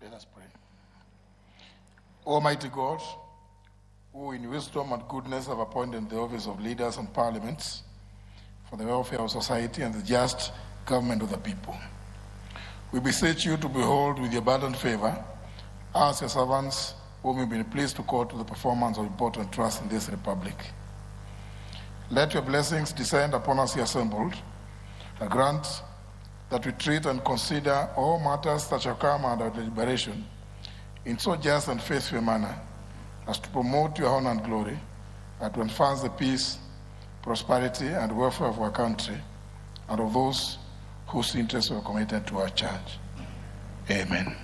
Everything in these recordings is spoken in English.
Let us pray. Almighty God, who in wisdom and goodness have appointed the office of leaders and parliaments for the welfare of society and the just government of the people, we beseech you to behold with your abundant favor us, your servants, whom you've been pleased to call to the performance of important trusts in this republic. Let your blessings descend upon us here assembled, and grant that we treat and consider all matters that shall come under deliberation in so just and faithful a manner as to promote your honor and glory, and to advance the peace, prosperity, and welfare of our country and of those whose interests are committed to our church. Amen.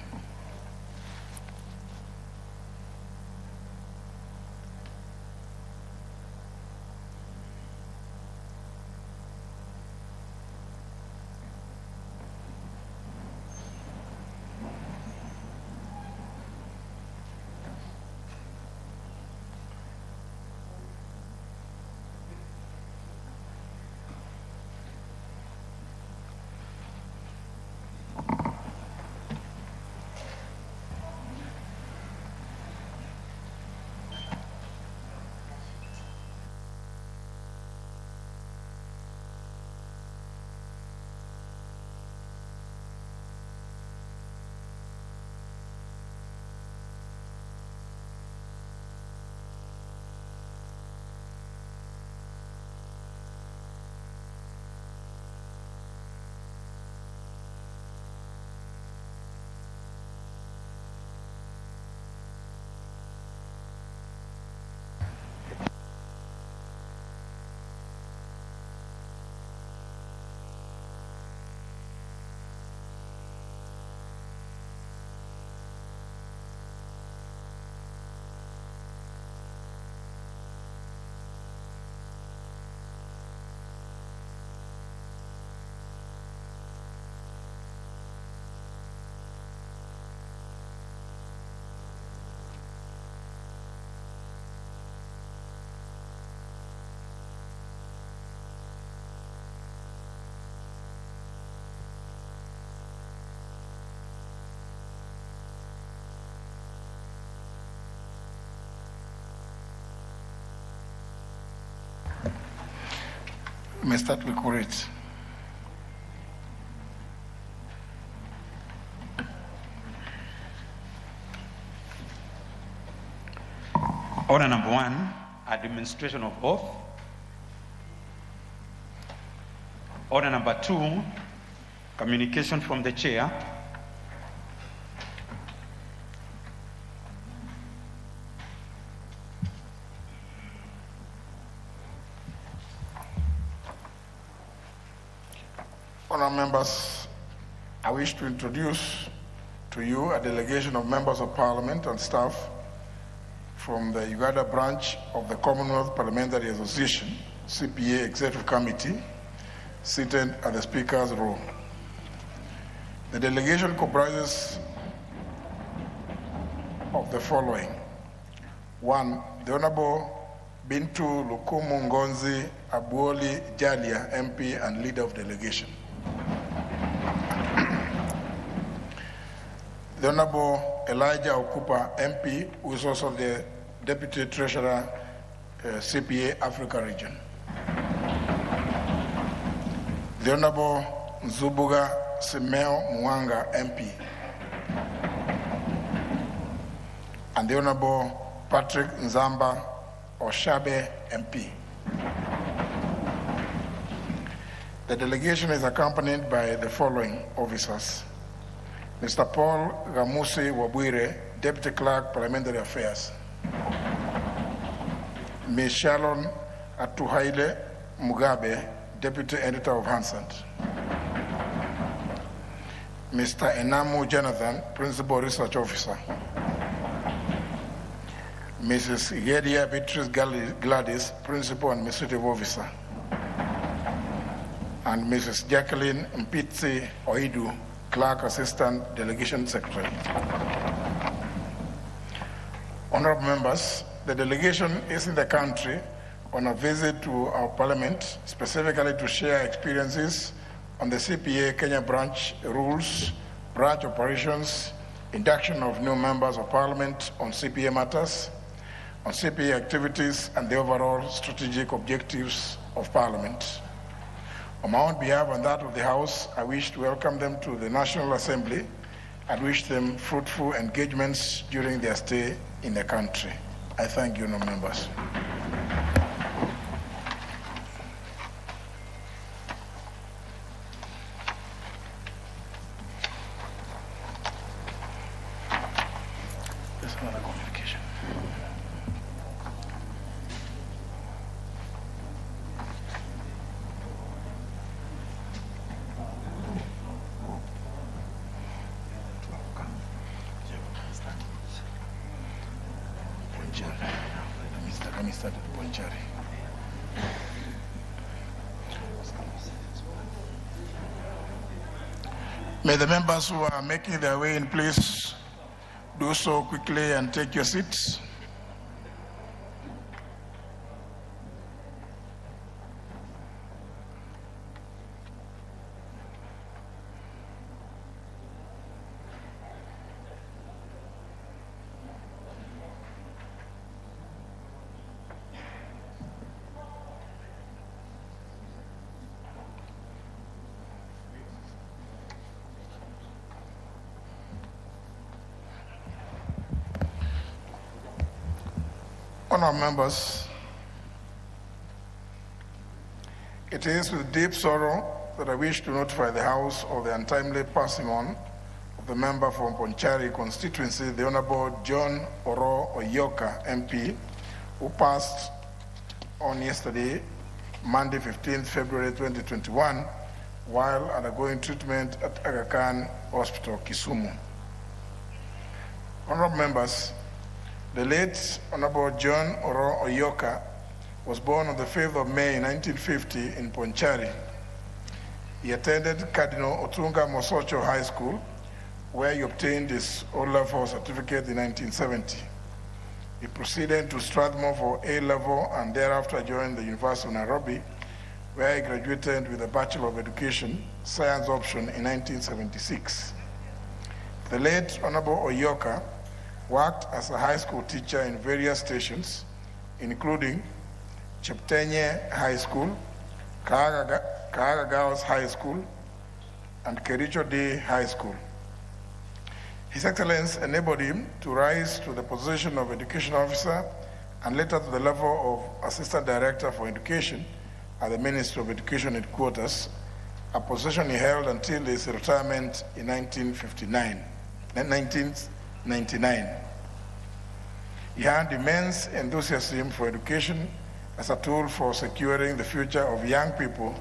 We may start with courage. Order number 1, administration of oath. Order number 2, communication from the chair. Honourable members, I wish to introduce to you a delegation of members of parliament and staff from the Uganda branch of the Commonwealth Parliamentary Association, CPA Executive Committee, seated at the Speaker's row. The delegation comprises of the following. 1, the Honourable Bintu Lukumu Ngonzi Abuoli Jalia, MP and leader of delegation. The Honorable Elijah Okupa, MP, who is also the Deputy Treasurer, CPA Africa Region. The Honorable Nzubuga Simeo Mwanga, MP. And the Honorable Patrick Nzamba Oshabe, MP. The delegation is accompanied by the following officers. Mr. Paul Gamusi Wabwire, Deputy Clerk, Parliamentary Affairs. Ms. Sharon Atuhaile Mugabe, Deputy Editor of Hansard. Mr. Enamu Jonathan, Principal Research Officer. Mrs. Yedia Beatrice Gladys, Principal Administrative Officer. And Mrs. Jacqueline Mpitsi Oidu, Clerk Assistant Delegation Secretary. Honorable members, the delegation is in the country on a visit to our parliament, specifically to share experiences on the CPA Kenya branch rules, branch operations, induction of new members of parliament on CPA matters, on CPA activities and the overall strategic objectives of parliament. On my own behalf and that of the House, I wish to welcome them to the National Assembly and wish them fruitful engagements during their stay in the country. I thank you, members. There's another communication. Let me start at Ponchari. May the members who are making their way in, please do so quickly and take your seats. Honourable members, it is with deep sorrow that I wish to notify the House of the untimely passing on of the member from Ponchari constituency, the Honourable John Oro Oyoka MP, who passed on yesterday, Monday 15th February 2021, while undergoing treatment at Aga Khan Hospital, Kisumu. Honourable members, the late Honorable John Oro Oyoka was born on the 5th of May 1950 in Ponchari. He attended Cardinal Otunga Mosocho High School, where he obtained his O-level certificate in 1970. He proceeded to Strathmore for A-level and thereafter joined the University of Nairobi, where he graduated with a Bachelor of Education, Science option in 1976. The late Honorable Oyoka worked as a high school teacher in various stations, including Cheptenye High School, Kaaga Girls High School, and Kericho Day High School. His excellence enabled him to rise to the position of education officer and later to the level of assistant director for education at the Ministry of Education headquarters, a position he held until his retirement in 1999. He had immense enthusiasm for education as a tool for securing the future of young people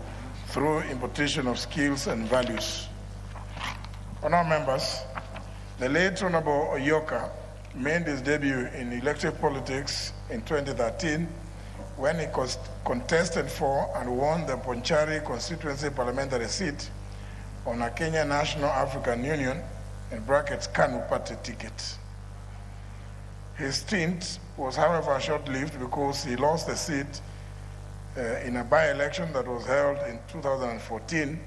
through impartation of skills and values. Honourable members, the late Honourable Oyoka made his debut in elective politics in 2013 when he contested for and won the Ponchari constituency parliamentary seat on a Kenya National African Union (KANU) party ticket. His stint was, however, short-lived because he lost the seat in a by-election that was held in 2014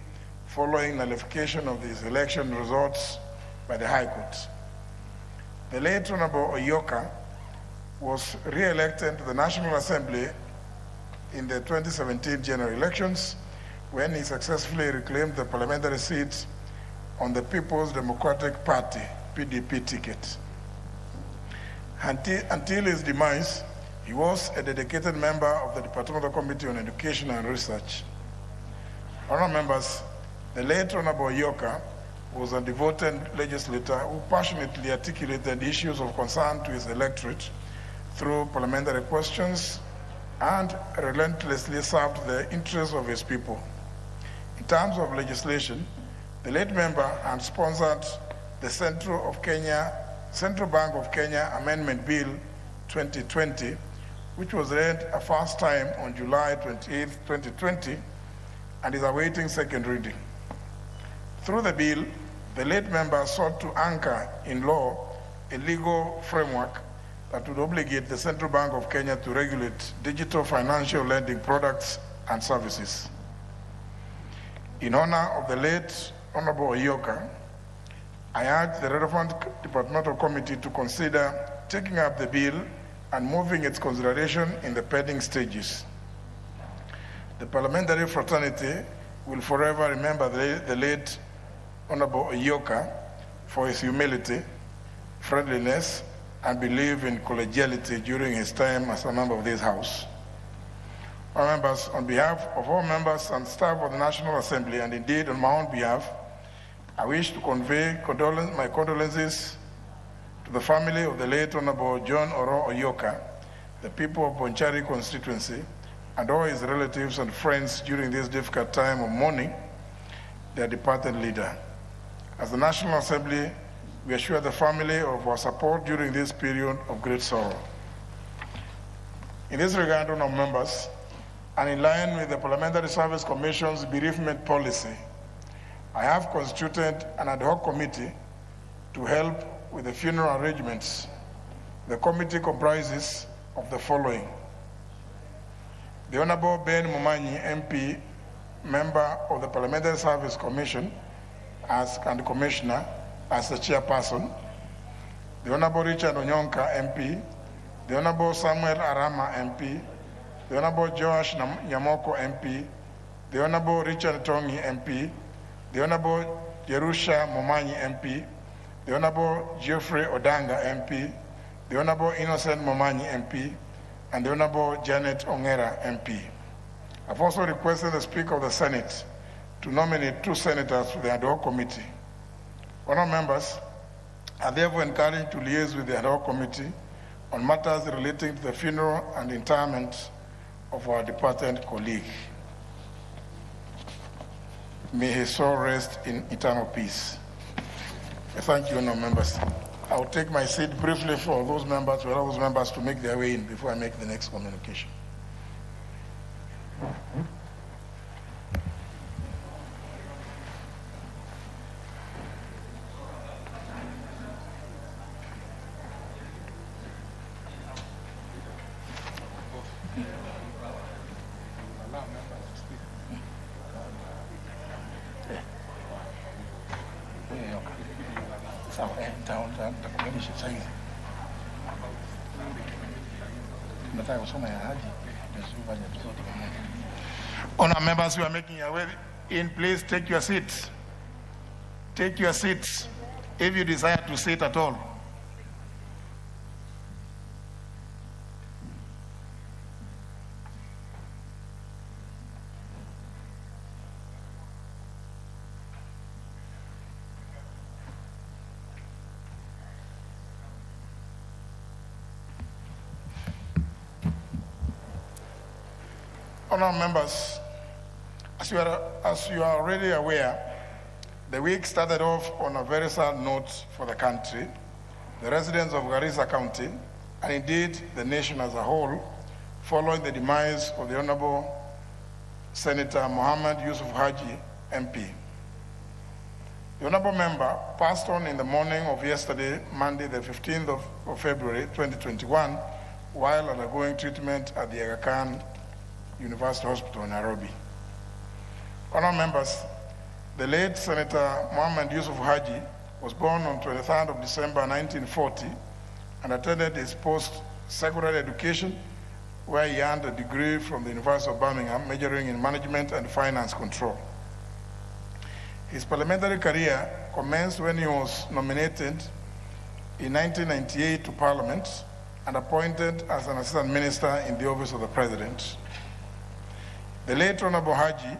following nullification of his election results by the High Court. The late Honorable Oyoka was re-elected to the National Assembly in the 2017 general elections when he successfully reclaimed the parliamentary seat on the People's Democratic Party, PDP ticket. Until his demise, he was a dedicated member of the Departmental Committee on Education and Research. Honourable members, the late Honourable Oyoka was a devoted legislator who passionately articulated issues of concern to his electorate through parliamentary questions and relentlessly served the interests of his people. In terms of legislation, the late member had sponsored the Central Bank of Kenya Amendment Bill 2020, which was read a first time on July 28, 2020, and is awaiting second reading. Through the bill, the late member sought to anchor in law a legal framework that would obligate the Central Bank of Kenya to regulate digital financial lending products and services. In honor of the late Honorable Oyoka, I urge the relevant departmental committee to consider taking up the bill and moving its consideration in the pending stages. The parliamentary fraternity will forever remember the late Honorable Oyoka for his humility, friendliness, and belief in collegiality during his time as a member of this House. Our members, on behalf of all members and staff of the National Assembly, and indeed on my own behalf, I wish to convey my condolences to the family of the late Honorable John Oro Oyoka, the people of Bonchari constituency, and all his relatives and friends during this difficult time of mourning their departed leader. As the National Assembly, we assure the family of our support during this period of great sorrow. In this regard, honourable members, and in line with the Parliamentary Service Commission's bereavement policy, I have constituted an ad hoc committee to help with the funeral arrangements. The committee comprises of the following: the Honorable Ben Mumanyi, MP, member of the Parliamentary Service Commission and Commissioner as the chairperson; the Honorable Richard Onyonka, MP; the Honorable Samuel Arama, MP; the Honorable Joash Nyamoko, MP; the Honorable Richard Tongi, MP; the Honorable Jerusha Momanyi, MP; the Honorable Geoffrey Odanga, MP; the Honorable Innocent Momanyi, MP; and the Honorable Janet Ongera, MP. I've also requested the Speaker of the Senate to nominate 2 senators for the ad hoc committee. Honourable members are therefore encouraged to liaise with the ad hoc committee on matters relating to the funeral and interment of our departed colleague. May his soul rest in eternal peace. Thank you, honourable members. I will take my seat briefly for those members, to make their way in before I make the next communication. Honour members who are making your way in, please take your seats. Take your seats if you desire to sit at all. Honourable members, as you are already aware, the week started off on a very sad note for the country, the residents of Garissa County, and indeed the nation as a whole, following the demise of the Honourable Senator Mohammed Yusuf Haji, MP. The Honourable member passed on in the morning of yesterday, Monday, the 15th of February 2021, while undergoing treatment at the Aga Khan University Hospital in Nairobi. Honourable members, the late Senator Mohammed Yusuf Haji was born on 23rd of December 1940 and attended his post-secondary education, where he earned a degree from the University of Birmingham, majoring in management and finance control. His parliamentary career commenced when he was nominated in 1998 to Parliament and appointed as an assistant minister in the office of the President. The late Honorable Haji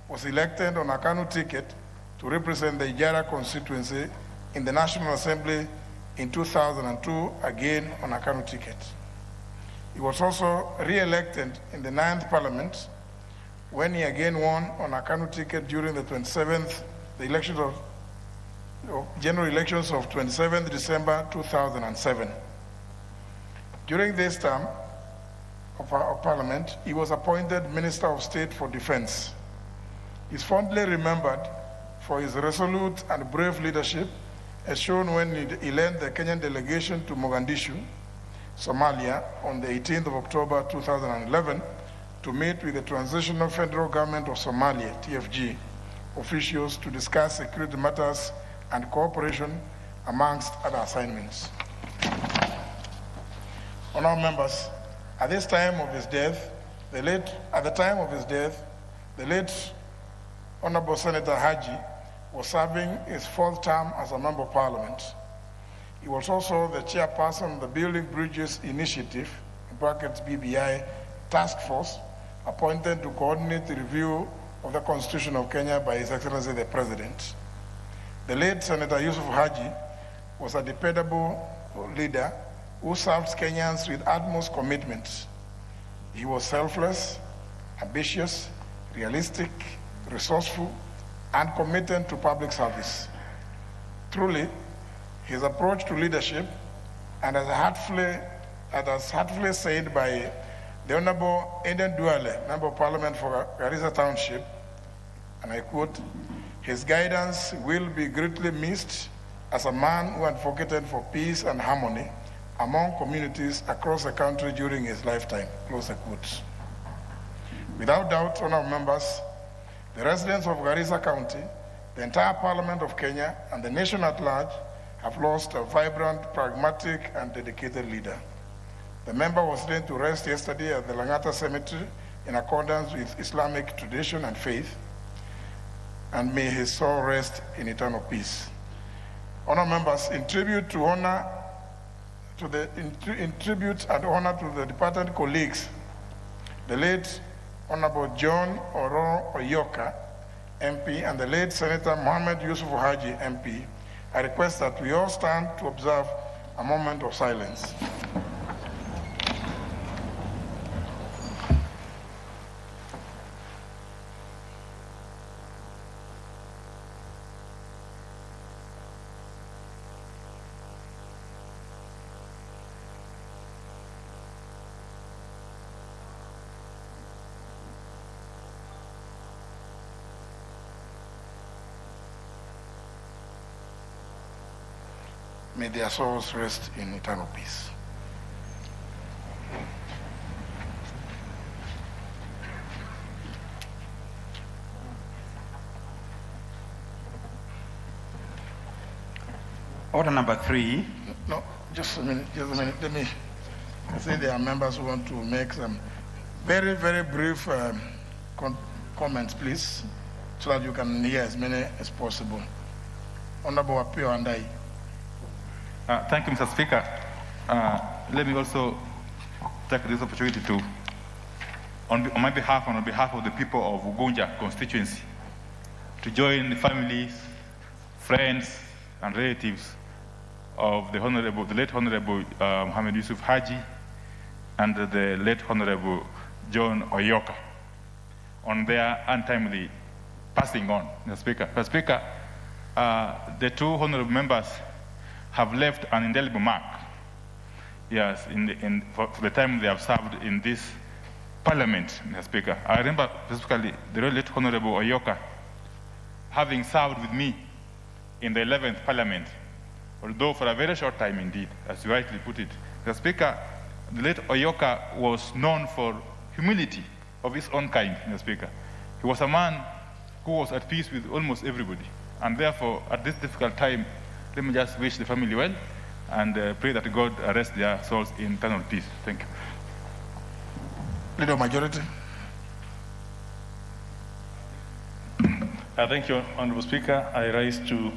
was elected on a Kanu ticket to represent the Ijara constituency in the National Assembly in 2002, again on a Kanu ticket. He was also re-elected in the 9th Parliament when he again won on a Kanu ticket during the general elections of 27th December 2007. During this term of Parliament, he was appointed Minister of State for Defense. He is fondly remembered for his resolute and brave leadership, as shown when he led the Kenyan delegation to Mogadishu, Somalia, on the 18th of October 2011 to meet with the Transitional Federal Government of Somalia, TFG, officials to discuss security matters and cooperation, amongst other assignments. Honourable members, at the time of his death, the late Honourable Senator Haji was serving his 4th term as a Member of Parliament. He was also the chairperson of the Building Bridges Initiative, in brackets BBI, task force, appointed to coordinate the review of the Constitution of Kenya by His Excellency the President. The late Senator Yusuf Haji was a dependable leader who served Kenyans with utmost commitment. He was selfless, ambitious, realistic, resourceful, and committed to public service. Truly, his approach to leadership, and as heartfully said by the Honorable Eden Duale, Member of Parliament for Garissa Township, and I quote, "His guidance will be greatly missed as a man who advocated for peace and harmony among communities across the country during his lifetime," close the quote. Without doubt, honourable members, the residents of Garissa County, the entire Parliament of Kenya, and the nation at large have lost a vibrant, pragmatic, and dedicated leader. The member was laid to rest yesterday at the Langata Cemetery in accordance with Islamic tradition and faith, and may his soul rest in eternal peace. Honourable members, in tribute and honor to the departed colleagues, the late Honourable John Oro Oyoka, MP, and the late Senator Mohammed Yusuf Haji, MP, I request that we all stand to observe a moment of silence. May their souls rest in eternal peace. Order number 3. No, just a minute. Let me say there are members who want to make some very, very brief comments, please, so that you can hear as many as possible. Honorable Apio and I. Thank you, Mr. Speaker. Let me also take this opportunity to, on my behalf and on behalf of the people of Ugunja constituency, to join the families, friends, and relatives of the late Honorable Mohammed Yusuf Haji and the late Honorable John Oyoka on their untimely passing on, Mr. Speaker. Mr. Speaker, the two honorable members have left an indelible mark, yes, for the time they have served in this Parliament, Mr. Speaker. I remember specifically the late Honorable Oyoka having served with me in the 11th Parliament, although for a very short time indeed, as you rightly put it. Mr. Speaker, the late Oyoka was known for humility of his own kind, Mr. Speaker. He was a man who was at peace with almost everybody, and therefore, at this difficult time, let me just wish the family well and pray that God rest their souls in eternal peace. Thank you. Leader of Majority. Thank you, Honorable Speaker. I rise to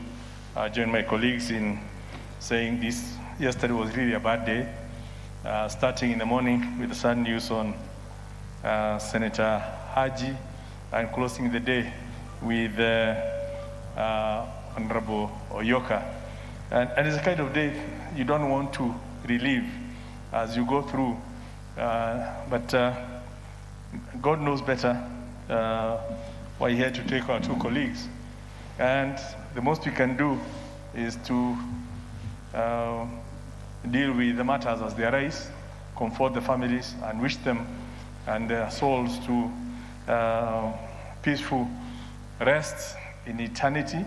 join my colleagues in saying this. Yesterday was really a bad day, starting in the morning with the sad news on Senator Haji and closing the day with Honorable Oyoka. And it's a kind of day you don't want to relive as you go through, but God knows better. We're here to take our two colleagues. And the most we can do is to deal with the matters as they arise, comfort the families, and wish them and their souls to peaceful rest in eternity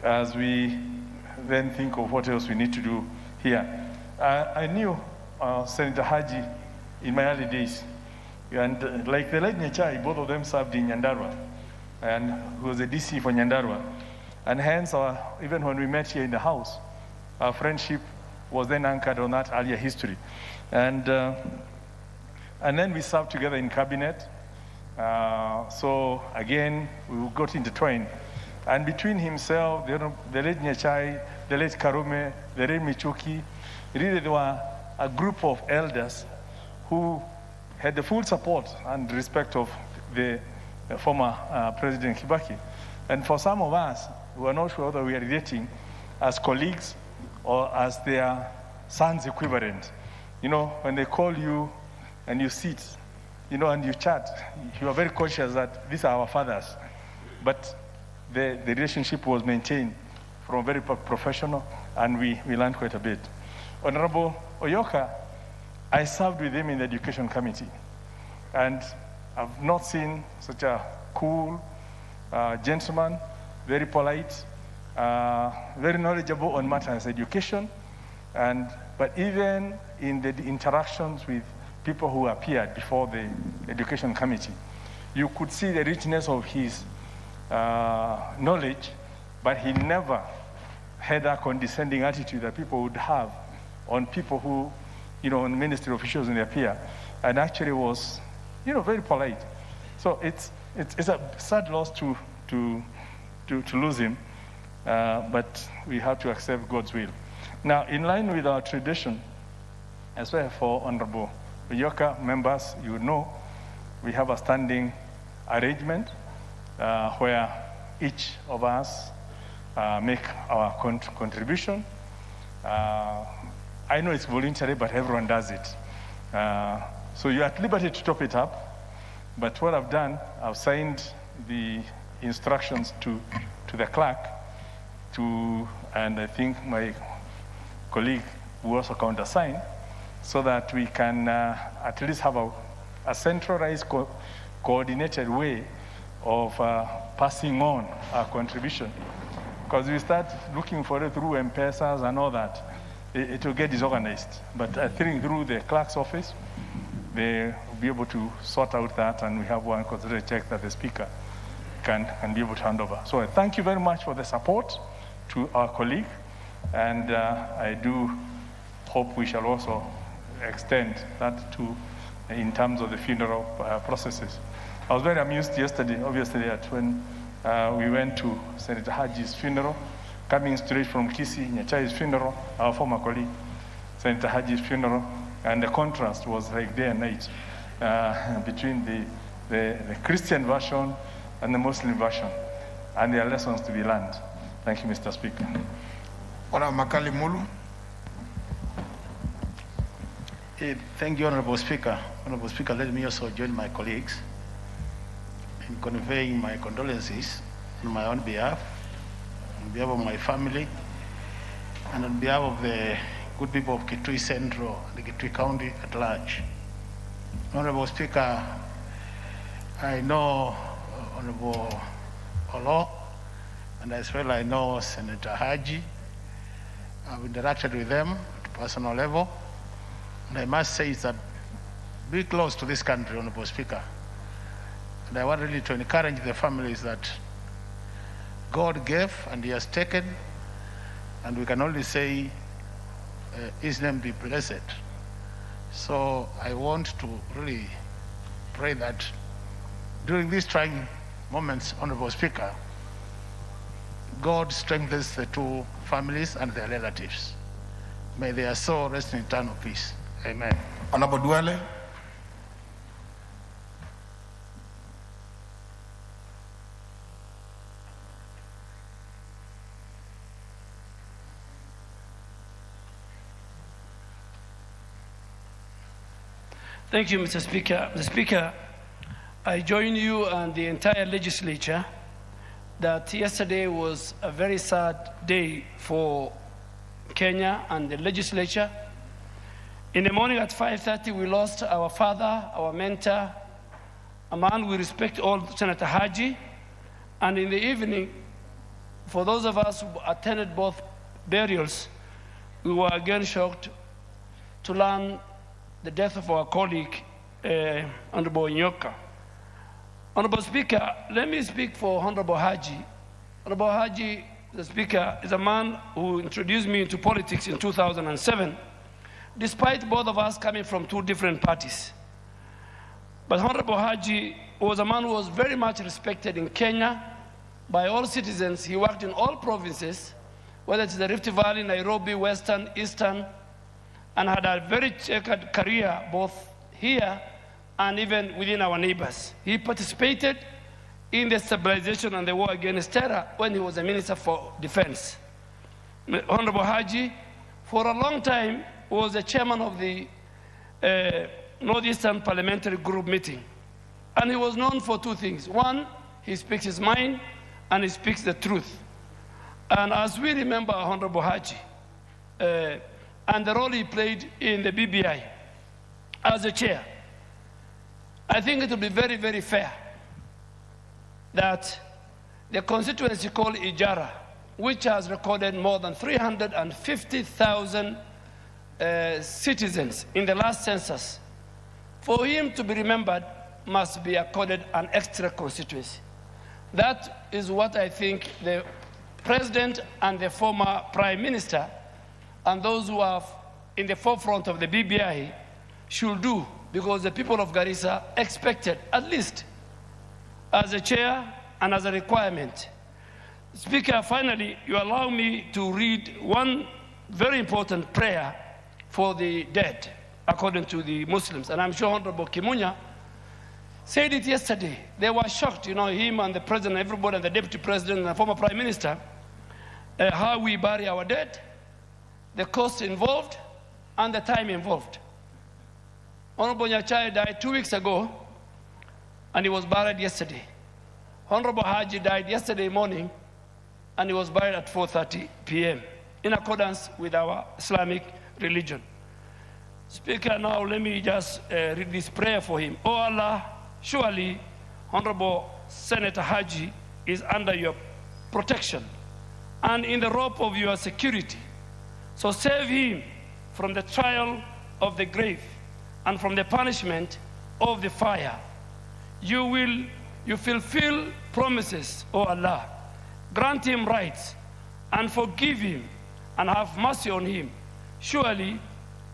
as we then think of what else we need to do here. I knew Senator Haji in my early days, and like the late Nyachai, both of them served in Nyandarua, and he was a DC for Nyandarua. And hence, even when we met here in the house, our friendship was then anchored on that earlier history. And then we served together in cabinet. So again, we got intertwined. And between himself, the late Nyachai, the late Karume, the late Michuki, really there were a group of elders who had the full support and respect of the former President Kibaki. And for some of us, we were not sure whether we are relating as colleagues or as their son's equivalent. You know, when they call you and you sit, you know, and you chat, you are very conscious that these are our fathers. But the relationship was maintained from very professional, and we learned quite a bit. Honorable Oyoka, I served with him in the education committee, and I've not seen such a cool gentleman, very polite, very knowledgeable on matters of education, but even in the interactions with people who appeared before the education committee, you could see the richness of his knowledge, but he never had a condescending attitude that people would have on people who, you know, on ministry officials when they appear, and actually was, you know, very polite. So it's a sad loss to lose him, but we have to accept God's will. Now, in line with our tradition, as well for Honorable Oyoka members, you know, we have a standing arrangement where each of us make our contribution. I know it's voluntary, but everyone does it. So you're at liberty to top it up. But what I've done, I've signed the instructions to the clerk and I think my colleague will also countersign, so that we can at least have a centralized, coordinated way of passing on our contribution. Because we start looking for it through M-Pesas and all that, it will get disorganized. But I think through the clerk's office, they will be able to sort out that, and we have one considered check that the speaker can be able to hand over. So I thank you very much for the support to our colleague, and I do hope we shall also extend that to in terms of the funeral processes. I was very amused yesterday, obviously, when we went to Senator Haji's funeral, coming straight from Kisii, Nyachai's funeral, our former colleague, Senator Haji's funeral, and the contrast was like day and night between the Christian version and the Muslim version, and there are lessons to be learned. Thank you, Mr. Speaker. Honorable Makali Mulu. Thank you, Honorable Speaker. Honorable Speaker, let me also join my colleagues in conveying my condolences on my own behalf, on behalf of my family, and on behalf of the good people of Kitui Central and the Kitui County at large. Honorable Speaker, I know Honorable Olo, and as well I know Senator Haji. I've interacted with them at a personal level, and I must say that be close to this country, Honorable Speaker. And I want really to encourage the families that God gave and He has taken, and we can only say His name be blessed. So I want to really pray that during these trying moments, Honorable Speaker, God strengthens the two families and their relatives. May their soul rest in eternal peace. Amen. Honorable Duale. Thank you, Mr. Speaker. Mr. Speaker, I join you and the entire legislature that yesterday was a very sad day for Kenya and the legislature. In the morning at 5:30, we lost our father, our mentor, a man we respect all, Senator Haji. And in the evening, for those of us who attended both burials, we were again shocked to learn the death of our colleague, Honorable Nyoka. Honorable Speaker, let me speak for Honorable Haji. Honorable Haji the Speaker, is a man who introduced me into politics in 2007, despite both of us coming from two different parties. But Honorable Haji was a man who was very much respected in Kenya by all citizens. He worked in all provinces, whether it's the Rift Valley, Nairobi, Western, Eastern, and had a very checkered career both here and even within our neighbors. He participated in the stabilization and the war against terror when he was a Minister for Defense. Honorable Haji, for a long time, was the chairman of the Northeastern Parliamentary Group meeting. And he was known for two things. One, he speaks his mind, and he speaks the truth. And as we remember Honorable Haji, and the role he played in the BBI as a chair, I think it will be very, very fair that the constituency called Ijara, which has recorded more than 350,000 citizens in the last census, for him to be remembered must be accorded an extra constituency. That is what I think the President and the former Prime Minister and those who are in the forefront of the BBI should do, because the people of Garissa expected, at least as a chair and as a requirement. Speaker, finally, you allow me to read one very important prayer for the dead, according to the Muslims. And I'm sure Honorable Kimunya said it yesterday. They were shocked, you know, him and the President, everybody, and the Deputy President and the former Prime Minister, how we bury our dead, the cost involved, and the time involved. Honorable Nyachai died 2 weeks ago, and he was buried yesterday. Honorable Haji died yesterday morning, and he was buried at 4:30 p.m. in accordance with our Islamic religion. Speaker, now let me just read this prayer for him. Oh Allah, surely Honorable Senator Haji is under your protection and in the rope of your security. So save him from the trial of the grave and from the punishment of the fire. You fulfill promises, O Allah. Grant him rights and forgive him and have mercy on him. Surely,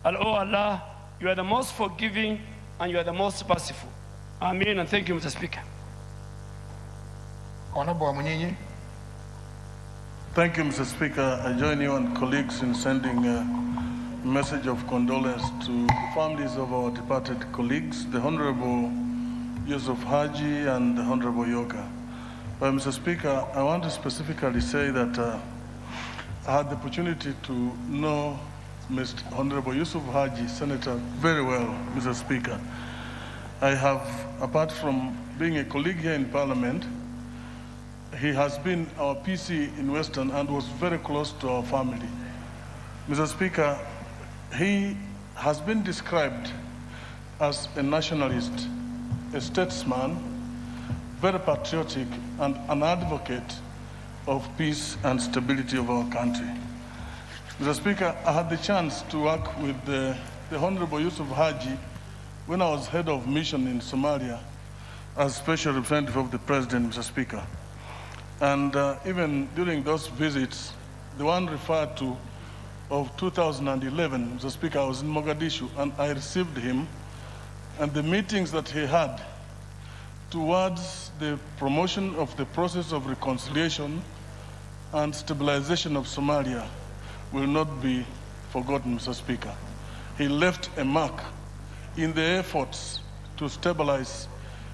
O Allah, you are the most forgiving and you are the most merciful. Amen, and thank you, Mr. Speaker. Honorable Amunyinyi. Thank you, Mr. Speaker. I join you and colleagues in sending a message of condolence to the families of our departed colleagues, the Honorable Yusuf Haji and the Honorable Yoga. But Mr. Speaker, I want to specifically say that I had the opportunity to know Mr. Honorable Yusuf Haji, Senator, very well, Mr. Speaker. I have, apart from being a colleague here in Parliament, he has been our PC in Western and was very close to our family. Mr. Speaker, he has been described as a nationalist, a statesman, very patriotic, and an advocate of peace and stability of our country. Mr. Speaker, I had the chance to work with the Honorable Yusuf Haji when I was head of mission in Somalia as special representative of the President, Mr. Speaker. And even during those visits, the one referred to of 2011, Mr. Speaker, I was in Mogadishu and I received him, and the meetings that he had towards the promotion of the process of reconciliation and stabilization of Somalia will not be forgotten, Mr. Speaker. He left a mark in the efforts to stabilize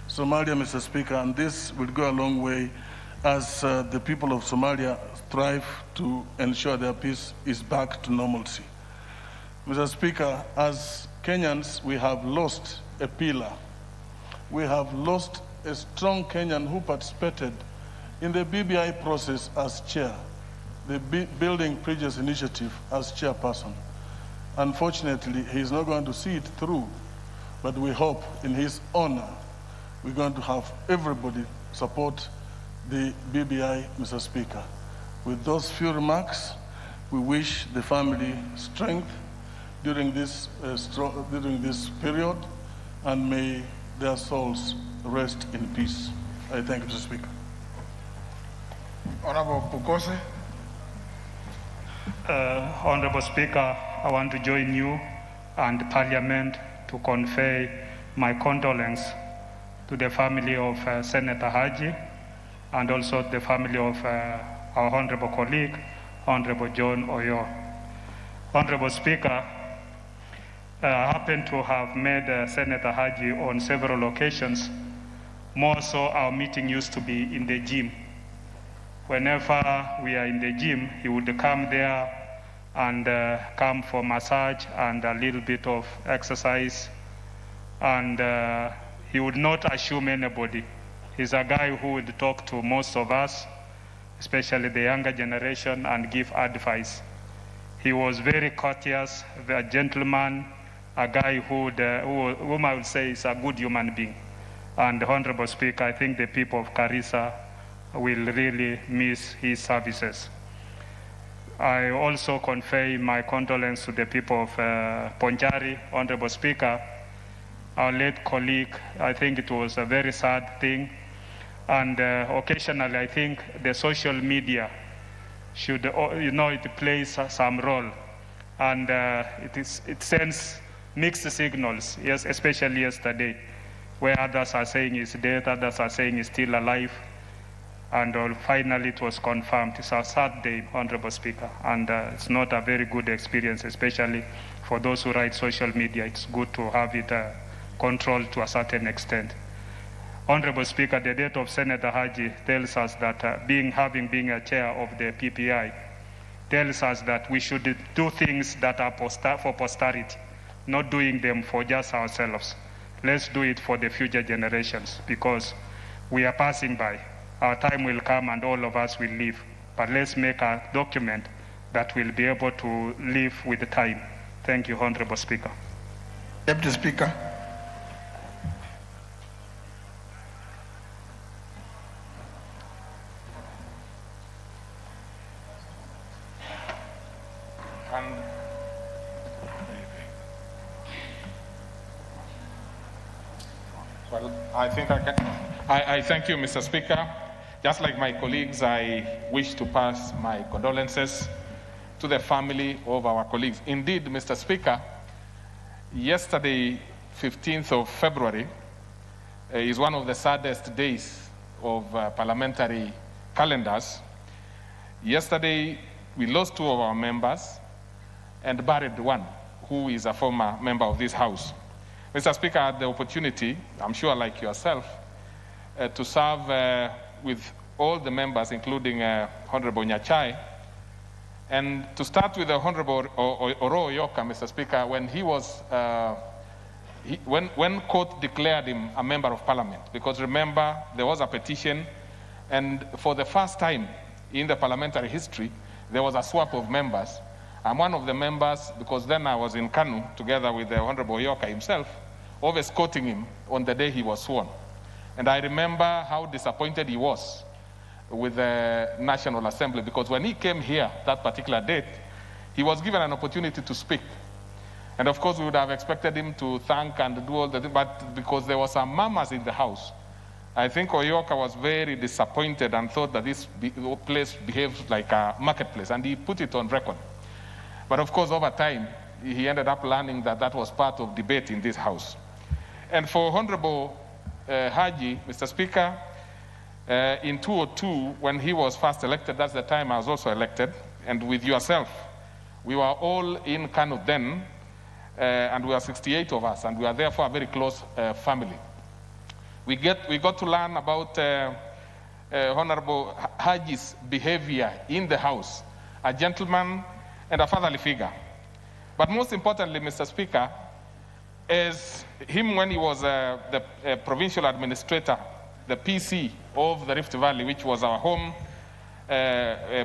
Somalia, Mr. Speaker, and this will go a long way as the people of Somalia strive to ensure their peace is back to normalcy. Mr. Speaker, as Kenyans, we have lost a pillar. We have lost a strong Kenyan who participated in the BBI process as chair, the Building Bridges Initiative as chairperson. Unfortunately, he is not going to see it through, but we hope in his honor, we're going to have everybody support the BBI, Mr. Speaker. With those few remarks, we wish the family strength during this period, and may their souls rest in peace. I thank you, Mr. Speaker. Honorable Pukose. Honorable Speaker, I want to join you and Parliament to convey my condolence to the family of Senator Haji and also the family of our honorable colleague, Honorable John Oyo. Honorable Speaker, I happen to have met Senator Haji on several occasions. More so, our meeting used to be in the gym. Whenever we are in the gym, he would come there and come for massage and a little bit of exercise. And he would not assume anybody. He's a guy who would talk to most of us, especially the younger generation, and give advice. He was very courteous, a gentleman, a guy whom I would say is a good human being. And Honorable Speaker, I think the people of Garissa will really miss his services. I also convey my condolence to the people of Ponjari. Honorable Speaker, our late colleague, I think it was a very sad thing. And occasionally, I think the social media should, it plays some role. And it sends mixed signals, yes, especially yesterday, where others are saying he's dead, others are saying he's still alive. And finally, it was confirmed. It's a sad day, Honorable Speaker, and it's not a very good experience, especially for those who write social media. It's good to have it controlled to a certain extent. Honorable Speaker, the death of Senator Haji tells us that having been a chair of the PPI, tells us that we should do things that are for posterity, not doing them for just ourselves. Let's do it for the future generations, because we are passing by. Our time will come and all of us will live. But let's make a document that will be able to live with the time. Thank you, Honorable Speaker. Deputy Speaker. Well, I think I thank you, Mr. Speaker. Just like my colleagues, I wish to pass my condolences to the family of our colleagues. Indeed, Mr. Speaker, yesterday, 15th of February, is one of the saddest days of parliamentary calendars. Yesterday, we lost two of our members and buried one, who is a former member of this House. Mr. Speaker, I had the opportunity, I'm sure like yourself, to serve with all the members, including Honorable Nyachai, and to start with the Honorable Oro Yoka, Mr. Speaker, when he was, when court declared him a member of Parliament, because remember, there was a petition, and for the first time in the parliamentary history, there was a swap of members. I'm one of the members, because then I was in Kanu, together with the Honorable Yoka himself, of escorting him on the day he was sworn. And I remember how disappointed he was with the National Assembly, because when he came here that particular date, he was given an opportunity to speak. And of course, we would have expected him to thank and do all the things, but because there were some murmurs in the House, I think Oyoka was very disappointed and thought that this place behaves like a marketplace, and he put it on record. But of course, over time, he ended up learning that that was part of debate in this House. And for Honorable Haji, Mr. Speaker, in 2002, when he was first elected, that's the time I was also elected, and with yourself, we were all in Kanu then, and we were 68 of us, and we are therefore a very close family. We got to learn about Honorable Haji's behavior in the House, a gentleman and a fatherly figure. But most importantly, Mr. Speaker, is him when he was the provincial administrator, the PC of the Rift Valley, which was our home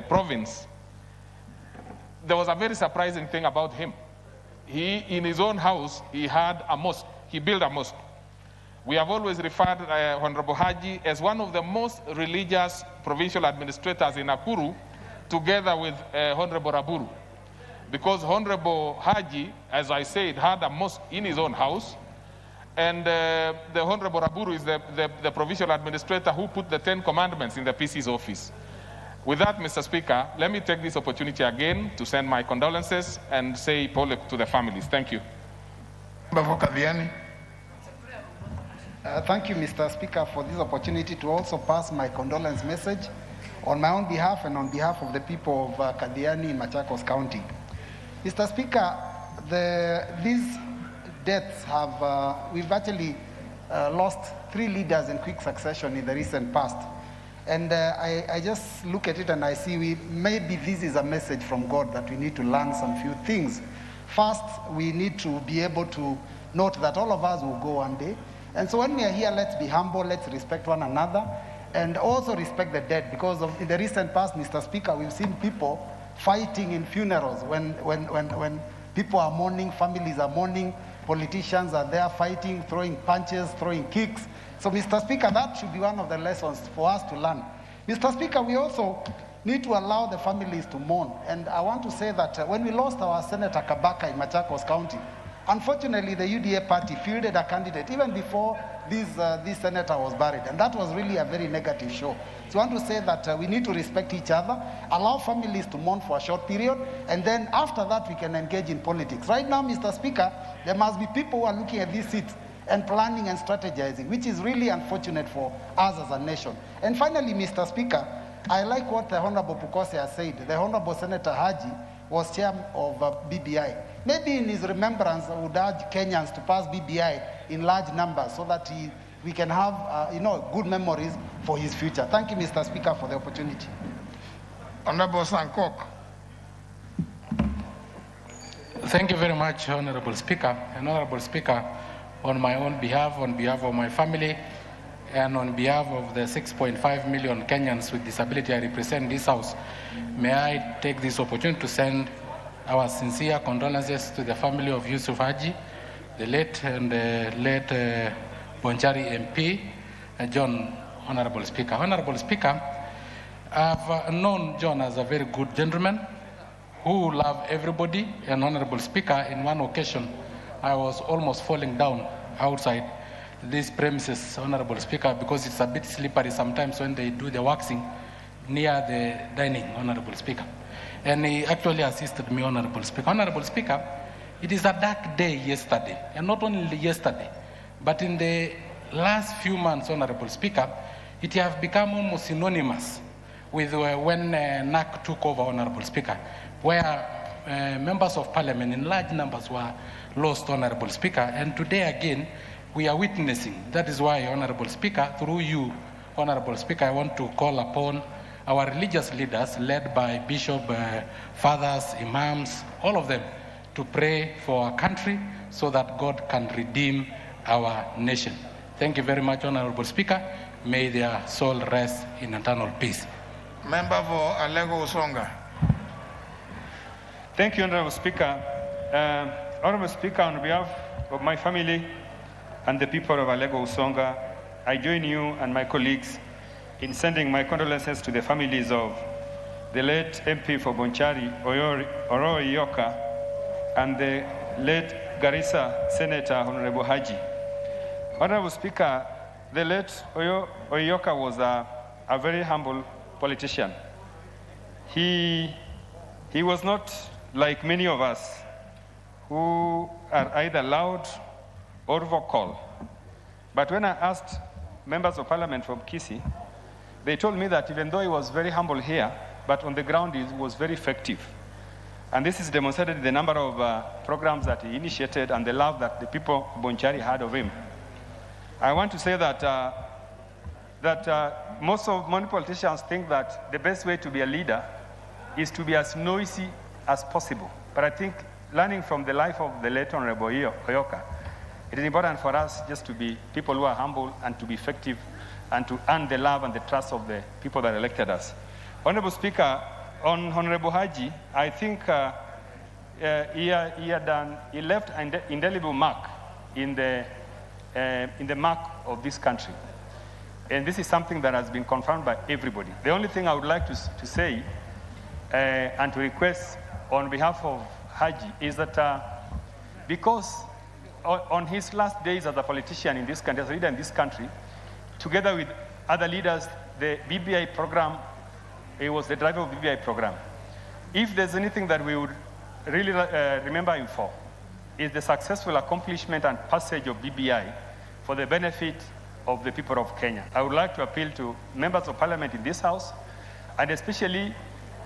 province. There was a very surprising thing about him. He, in his own house, he had a mosque. He built a mosque. We have always referred Honorable Haji as one of the most religious provincial administrators in Nakuru, together with Honorable Raburu. Because Honorable Haji, as I said, had a mosque in his own house, and the Honorable Raburu is the provincial administrator who put the 10 commandments in the PC's office. With that, Mr. Speaker, let me take this opportunity again to send my condolences and say pole to the families. Thank you. Thank you, Mr. Speaker, for this opportunity to also pass my condolence message on my own behalf and on behalf of the people of Kadiani in Machakos County. Mr. Speaker, these deaths have, we've actually lost 3 leaders in quick succession in the recent past. And I just look at it and I see maybe this is a message from God that we need to learn some few things. First, we need to be able to note that all of us will go one day. And so when we are here, let's be humble, let's respect one another, and also respect the dead, because in the recent past, Mr. Speaker, we've seen people fighting in funerals when people are mourning, families are mourning, politicians are there fighting, throwing punches, throwing kicks. So, Mr. Speaker, that should be one of the lessons for us to learn. Mr. Speaker, we also need to allow the families to mourn. And I want to say that when we lost our Senator Kabaka in Machakos County, unfortunately, the UDA party fielded a candidate even before this senator was buried. And that was really a very negative show. So I want to say that we need to respect each other, allow families to mourn for a short period, and then after that we can engage in politics. Right now, Mr. Speaker, there must be people who are looking at these seats and planning and strategizing, which is really unfortunate for us as a nation. And finally, Mr. Speaker, I like what the Honorable Pukose has said. The Honorable Senator Haji was chair of BBI. Maybe in his remembrance, I would urge Kenyans to pass BBI in large numbers so that we can have good memories for his future. Thank you, Mr. Speaker, for the opportunity. Honorable Sankok. Thank you very much, Honorable Speaker. And Honorable Speaker, on my own behalf, on behalf of my family, and on behalf of the 6.5 million Kenyans with disability I represent in this House, may I take this opportunity to send our sincere condolences to the family of Yusuf Haji, the late Bonchari MP, John. Honorable Speaker. Honorable Speaker, I've known John as a very good gentleman who loved everybody. And Honorable Speaker, in one occasion, I was almost falling down outside these premises, Honorable Speaker, because it's a bit slippery sometimes when they do the waxing near the dining, Honorable Speaker. And he actually assisted me, Honorable Speaker. Honorable Speaker, it is a dark day yesterday, and not only yesterday, but in the last few months, Honorable Speaker, it has become almost synonymous with when NAC took over, Honorable Speaker, where members of parliament in large numbers were lost, Honorable Speaker. And today again, we are witnessing. That is why, Honorable Speaker, through you, Honorable Speaker, I want to call upon our religious leaders, led by bishop, fathers, imams, all of them, to pray for our country so that God can redeem our nation. Thank you very much, Honorable Speaker. May their soul rest in eternal peace. Member for Alego Usonga. Thank you, Honorable Speaker. Honorable Speaker, on behalf of my family and the people of Alego Usonga, I join you and my colleagues in sending my condolences to the families of the late MP for Bonchari, Oro Yoka, and the late Garissa Senator, Honorable Haji. Honorable Speaker, the late Oyoka was a very humble politician. He was not like many of us who are either loud or vocal. But when I asked members of parliament from Kisii, they told me that even though he was very humble here, but on the ground he was very effective. And this is demonstrated in the number of programs that he initiated and the love that the people of Bonchari had of him. I want to say that many politicians think that the best way to be a leader is to be as noisy as possible. But I think learning from the life of the late Honorable Oyoka, it is important for us just to be people who are humble and to be effective and to earn the love and the trust of the people that elected us. Honorable Speaker, on Honorable Haji, I think he left an indelible mark in the mark of this country. And this is something that has been confirmed by everybody. The only thing I would like to say and to request on behalf of Haji is that because on his last days as a politician in this country, as a leader in this country, together with other leaders, the BBI program He was the driver of the BBI program. If there's anything that we would really remember him for, is the successful accomplishment and passage of BBI for the benefit of the people of Kenya. I would like to appeal to members of parliament in this house, and especially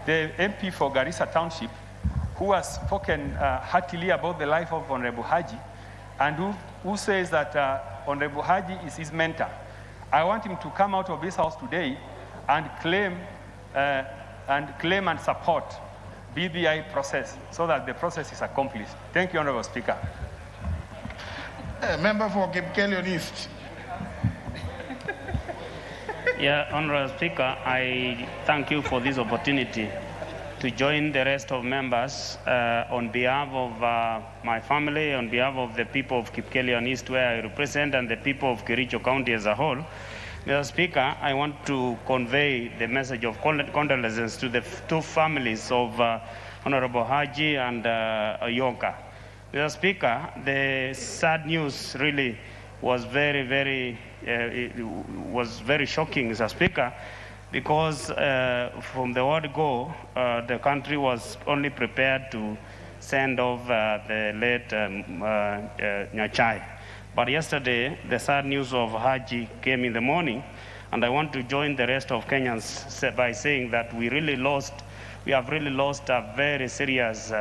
the MP for Garissa Township, who has spoken heartily about the life of Honorable Haji, and who says that Honorable Haji is his mentor. I want him to come out of this house today and claim and support BBI process so that the process is accomplished. Thank you, Honorable Speaker. Member for Kipkelion East. Yeah, Honorable Speaker, I thank you for this opportunity to join the rest of members on behalf of my family, on behalf of the people of Kipkelion East, where I represent, and the people of Kericho County as a whole. Mr. Speaker, I want to convey the message of condolences to the two families of Honorable Haji and Oyoka. Mr. Speaker, the sad news really was very shocking, Mr. Speaker, because from the word go, the country was only prepared to send off the late Nyachai. But yesterday, the sad news of Haji came in the morning, and I want to join the rest of Kenyans by saying that we have really lost a very serious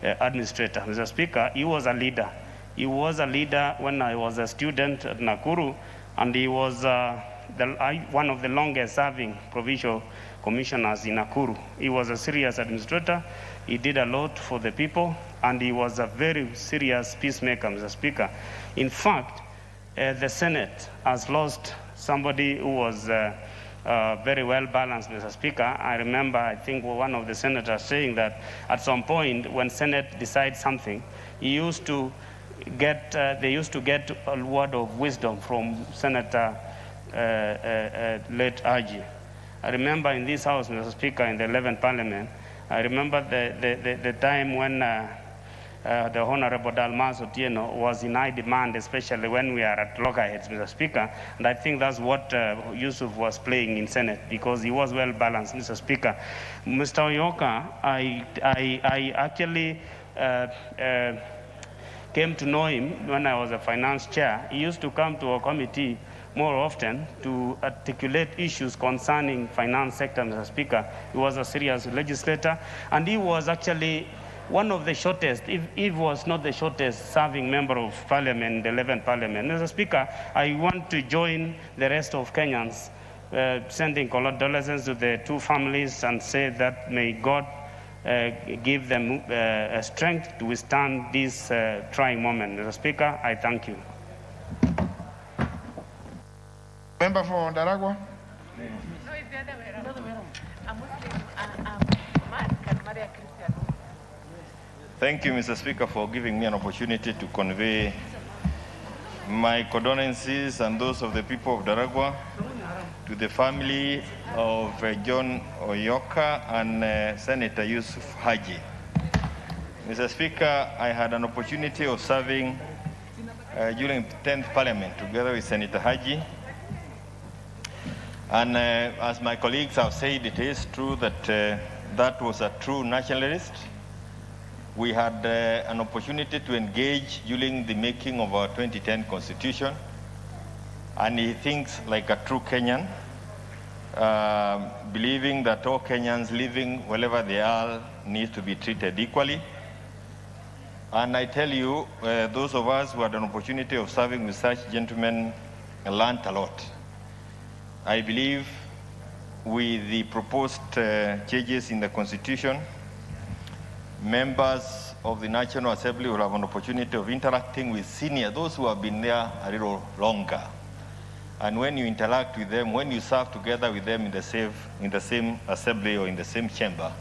administrator. Mr. Speaker, he was a leader. He was a leader when I was a student at Nakuru, and he was one of the longest serving provincial commissioners in Nakuru. He was a serious administrator. He did a lot for the people, and he was a very serious peacemaker, Mr. Speaker. In fact, the Senate has lost somebody who was very well balanced, Mr. Speaker. I remember, I think, one of the senators saying that at some point when Senate decides something, they used to get a word of wisdom from Senator late Haji. I remember in this house, Mr. Speaker, in the 11th Parliament, I remember the time when the Honorable Dalmas Otieno was in high demand, especially when we are at loggerheads, Mr. Speaker. And I think that's what Yusuf was playing in Senate, because he was well balanced, Mr. Speaker. Mr. Oyoka, I actually came to know him when I was a finance chair. He used to come to our committee more often to articulate issues concerning finance sector, Mr. Speaker. He was a serious legislator, and he was actually one of the shortest, if he was not the shortest, serving member of parliament in the 11th Parliament. Mr. Speaker, I want to join the rest of Kenyans sending condolences to the two families and say that may God give them strength to withstand this trying moment. Mr. Speaker, I thank you. Member for Daragwa. No, it's the other way around. I'm Muslim. Thank you, Mr. Speaker, for giving me an opportunity to convey my condolences and those of the people of Daragwa to the family of John Oyoka and Senator Yusuf Haji. Mr. Speaker, I had an opportunity of serving during the 10th Parliament together with Senator Haji. And as my colleagues have said, it is true that that was a true nationalist. We had an opportunity to engage during the making of our 2010 Constitution, and he thinks like a true Kenyan, believing that all Kenyans living wherever they are need to be treated equally. And I tell you, those of us who had an opportunity of serving with such gentlemen learned a lot. I believe with the proposed changes in the Constitution, members of the National Assembly will have an opportunity of interacting with senior, those who have been there a little longer. And when you interact with them, when you serve together with them in the same assembly or in the same chamber,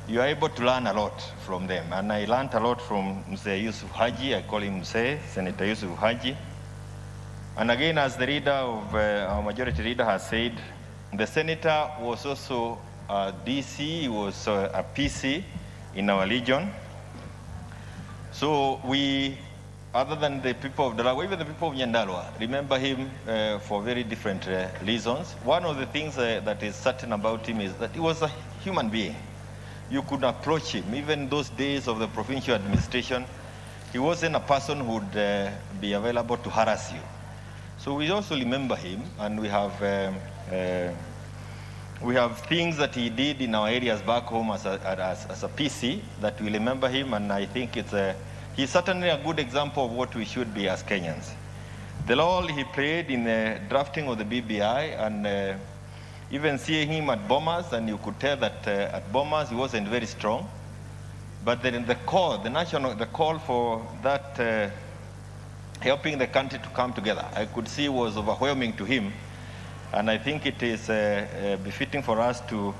you are able to learn a lot from them. And I learned a lot from Mr. Yusuf Haji. I call him Mse, Senator Yusuf Haji. And again, as the leader of our majority leader has said, the senator was also a DC, he was a PC in our region. So we other than the people of Dalawa, even the people of Nyandarua, remember him for very different reasons. One of the things that is certain about him is that he was a human being. You could approach him. Even those days of the provincial administration, he wasn't a person who would be available to harass you. So we also remember him, and we have things that he did in our areas back home as a PC that we remember him, and I think he's certainly a good example of what we should be as Kenyans. The role he played in the drafting of the BBI, and even seeing him at Bomas, and you could tell that at Bomas he wasn't very strong. But then the call for that helping the country to come together, I could see was overwhelming to him. And I think it is befitting for us to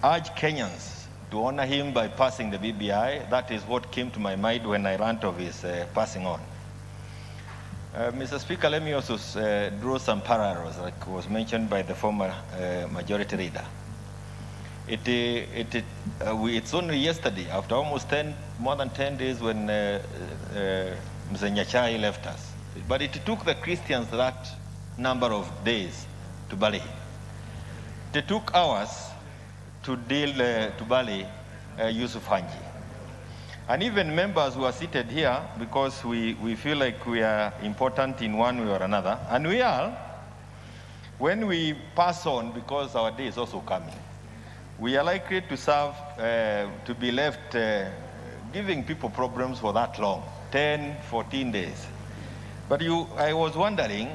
urge Kenyans to honor him by passing the BBI. That is what came to my mind when I learned of his passing on. Mr. Speaker, let me also draw some parallels, like was mentioned by the former majority leader. It's only yesterday, after almost more than 10 days, when Mr. Nyachai left us. But it took the Christians that number of days to bury. It took hours to bury Yusuf Hanji. And even members who are seated here, because we feel like we are important in one way or another, and we are, when we pass on, because our day is also coming, we are likely to serve, to be left giving people problems for that long, 10, 14 days. But I was wondering,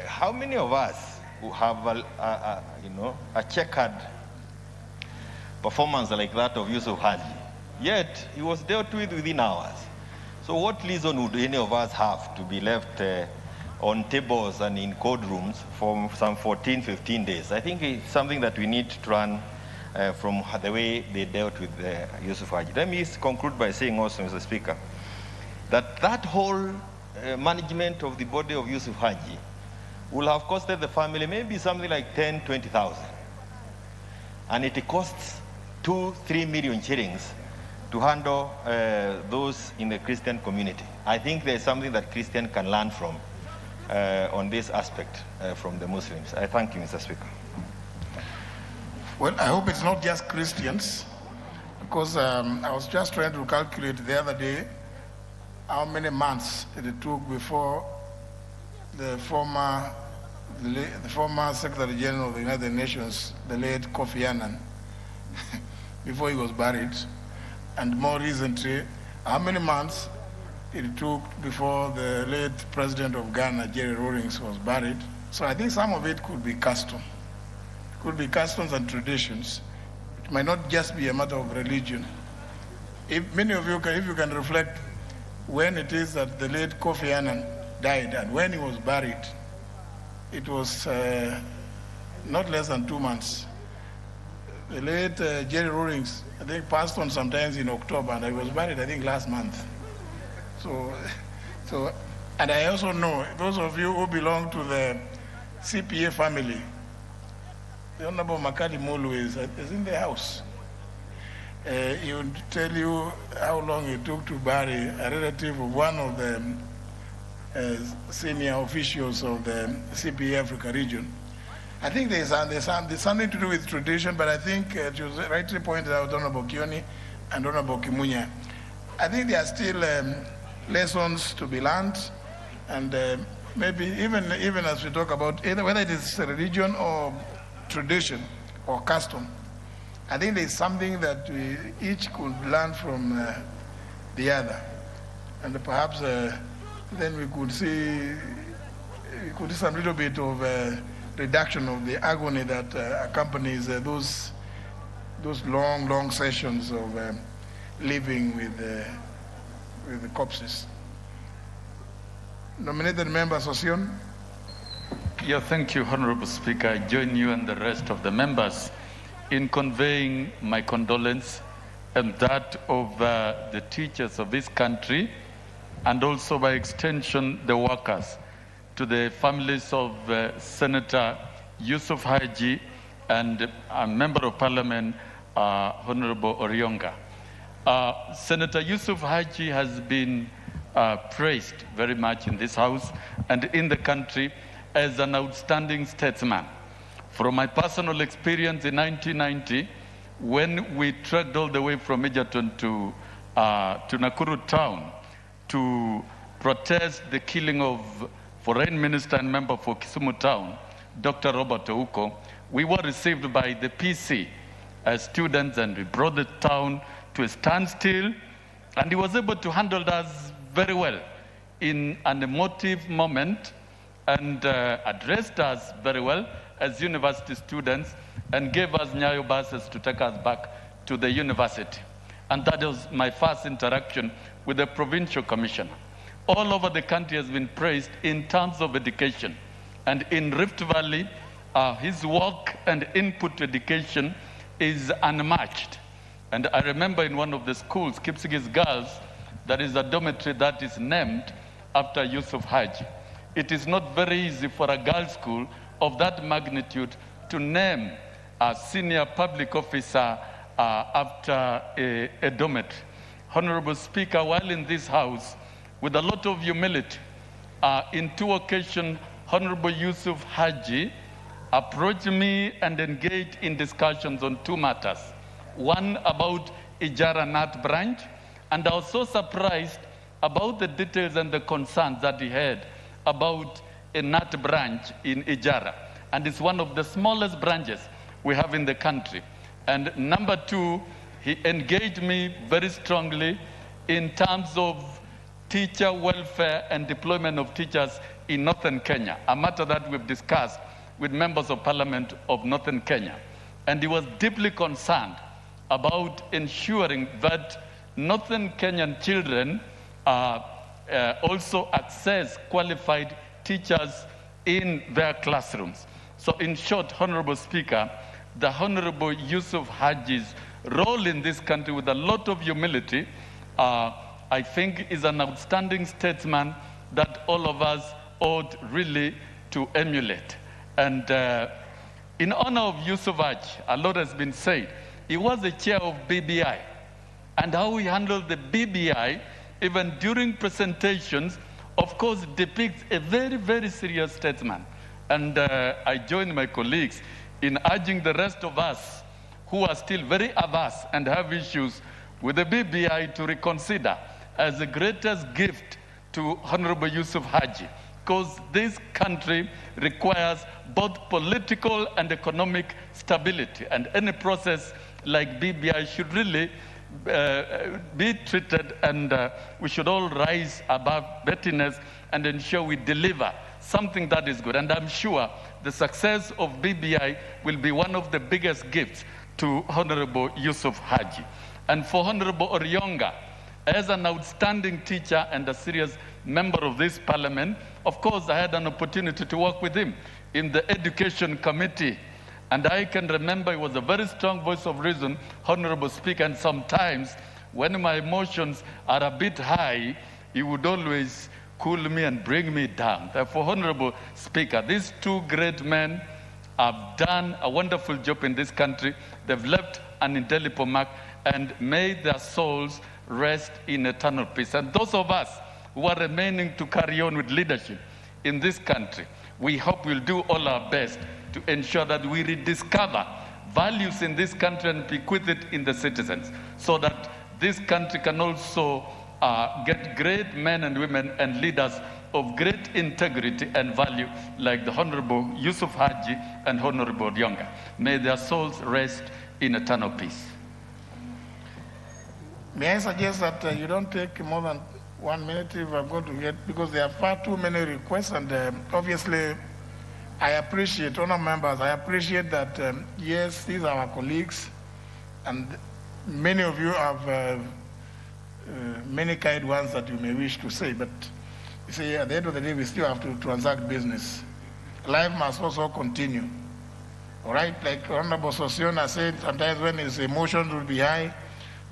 how many of us who have a checkered performance like that of Yusuf Haji? Yet, he was dealt with within hours. So what reason would any of us have to be left on tables and in courtrooms for some 14, 15 days? I think it's something that we need to run from the way they dealt with Yusuf Haji. Let me conclude by saying also, Mr. Speaker, that whole management of the body of Yusuf Haji will have costed the family maybe something like 10, 20,000. And it costs 2-3 million shillings to handle those in the Christian community. I think there's something that Christians can learn from on this aspect from the Muslims. I thank you, Mr. Speaker. Well, I hope it's not just Christians, because I was just trying to calculate the other day how many months it took before the former Secretary General of the United Nations, the late Kofi Annan, before he was buried, and more recently, how many months it took before the late President of Ghana, Jerry Rawlings, was buried. So I think some of it could be custom. Could be customs and traditions. It might not just be a matter of religion. If many of you if you can reflect when it is that the late Kofi Annan died and when he was buried, it was not less than 2 months. The late Jerry Rawlings, I think, passed on sometimes in October, and I was buried, I think, last month. So, and I also know, those of you who belong to the CPA family, the Honorable Makali Mulu is in the house. He would tell you how long it took to bury a relative of one of the senior officials of the CPA Africa region. I think there's something to do with tradition, but I think it was rightly pointed out, Honorable Kioni and Honorable Kimunya. I think there are still lessons to be learned, and maybe even as we talk about either whether it is religion or tradition or custom, I think there's something that we each could learn from the other, and perhaps then we could see some little bit of reduction of the agony that accompanies those long sessions of living with the corpses. Nominated member Sosion. Yeah, thank you, Honorable Speaker. I join you and the rest of the members in conveying my condolence and that of the teachers of this country, and also by extension the workers, to the families of Senator Yusuf Haji and a Member of Parliament, Honorable Orionga. Senator Yusuf Haji has been praised very much in this House and in the country as an outstanding statesman. From my personal experience in 1990, when we trekked all the way from Egerton to Nakuru town to protest the killing of Foreign Minister and member for Kisumu town, Dr. Robert Ouko, we were received by the PC as students, and we brought the town to a standstill, and he was able to handle us very well in an emotive moment and addressed us very well as university students and gave us Nyayo buses to take us back to the university. And that was my first interaction with the provincial commissioner. All over the country has been praised in terms of education. And in Rift Valley, his work and input to education is unmatched. And I remember in one of the schools, Kipsigis Girls, there is a dormitory that is named after Yusuf Haji. It is not very easy for a girls' school of that magnitude to name a senior public officer after a dormitory. Honorable Speaker, while in this House, with a lot of humility, in 2 occasions, Honorable Yusuf Haji approached me and engaged in discussions on 2 matters. One about Ijara Nat branch, and I was so surprised about the details and the concerns that he had about a Nat branch in Ijara. And it's one of the smallest branches we have in the country. And number 2, he engaged me very strongly in terms of teacher welfare and deployment of teachers in Northern Kenya, a matter that we've discussed with members of parliament of Northern Kenya. And he was deeply concerned about ensuring that Northern Kenyan children also access qualified teachers in their classrooms. So in short, Honorable Speaker, the Honorable Yusuf Haji's role in this country with a lot of humility, I think is an outstanding statesman that all of us ought really to emulate. And in honor of Yusuf Haji, a lot has been said. He was the chair of BBI, and how he handled the BBI, even during presentations, of course, depicts a very, very serious statesman. And I join my colleagues in urging the rest of us who are still very averse and have issues with the BBI to reconsider as the greatest gift to Honorable Yusuf Haji, because this country requires both political and economic stability, and any process like BBI should really be treated, and we should all rise above pettiness and ensure we deliver something that is good. And I'm sure the success of BBI will be one of the biggest gifts to Honorable Yusuf Haji. And for Honorable Orionga, as an outstanding teacher and a serious member of this parliament, of course, I had an opportunity to work with him in the education committee. And I can remember he was a very strong voice of reason, Honorable Speaker, and sometimes when my emotions are a bit high, he would always cool me and bring me down. Therefore, Honorable Speaker, these 2 great men have done a wonderful job in this country. They've left an indelible mark, and may their souls rest in eternal peace. And those of us who are remaining to carry on with leadership in this country, we hope we'll do all our best to ensure that we rediscover values in this country and bequeath it in the citizens, so that this country can also get great men and women and leaders of great integrity and value like the Honorable Yusuf Haji and Honorable Orionga. May their souls rest in eternal peace. May I suggest that you don't take more than 1 minute if I'm going to get, because there are far too many requests, and obviously I appreciate, honor members, I appreciate that, yes, these are our colleagues, and many of you have many kind ones that you may wish to say, but you see, at the end of the day, we still have to transact business. Life must also continue. All right, like Honorable Sosiona said, sometimes when his emotions will be high,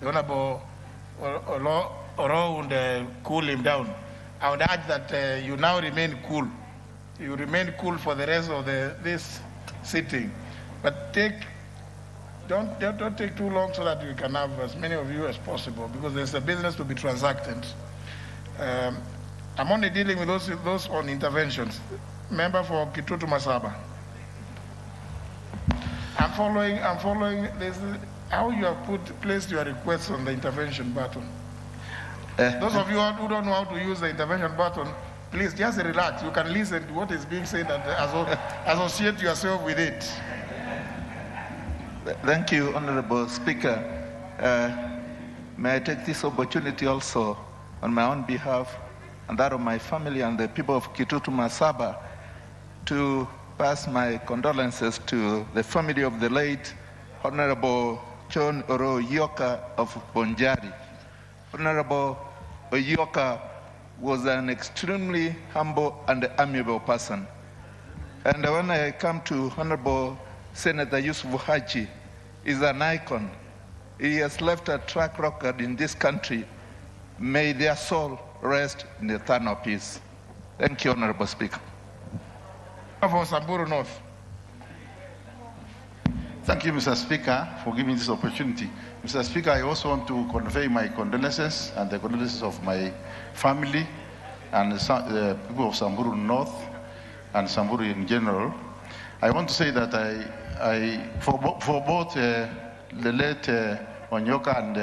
the Honorable Oro would cool him down. I would urge that you now remain cool. You remain cool for the rest of this sitting. But don't take too long so that we can have as many of you as possible, because there's a business to be transacted. I'm only dealing with those on interventions. Member for Kitutu Masaba. I'm following this, how you have placed your request on the intervention button. Those of you who don't know how to use the intervention button, please just relax. You can listen to what is being said and associate yourself with it. Thank you, Honorable Speaker. May I take this opportunity also on my own behalf and that of my family and the people of Kitutu Masaba to pass my condolences to the family of the late Honorable John Oro Yoka of Bonjari. Honorable Oyoka was an extremely humble and amiable person. And when I come to Honorable Senator Yusuf Haji, is an icon. He has left a track record in this country. May their soul rest in eternal peace. Thank you, Honorable Speaker. For Samburu North. Thank you, Mr. Speaker, for giving this opportunity. Mr. Speaker, I also want to convey my condolences and the condolences of my family and the people of Samburu North and Samburu in general. I want to say that for both the late Onyoka and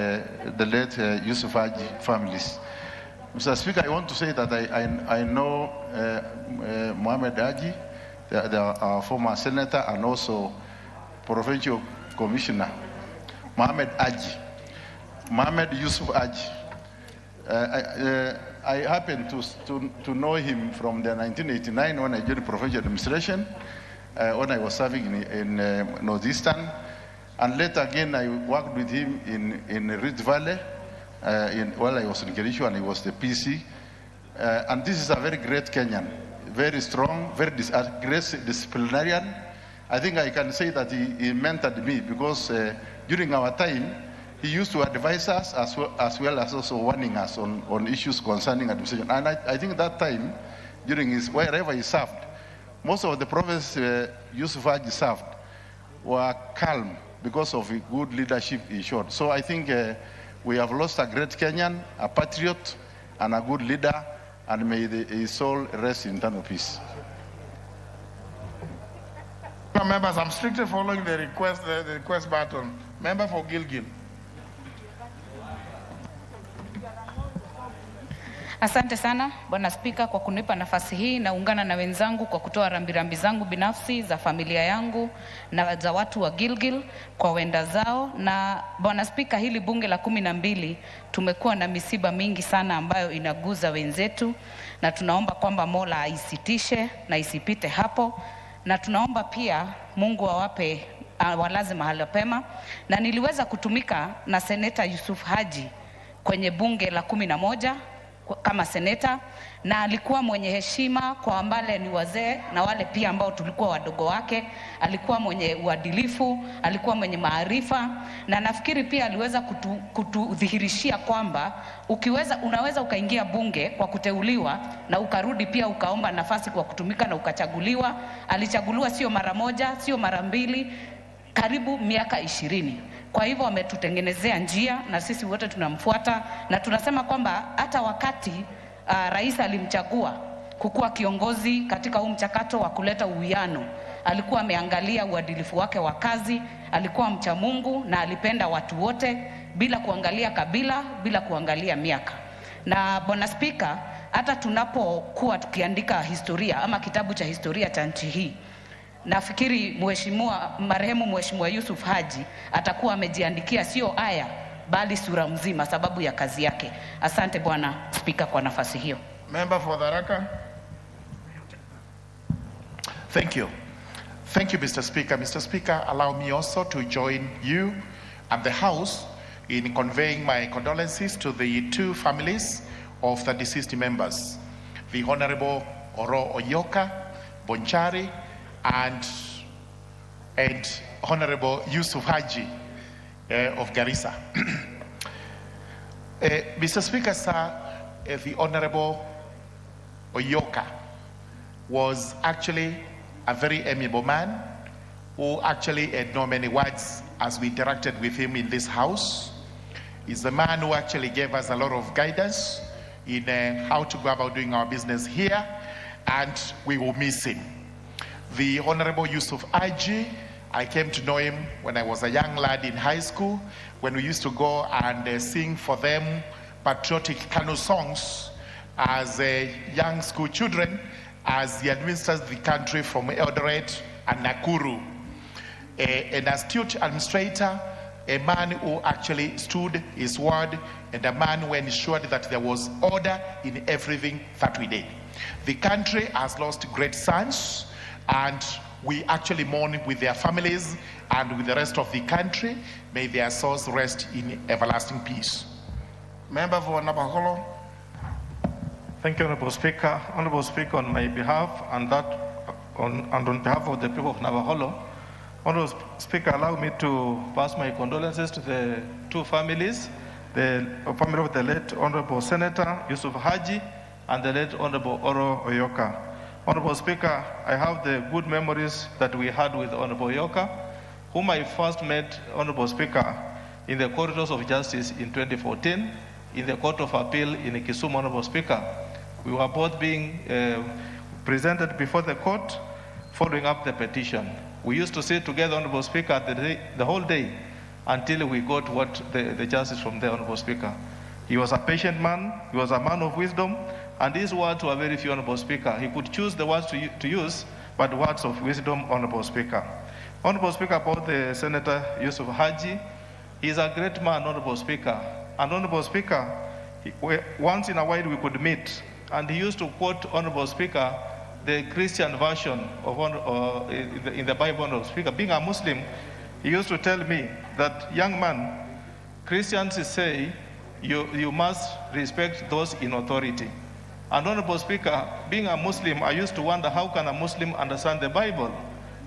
the late Yusuf Haji families. Mr. Speaker, I want to say that I know Mohamed Haji, our former senator, and also Provincial Commissioner, Mohamed Yusuf Haji. I happened to know him from the 1989 when I joined provincial administration, when I was serving in Northeastern. And later again, I worked with him in Rift Valley while I was in Kerisho, and he was the PC. And this is a very great Kenyan, very strong, very great disciplinarian. I think I can say that he mentored me because during our time, he used to advise us as well as also warning us on issues concerning administration. And I think that time, during wherever he served, most of the provinces Yusuf Haji served were calm because of good leadership he showed. So I think we have lost a great Kenyan, a patriot, and a good leader, and may his soul rest in eternal peace. Members, I'm strictly following the request button. Member for Gilgil. Asante sana Bwana Spika kwa kunipa nafasi hii. Naungana na wenzangu kwa kutoa rambirambi zangu binafsi za familia yangu na za watu wa Gilgil kwa wenda zao. Na Bwana Spika, hili bunge la 12 tumekuwa na misiba mingi sana ambayo inaguza wenzetu, na tunaomba kwamba Mola aisitishe na isipite hapo, na tunaomba pia Mungu awape walaze mahali pema. Na niliweza kutumika na Seneta Yusuf Haji kwenye bunge la 11 kama seneta, na alikuwa mwenye heshima kwa ambale ni wazee na wale pia ambao tulikuwa wadogo wake. Alikuwa mwenye uadilifu, alikuwa mwenye maarifa, na nafikiri pia aliweza kutudhihirishia kwamba unaweza ukaingia bunge kwa kuteuliwa na ukarudi pia ukaomba nafasi kwa kutumika na ukachaguliwa. Alichaguliwa sio mara moja, sio mara mbili, karibu miaka 20. Kwa hivyo wametutengenezea njia na sisi wote tunamfuata, na tunasema kwamba hata wakati rais alimchagua kukuwa kiongozi katika huu mchakato wa kuleta uwiano, alikuwa ameangalia uadilifu wake wa kazi, alikuwa mcha Mungu na alipenda watu wote bila kuangalia kabila, bila kuangalia miaka. Na Bwana Spika, hata tunapokuwa tukiandika historia ama kitabu cha historia cha nchi hii, nafikiri marehemu Mheshimiwa Yusuf Haji atakuwa amejiandikia sio aya bali sura mzima sababu ya kazi yake. Asante Bwana Spika kwa nafasi hiyo. Member for Tharaka. Thank you. Thank you, Mr. Speaker. Mr. Speaker, allow me also to join you and the House in conveying my condolences to the 2 families of the deceased members, the Honorable Oro Oyoka, Bonchari, and Honorable Yusuf Haji of Garissa. Mr. Speaker, sir, the Honorable Oyoka was actually a very amiable man who actually had no many words as we interacted with him in this house. He's the man who actually gave us a lot of guidance. in how to go about doing our business here, and we will miss him. The Honorable Yusuf Aji, I came to know him when I was a young lad in high school, when we used to go and sing for them patriotic Kanu songs as young school children, as he administers the country from Eldoret and Nakuru. An astute administrator, a man who actually stood his word, and a man who ensured that there was order in everything that we did. The country has lost great sons, and we actually mourn with their families and with the rest of the country. May their souls rest in everlasting peace. Member for Navaholo. Thank you, Honorable Speaker. Honorable Speaker, on my behalf and on behalf of the people of Navaholo, Honorable Speaker, allow me to pass my condolences to the two families, the family of the late Honorable Senator Yusuf Haji and the late Honorable Oro Oyoka. Honorable Speaker, I have the good memories that we had with Honorable Oyoka, whom I first met, Honorable Speaker, in the corridors of justice in 2014, in the Court of Appeal in Kisumu, Honorable Speaker. We were both being presented before the court, following up the petition. We used to sit together, Honorable Speaker, the whole day until we got what the justice from the Honorable Speaker. He was a patient man, he was a man of wisdom, and his words were very few, Honorable Speaker. He could choose the words to use, but words of wisdom, Honorable Speaker. Honorable Speaker, about the Senator Yusuf Haji, he is a great man, Honorable Speaker. And Honorable Speaker, once in a while we could meet, and he used to quote, Honorable Speaker, the Christian version of in the Bible, Honorable Speaker. Being a Muslim, he used to tell me that, young man, Christians say you must respect those in authority. And Honorable Speaker, being a Muslim, I used to wonder how can a Muslim understand the Bible?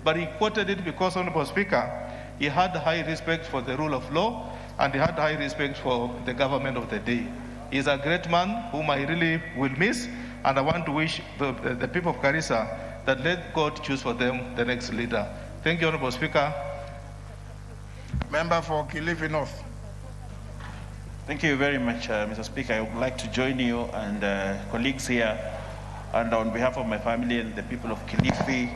But he quoted it because, Honorable Speaker, he had high respect for the rule of law, and he had high respect for the government of the day. He is a great man whom I really will miss, and I want to wish the people of Garissa that let God choose for them the next leader. Thank you, Honorable Speaker. Member for Kilifi North. Thank you very much, Mr. Speaker. I would like to join you and colleagues here, and on behalf of my family and the people of Kilifi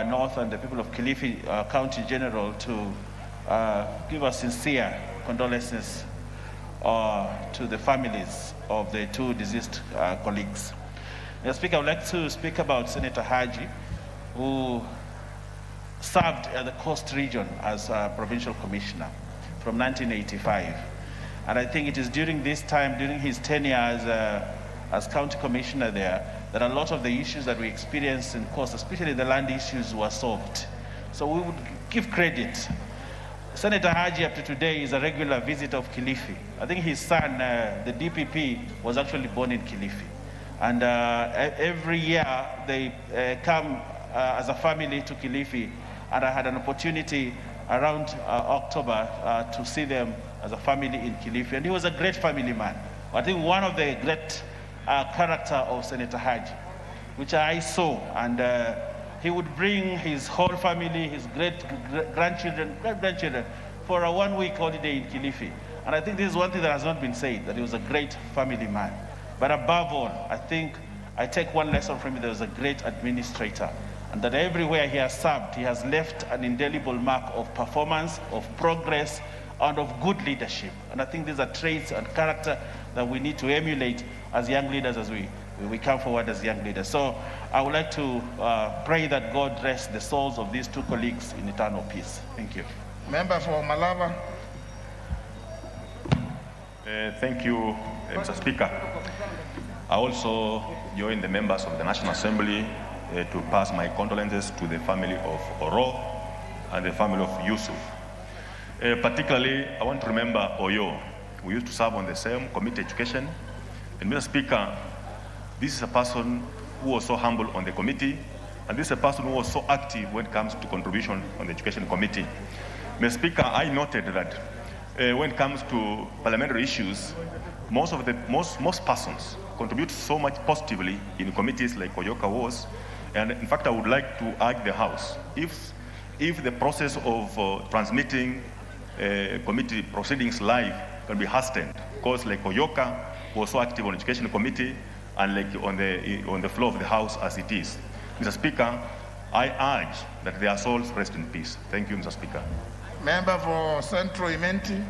North and the people of Kilifi County in general, to give our sincere condolences to the families of the two deceased colleagues. Mr. Speaker, I would like to speak about Senator Haji, who served at the Coast Region as a provincial commissioner from 1985. And I think it is during this time, during his tenure as county commissioner there, that a lot of the issues that we experienced in Coast, especially the land issues, were solved. So we would give credit. Senator Haji, up to today, is a regular visitor of Kilifi. I think his son, the DPP, was actually born in Kilifi. And every year they come as a family to Kilifi, and I had an opportunity around October to see them as a family in Kilifi. And he was a great family man. I think one of the great character of Senator Haji, which I saw, and he would bring his whole family, his great-grandchildren, great-grandchildren, for a one-week holiday in Kilifi. And I think this is one thing that has not been said, that he was a great family man. But above all, I think I take one lesson from him: that he was a great administrator, and that everywhere he has served, he has left an indelible mark of performance, of progress, and of good leadership. And I think these are traits and character that we need to emulate as young leaders, as we come forward as young leaders. So I would like to pray that God rest the souls of these two colleagues in eternal peace. Thank you. Member for Malava. Thank you, Mr. Speaker. I also join the members of the National Assembly to pass my condolences to the family of Oro and the family of Yusuf. Particularly, I want to remember Oyo. We used to serve on the same committee, education. And Mr. Speaker, this is a person who was so humble on the committee, and this is a person who was so active when it comes to contribution on the education committee. Mr. Speaker, I noted that when it comes to parliamentary issues, most persons contribute so much positively in committees like Oyoka was. And in fact, I would like to urge the House, if the process of transmitting committee proceedings live can be hastened. Because like Oyoka was so active on Education Committee and like on the floor of the House as it is. Mr. Speaker, I urge that their souls rest in peace. Thank you, Mr. Speaker. Member for Central Imenti.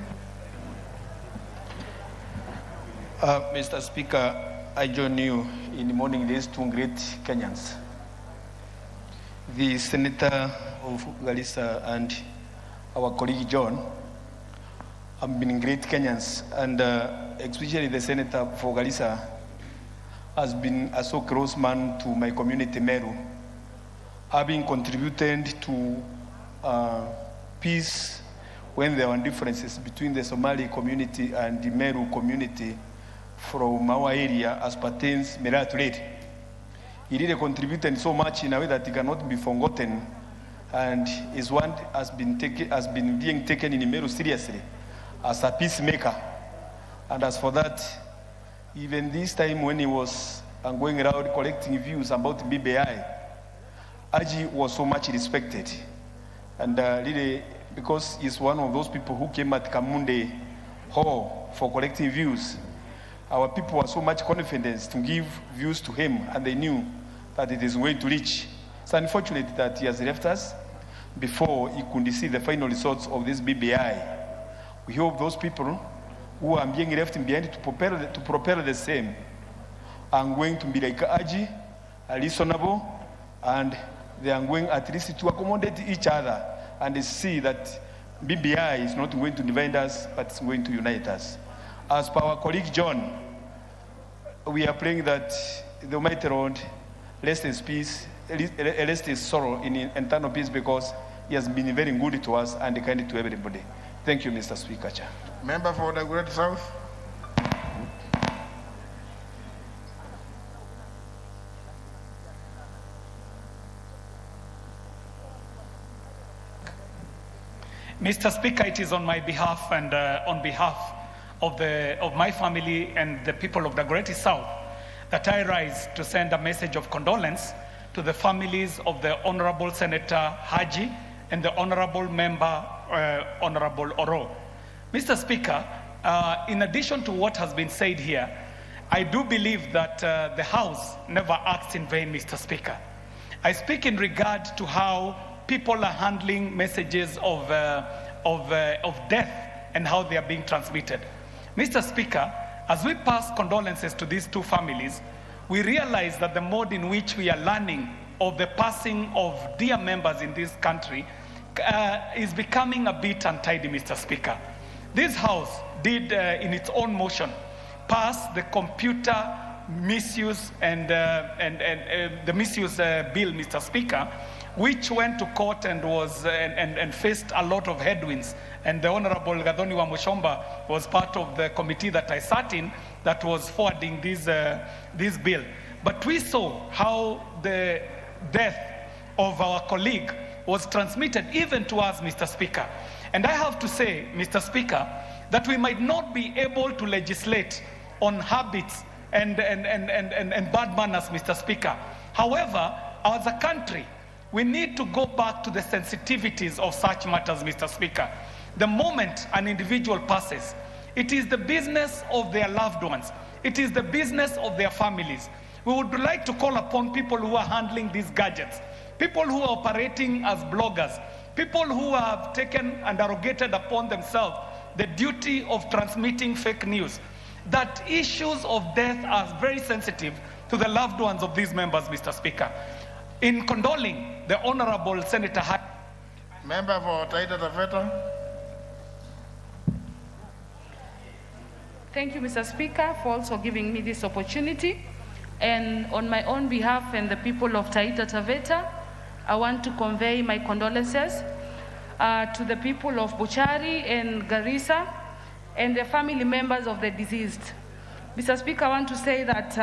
Mr. Speaker, I join you in mourning these two great Kenyans. The Senator of Garissa and our colleague John have been great Kenyans, and especially the Senator for Garissa has been a so close man to my community, Meru, having contributed to peace when there were differences between the Somali community and the Meru community from our area as pertains Meru to Late. He really contributed so much in a way that it cannot be forgotten, and his word has been being taken in Meru seriously as a peacemaker. And as for that, even this time when he was going around collecting views about BBI, Aji was so much respected. And really, because he's one of those people who came at Kamunde Hall for collecting views, our people were so much confidence to give views to him, and they knew that it is going to reach. It's unfortunate that he has left us before he could see the final results of this BBI. We hope those people who are being left behind to propel the same are going to be like Aji, reasonable, and they are going at least to accommodate each other and see that BBI is not going to divide us, but it's going to unite us. As per our colleague John, we are praying that the Almighty Lord rest his peace, rest his sorrow in eternal peace, because he has been very good to us and kind to everybody. Thank you, Mr. Speaker. Member for the Great South. Mr. Speaker, it is on my behalf and on behalf of my family and the people of the Great South that I rise to send a message of condolence to the families of the Honorable Senator Haji and the Honorable Member, Honorable Oro. Mr. Speaker, in addition to what has been said here, I do believe that the House never acts in vain, Mr. Speaker. I speak in regard to how people are handling messages of death and how they are being transmitted. Mr. Speaker, as we pass condolences to these two families, we realize that the mode in which we are learning of the passing of dear members in this country is becoming a bit untidy, Mr. Speaker. This House did, in its own motion, pass the computer misuse and the misuse bill, Mr. Speaker, which went to court and was and faced a lot of headwinds. And the Honorable Gathoni Wamushomba was part of the committee that I sat in that was forwarding this bill. But we saw how the death of our colleague was transmitted even to us, Mr. Speaker. And I have to say, Mr. Speaker, that we might not be able to legislate on habits and bad manners, Mr. Speaker. However, as a country, we need to go back to the sensitivities of such matters, Mr. Speaker. The moment an individual passes, it is the business of their loved ones. It is the business of their families. We would like to call upon people who are handling these gadgets, people who are operating as bloggers, people who have taken and arrogated upon themselves the duty of transmitting fake news, that issues of death are very sensitive to the loved ones of these members, Mr. Speaker. In condoling the Honorable Senator Member for Taita Taveta. Thank you, Mr. Speaker, for also giving me this opportunity. And on my own behalf and the people of Taita Taveta, I want to convey my condolences to the people of Buchari and Garissa and the family members of the deceased. Mr. Speaker, I want to say that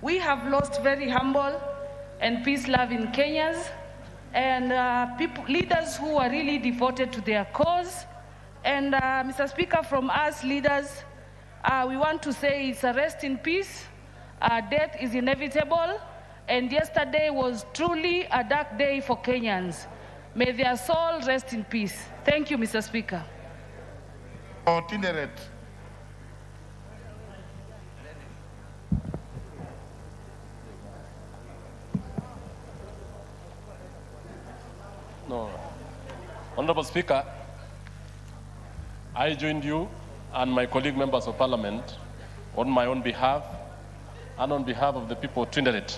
we have lost very humble and peace-loving Kenyans and leaders who are really devoted to their cause. And Mr. Speaker, from us leaders, we want to say it's a rest in peace. Death is inevitable, and yesterday was truly a dark day for Kenyans. May their soul rest in peace. Thank you, Mr. Speaker. or Tinderet? No. Honorable Speaker, I joined you and my colleague members of Parliament on my own behalf and on behalf of the people of Trinidad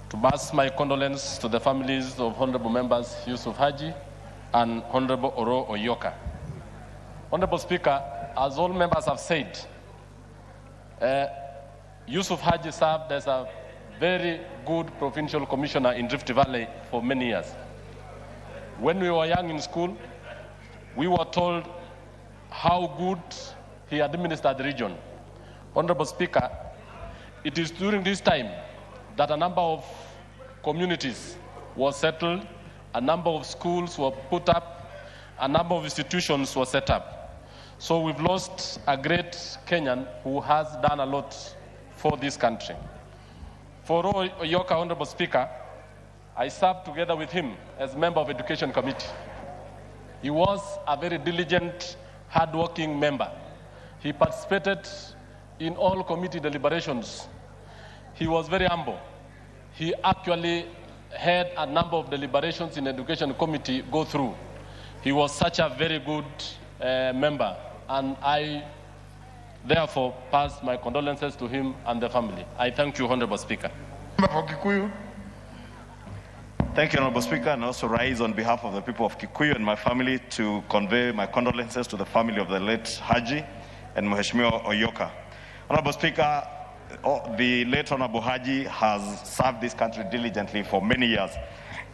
to pass my condolence to the families of Honorable Members Yusuf Haji and Honorable Oro Oyoka. Honorable Speaker, as all members have said, Yusuf Haji served as a very good provincial commissioner in Rift Valley for many years. When we were young in school, we were told how good he administered the region. Honorable Speaker, it is during this time that a number of communities were settled, a number of schools were put up, a number of institutions were set up. So we've lost a great Kenyan who has done a lot for this country. For Oyoka, Honorable Speaker, I served together with him as member of Education Committee. He was a very diligent, hardworking member. He participated in all committee deliberations. He was very humble. He actually had a number of deliberations in Education Committee go through. He was such a very good member, and I therefore pass my condolences to him and the family. I thank you, Honorable Speaker. Thank you, Honorable Speaker, and also rise on behalf of the people of Kikuyu and my family to convey my condolences to the family of the late Haji and Mheshimiwa Oyoka. Honorable Speaker, the late Honorable Haji has served this country diligently for many years,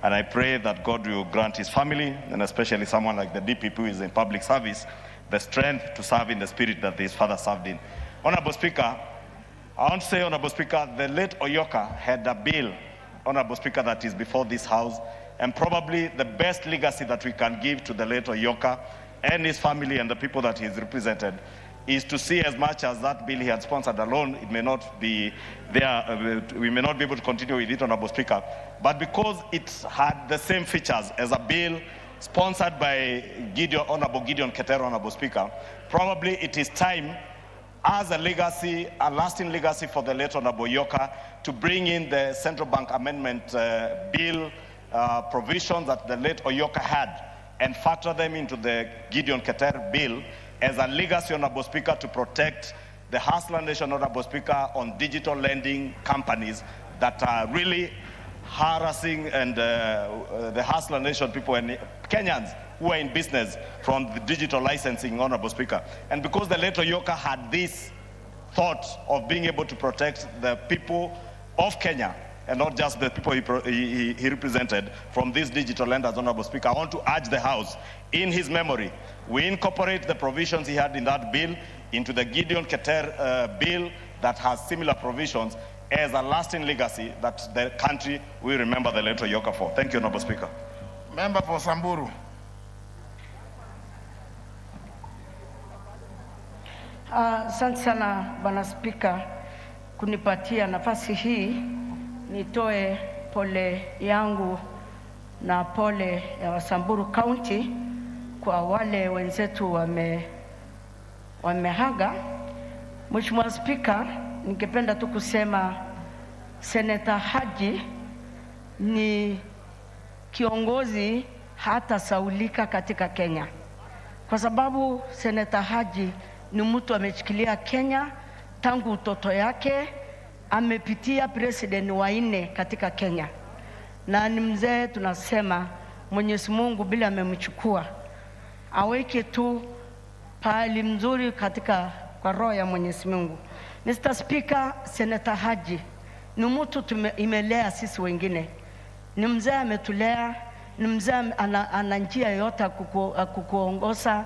and I pray that God will grant his family, and especially someone like the DPP who is in public service, the strength to serve in the spirit that his father served in. Honorable Speaker, I want to say, Honorable Speaker, the late Oyoka had a bill, Honorable Speaker, that is before this House, and probably the best legacy that we can give to the late Oyoka and his family and the people that he's represented is to see, as much as that bill he had sponsored alone, it may not be there, we may not be able to continue with it, Honorable Speaker, but because it had the same features as a bill sponsored by Honorable Gideon Ketero, Honorable Speaker, probably it is time as a legacy, a lasting legacy for the late Honorable Oyoka, to bring in the Central Bank Amendment Bill provisions that the late Oyoka had and factor them into the Gideon Keter Bill as a legacy, Honorable Speaker, to protect the Hustler Nation, Honorable Speaker, on digital lending companies that are really harassing and the Hustler Nation people and Kenyans who are in business from the digital licensing, Honorable Speaker. And because the late Oyoka had this thought of being able to protect the people of Kenya and not just the people he represented from these digital lenders, Honorable Speaker, I want to urge the House, in his memory, we incorporate the provisions he had in that bill into the Gideon Keter bill that has similar provisions as a lasting legacy that the country will remember the late Oyoka for. Thank you, Honorable Speaker. Member for Samburu. Asante sana Bwana Spika kunipatia nafasi hii nitoe pole yangu na pole ya Wasamburu County kwa wale wenzetu wamehaga. Mheshimiwa Spika, ningependa tu kusema Senator Haji ni kiongozi hata saulika katika Kenya, kwa sababu Senator Haji ni mtu ameshikilia Kenya tangu utoto yake, amepitia president wa 4 katika Kenya, na ni mzee. Tunasema Mwenyezi Mungu bila amemchukua aweke tu pahali mzuri katika kwa roho ya Mwenyezi Mungu. Mr. Speaker, Senator Haji ni mtu imelea sisi wengine, ni mzee ametulea, ni mzee ana njia yote kukuongoza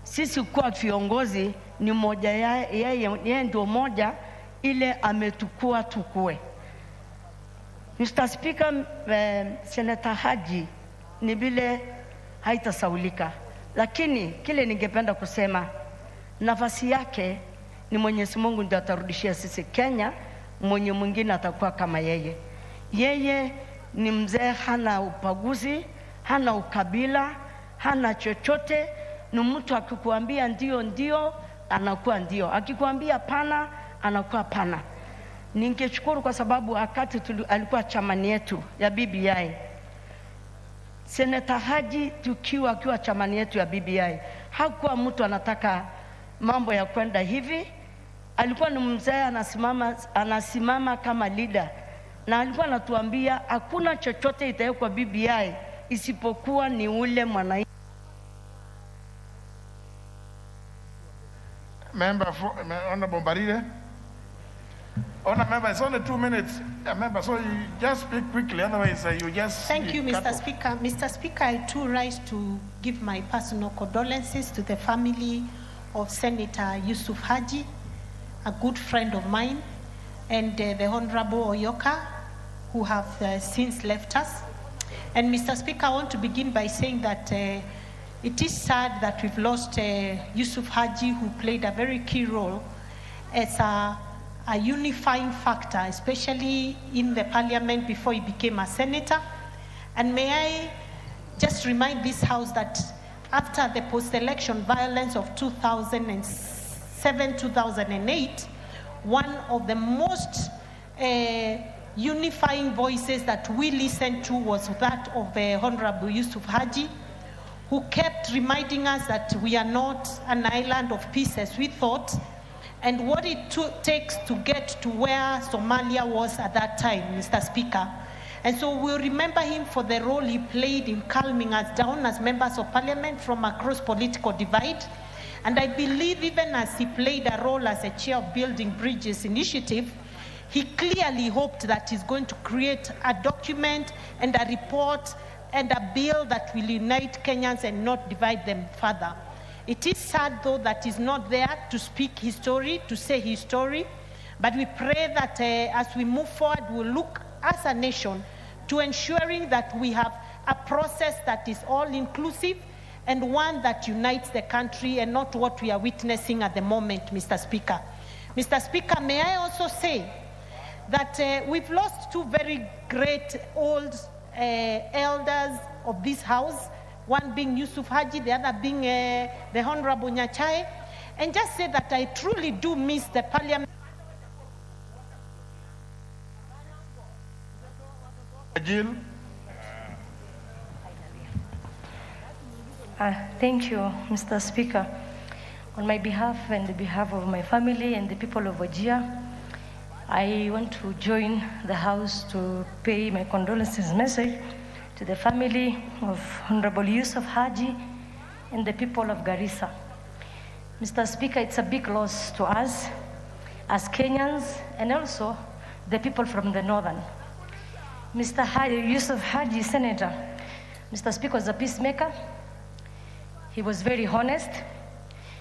sisi kuwa viongozi. Ni moja yeye ndio moja ile ametukua tukue. Mr. Speaker, Senator Haji ni vile haitasaulika, lakini kile ningependa kusema nafasi yake ni Mwenyezi Mungu ndiye atarudishia sisi Kenya, mwenye mwingine atakuwa kama yeye. Yeye ni mzee, hana upaguzi, hana ukabila, hana chochote. ni mtu akikuambia ndio anakuwa ndio, akikuambia pana anakuwa pana. Ningeshukuru kwa sababu wakati alikuwa chamani yetu ya BBI, Senator Haji akiwa chamani yetu ya BBI, hakuwa mtu anataka mambo ya kwenda hivi. Alikuwa ni mzee anasimama kama leader, na alikuwa anatuambia hakuna chochote itawekwa BBI isipokuwa ni ule mwananchi. Member Honorable Barire. Honorable Member, it's only 2 minutes. Member, so you just speak quickly, otherwise you just... Thank you, Mr. Speaker. Mr. Speaker, I too rise to give my personal condolences to the family of Senator Yusuf Haji, a good friend of mine, and the Honorable Oyoka, who have since left us. And Mr. Speaker, I want to begin by saying that it is sad that we've lost Yusuf Haji, who played a very key role as a unifying factor, especially in the parliament before he became a senator. And may I just remind this House that after the post-election violence of 2007-2008, one of the most unifying voices that we listened to was that of Honorable Yusuf Haji, who kept reminding us that we are not an island of peace as we thought, and what it takes to get to where Somalia was at that time, Mr. Speaker. And so we'll remember him for the role he played in calming us down as members of parliament from across political divide. And I believe even as he played a role as a chair of Building Bridges Initiative, he clearly hoped that he's going to create a document and a report and a bill that will unite Kenyans and not divide them further. It is sad, though, that he's not there to speak his story, to say his story, but we pray that as we move forward, we'll look as a nation to ensuring that we have a process that is all-inclusive and one that unites the country, and not what we are witnessing at the moment, Mr. Speaker. Mr. Speaker, may I also say that we've lost two very great old elders of this House, one being Yusuf Haji, the other being the Honorable Nyachai, and just say that I truly do miss the parliament. Jill. Thank you, Mr. Speaker. On my behalf and the behalf of my family and the people of Wajir, I want to join the House to pay my condolences message to the family of Honorable Yusuf Haji and the people of Garissa. Mr. Speaker, it's a big loss to us as Kenyans and also the people from the northern. Mr. Yusuf Haji, Senator, Mr. Speaker, was a peacemaker. He was very honest.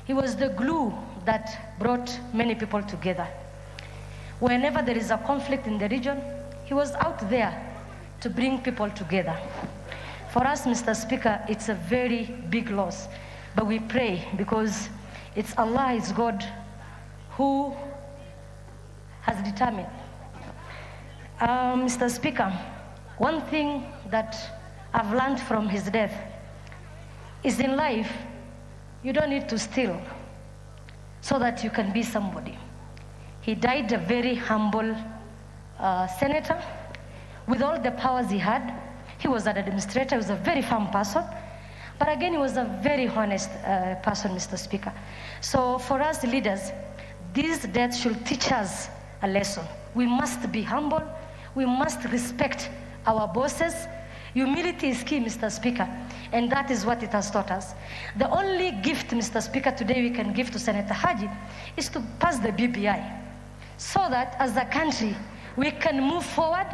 He was the glue that brought many people together. Whenever there is a conflict in the region, he was out there to bring people together. For us, Mr. Speaker, it's a very big loss, but we pray because it's Allah, it's God, who has determined. Mr. Speaker, one thing that I've learned from his death is in life, you don't need to steal so that you can be somebody. He died a very humble senator with all the powers he had. He was an administrator, he was a very firm person, but again, he was a very honest person, Mr. Speaker. So for us leaders, these deaths should teach us a lesson. We must be humble, we must respect our bosses. Humility is key, Mr. Speaker, and that is what it has taught us. The only gift, Mr. Speaker, today we can give to Senator Haji is to pass the BBI, so that as a country, we can move forward,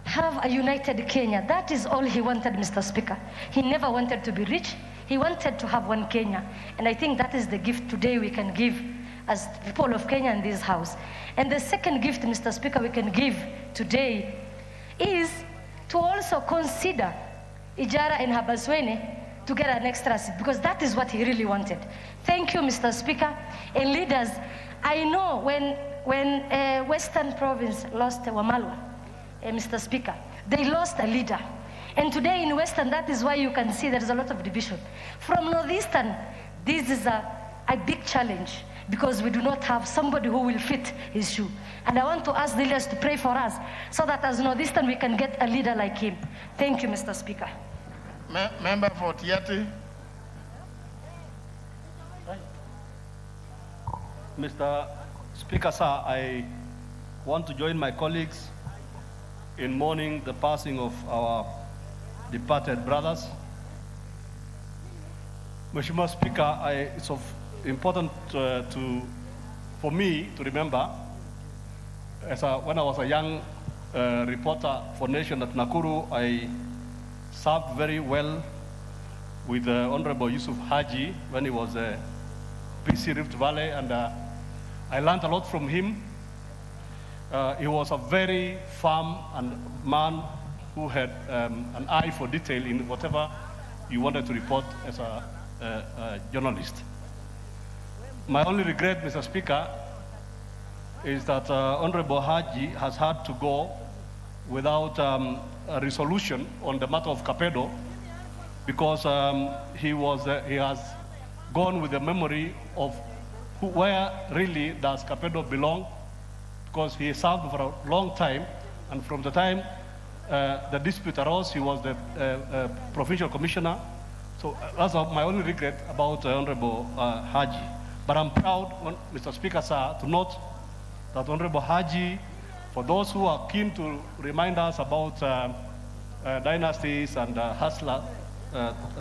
have a united Kenya. That is all he wanted, Mr. Speaker. He never wanted to be rich. He wanted to have one Kenya. And I think that is the gift today we can give as people of Kenya in this House. And the second gift, Mr. Speaker, we can give today is to also consider Ijara and Habaswene to get an extra seat, because that is what he really wanted. Thank you, Mr. Speaker. And leaders, I know when Western Province lost Wamalwa, Mr. Speaker, they lost a leader. And today in Western, that is why you can see there is a lot of division. From Northeastern, this is a big challenge because we do not have somebody who will fit his shoe. And I want to ask the leaders to pray for us so that as Northeastern we can get a leader like him. Thank you, Mr. Speaker. Member for Tiati. Mr. Speaker, sir, I want to join my colleagues in mourning the passing of our departed brothers. Mheshimiwa Speaker, it's important for me to remember, when I was a young reporter for Nation at Nakuru, I served very well with Honorable Yusuf Haji when he was PC Rift Valley, and I learned a lot from him. He was a very firm and man who had an eye for detail in whatever you wanted to report as a journalist. My only regret, Mr. Speaker, is that Honorable Haji has had to go without a resolution on the matter of Kapedo because he has gone with the memory of where really does Kapedo belong, because he served for a long time, and from the time the dispute arose, he was the provincial commissioner. So that's my only regret about Honorable Haji. But I'm proud, Mr. Speaker, sir, to note that Honorable Haji, for those who are keen to remind us about dynasties and hustler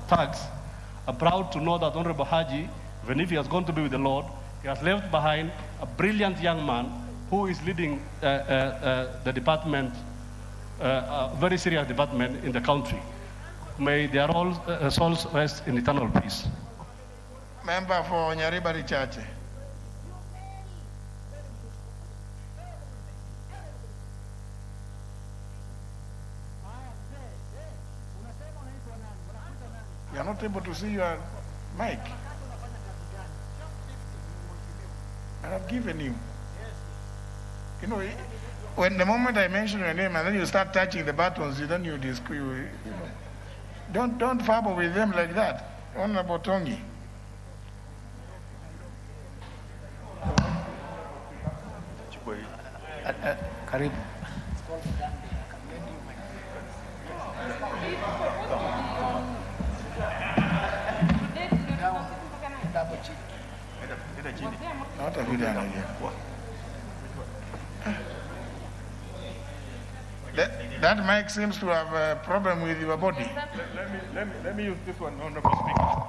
tags, I'm proud to know that Honorable Haji, even if he has gone to be with the Lord, he has left behind a brilliant young man who is leading the department, a very serious department in the country. May their souls rest in eternal peace. Member for Nyaribari Chache. You are not able to see your mic. I have given you. You know, when the moment I mention your name and then you start touching the buttons, then you know. Don't fabble with them like that. Honorable Tongi. Karibu. Hata vile anaje. That mic seems to have a problem with your body. Let me use this one, Honorable Speaker.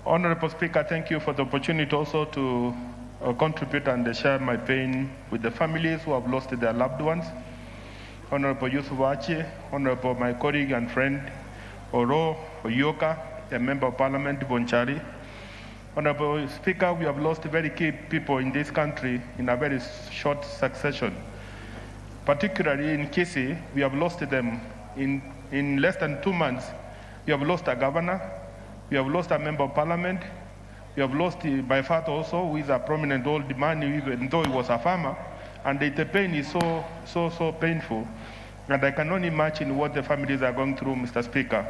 Honorable Speaker, thank you for the opportunity also to contribute and share my pain with the families who have lost their loved ones. Honorable Yusuf Ache, Honorable my colleague and friend Oro Oyoka, a member of Parliament, Bonchari. Honorable Speaker, we have lost very key people in this country in a very short succession. Particularly in Kisii, we have lost them in less than 2 months. We have lost a governor, we have lost a member of Parliament, we have lost by far also, who is a prominent old man, even though he was a farmer, and the pain is so painful. And I can only imagine what the families are going through, Mr. Speaker.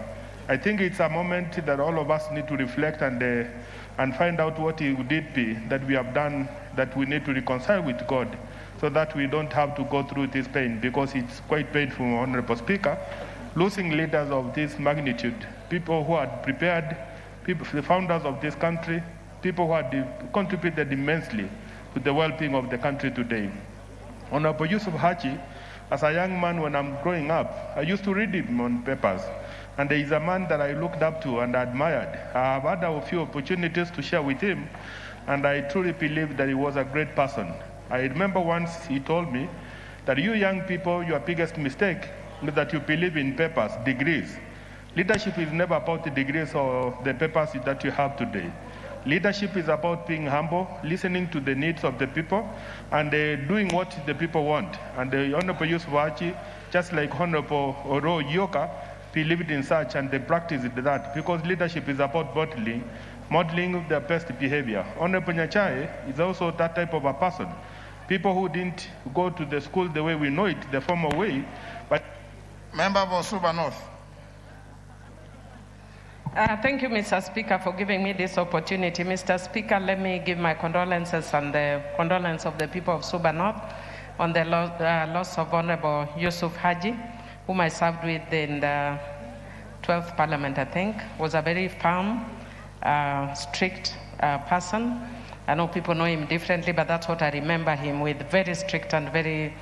I think it's a moment that all of us need to reflect and find out what it did be that we have done, that we need to reconcile with God, so that we don't have to go through this pain, because it's quite painful, Honorable Speaker. Losing leaders of this magnitude, people who had prepared, people, the founders of this country, people who had contributed immensely to the well-being of the country today. Honorable Yusuf Haji, as a young man when I'm growing up, I used to read him on papers. And there is a man that I looked up to and admired. I have had a few opportunities to share with him, and I truly believe that he was a great person. I remember once he told me that you young people, your biggest mistake is that you believe in papers, degrees. Leadership is never about the degrees or the papers that you have today. Leadership is about being humble, listening to the needs of the people, and doing what the people want. And the Honorable Yusuf Haji, just like Honorable Oro Yoka, believed in such, and they practiced that, because leadership is about modeling their best behavior. Honorable Nyachae is also that type of a person. People who didn't go to the school the way we know it, the formal way, but Member for Suba North. Thank you, Mr. Speaker, for giving me this opportunity. Mr. Speaker, let me give my condolences and the condolence of the people of Suba North on the loss of Honorable Yusuf Haji, whom I served with in the 12th Parliament, I think. Was a very firm, strict person. I know people know him differently, but that's what I remember him with, very strict and very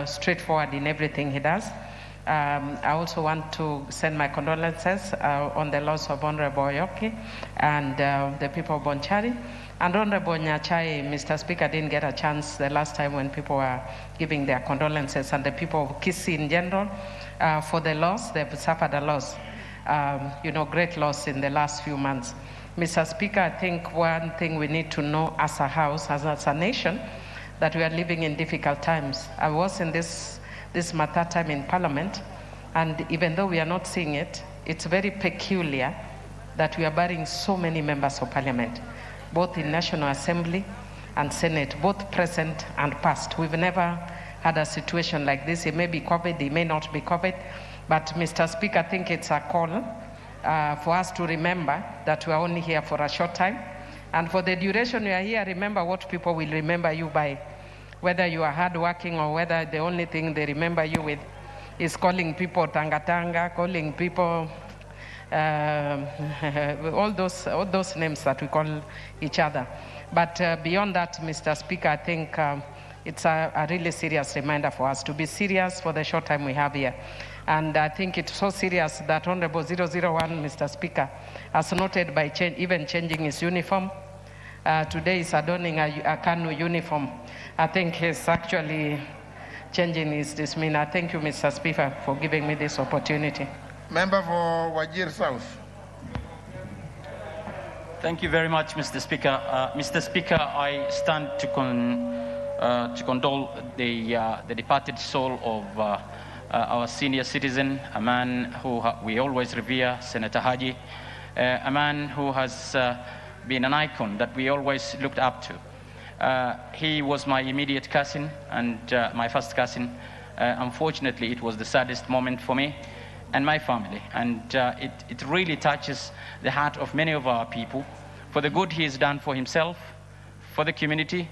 straightforward in everything he does. I also want to send my condolences on the loss of Honorable Oyoki and the people of Bonchari. And Honorable Nyachai, Mr. Speaker, didn't get a chance the last time when people were giving their condolences, and the people of Kisii in general for the loss. They've suffered a loss, great loss in the last few months. Mr. Speaker, I think one thing we need to know as a house, as a nation, that we are living in difficult times. I was in this matter time in Parliament, and even though we are not seeing it, it's very peculiar that we are burying so many members of Parliament, both in National Assembly and Senate, both present and past. We've never had a situation like this. It may be COVID, it may not be COVID, but Mr. Speaker, I think it's a call for us to remember that we are only here for a short time, and for the duration we are here, remember what people will remember you by. Whether you are hardworking or whether the only thing they remember you with is calling people tanga, calling people all those names that we call each other. But beyond that, Mr. Speaker, I think it's a really serious reminder for us to be serious for the short time we have here. And I think it's so serious that Honorable 001, Mr. Speaker, has noted by even changing his uniform. Today is adorning a Kanu uniform. I think he's actually changing his demeanor. Thank you, Mr. Speaker, for giving me this opportunity. Member for Wajir South. Thank you very much, Mr. Speaker. Mr. Speaker, I stand to condole the departed soul of our senior citizen, a man who we always revere, Senator Haji, a man who has been an icon that we always looked up to. He was my immediate cousin and my first cousin. Unfortunately, it was the saddest moment for me and my family, and it really touches the heart of many of our people for the good he has done for himself, for the community,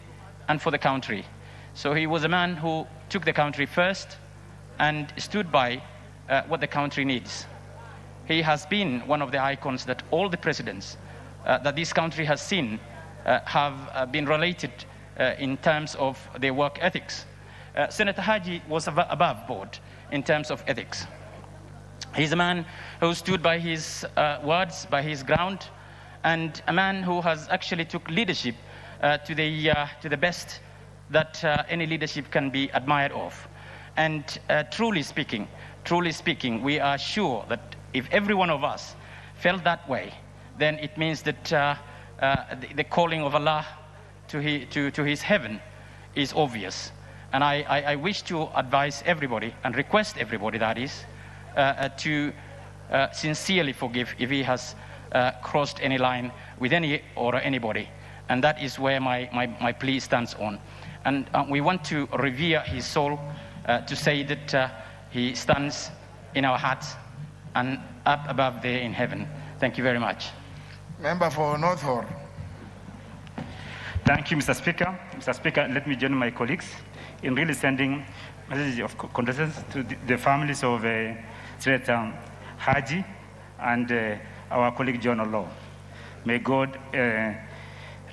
and for the country. So he was a man who took the country first and stood by what the country needs. He has been one of the icons that all the presidents that this country has seen have been related in terms of their work ethics. Senator Haji was above board in terms of ethics. He's a man who stood by his words, by his ground, and a man who has actually took leadership to the best that any leadership can be admired of. And truly speaking, we are sure that if every one of us felt that way, then it means that the calling of Allah to his heaven is obvious. And I wish to advise everybody and request everybody, that is, to sincerely forgive if he has crossed any line with any or anybody. And that is where my plea stands on. And we want to revere his soul, to say that he stands in our hearts and up above there in heaven. Thank you very much. Member for North Horn. Thank you, Mr. Speaker. Mr. Speaker, let me join my colleagues in really sending messages of condolences to the families of Senator Haji and our colleague John Olo. May God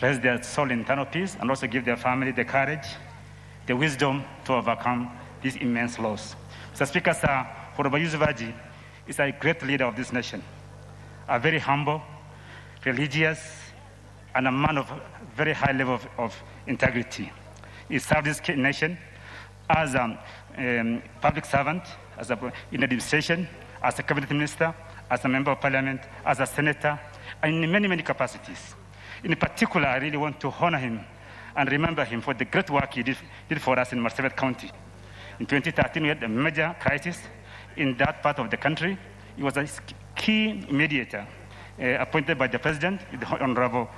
rest their soul in eternal peace and also give their family the courage, the wisdom to overcome this immense loss. Mr. Speaker, Sir Honorable Yusuf Haji is a great leader of this nation, a very humble, religious, and a man of very high level of integrity. He served this nation as a public servant, in administration, as a cabinet minister, as a member of parliament, as a senator, and in many, many capacities. In particular, I really want to honor him and remember him for the great work he did for us in Marsabit County. In 2013, we had a major crisis in that part of the country. He was a key mediator appointed by the President, the Honorable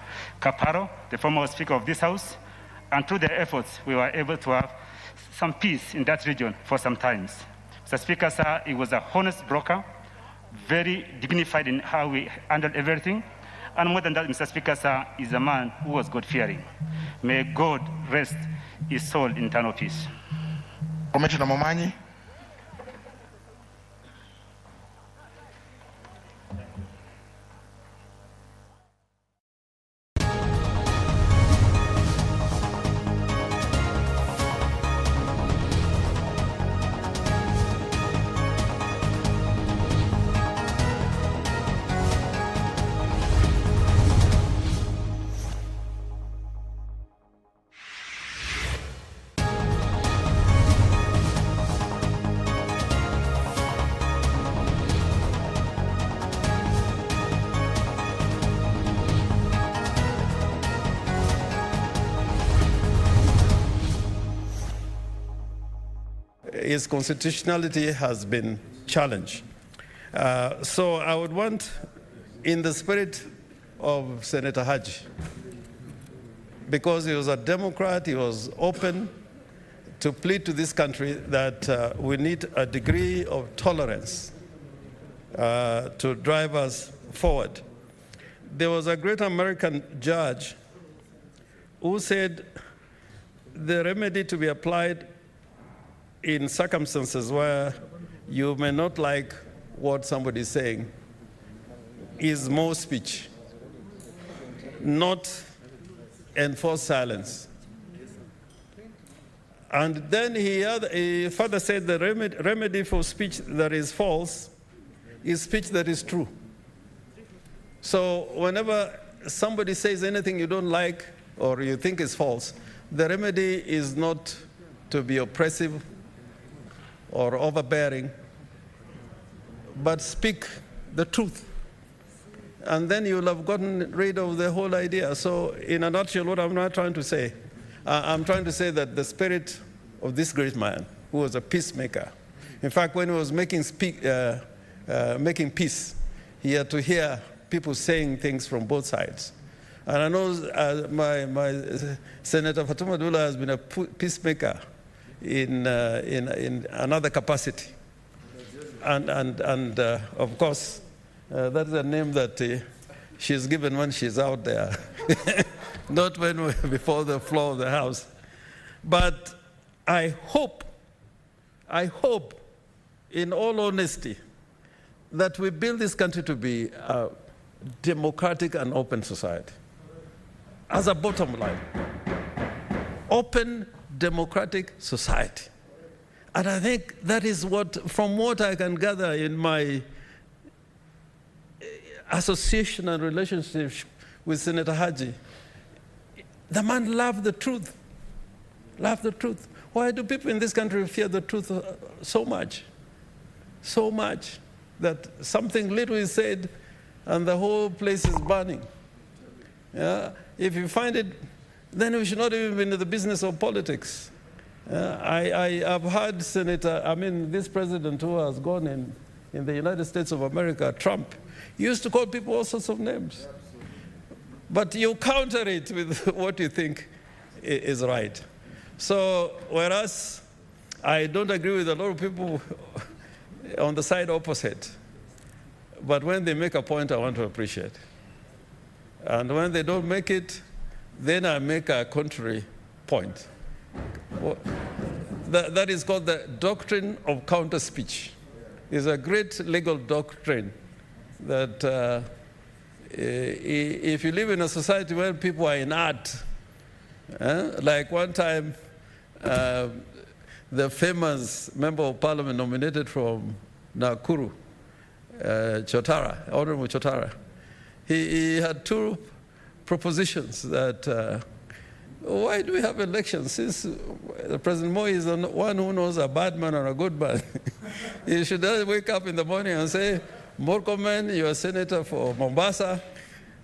Kaparo, the former Speaker of this House, and through their efforts, we were able to have some peace in that region for some times. Mr. Speaker, sir, he was a honest broker, very dignified in how we handled everything. And more than that, Mr. Speaker, sir, is a man who was God-fearing. May God rest his soul in eternal peace. Commissioner Momanyi. His constitutionality has been challenged. So I would want, in the spirit of Senator Haji, because he was a Democrat, he was open to plead to this country that we need a degree of tolerance to drive us forward. There was a great American judge who said the remedy to be applied in circumstances where you may not like what somebody is saying is more speech, not enforced silence. And then he further said the remedy for speech that is false is speech that is true. So whenever somebody says anything you don't like or you think is false, the remedy is not to be oppressive or overbearing, but speak the truth. And then you'll have gotten rid of the whole idea. So in a nutshell, what I'm not trying to say, I'm trying to say that the spirit of this great man, who was a peacemaker, in fact, when he was making peace, he had to hear people saying things from both sides. And I know my Senator Fatuma Dula has been a peacemaker in another capacity. And of course, that's a name that she's given when she's out there, not when we're before the floor of the House. But I hope, in all honesty, that we build this country to be a democratic and open society. As a bottom line, open democratic society. And I think that is what, from what I can gather in my association and relationship with Senator Haji, the man loved the truth. Loved the truth. Why do people in this country fear the truth so much? So much that something little is said and the whole place is burning. Yeah? If you find it, then we should not even be in the business of politics. I've heard this president who has gone in the United States of America, Trump, used to call people all sorts of names. But you counter it with what you think is right. So whereas I don't agree with a lot of people on the side opposite, but when they make a point, I want to appreciate. And when they don't make it, then I make a contrary point. That is called the doctrine of counter speech. It's a great legal doctrine that if you live in a society where people are inert, like one time, the famous member of parliament nominated from Nakuru, Chotara, Honorable Chotara, he had two propositions that why do we have elections since President Moi is the one who knows a bad man or a good man? He should wake up in the morning and say, Murkomen, you're a senator for Mombasa.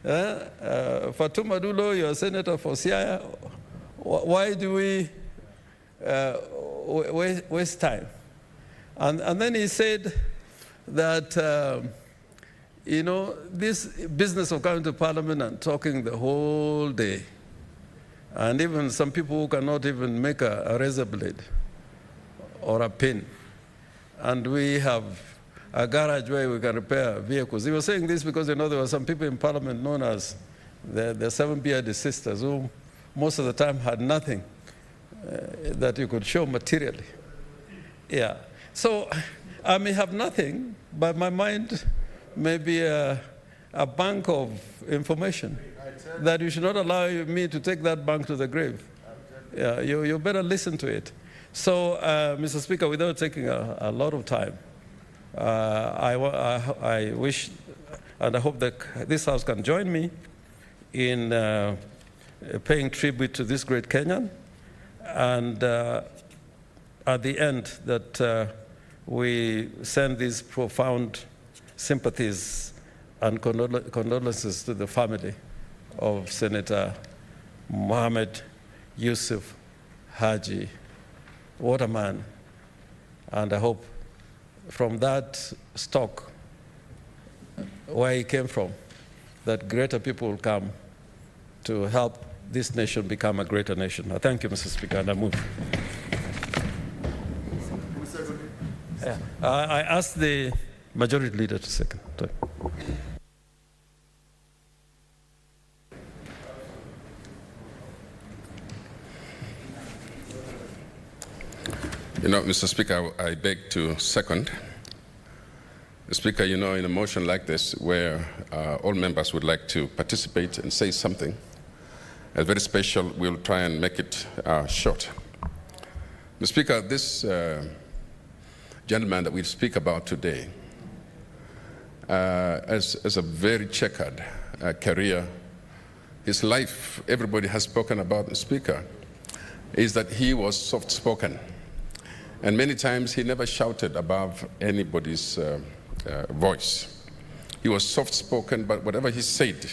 Fatuma Dulo, you're a senator for Siaya. Why do we waste time? And then he said that, this business of coming to Parliament and talking the whole day, and even some people who cannot even make a razor blade or a pen, and we have a garage where we can repair vehicles. He was saying this because, you know, there were some people in Parliament known as the seven-bearded sisters who most of the time had nothing that you could show materially. Yeah. So I may have nothing, but my mind may be a bank of information that you should not allow me to take that bank to the grave. Yeah, you better listen to it. So, Mr. Speaker, without taking a lot of time, I wish and I hope that this House can join me in paying tribute to this great Kenyan, and at the end that we send these profound sympathies and condolences to the family of Senator Mohammed Yusuf Haji. What a man. And I hope from that stock, where he came from, that greater people will come to help this nation become a greater nation. I thank you, Mr. Speaker, and I move. I ask the majority leader to second. You know, Mr. Speaker, I beg to second. Speaker, you know, in a motion like this, where all members would like to participate and say something, very special, we'll try and make it short. Mr. Speaker, this gentleman that we speak about today has a very checkered career. His life, everybody has spoken about, the Speaker, is that he was soft-spoken. And many times he never shouted above anybody's voice. He was soft-spoken, but whatever he said,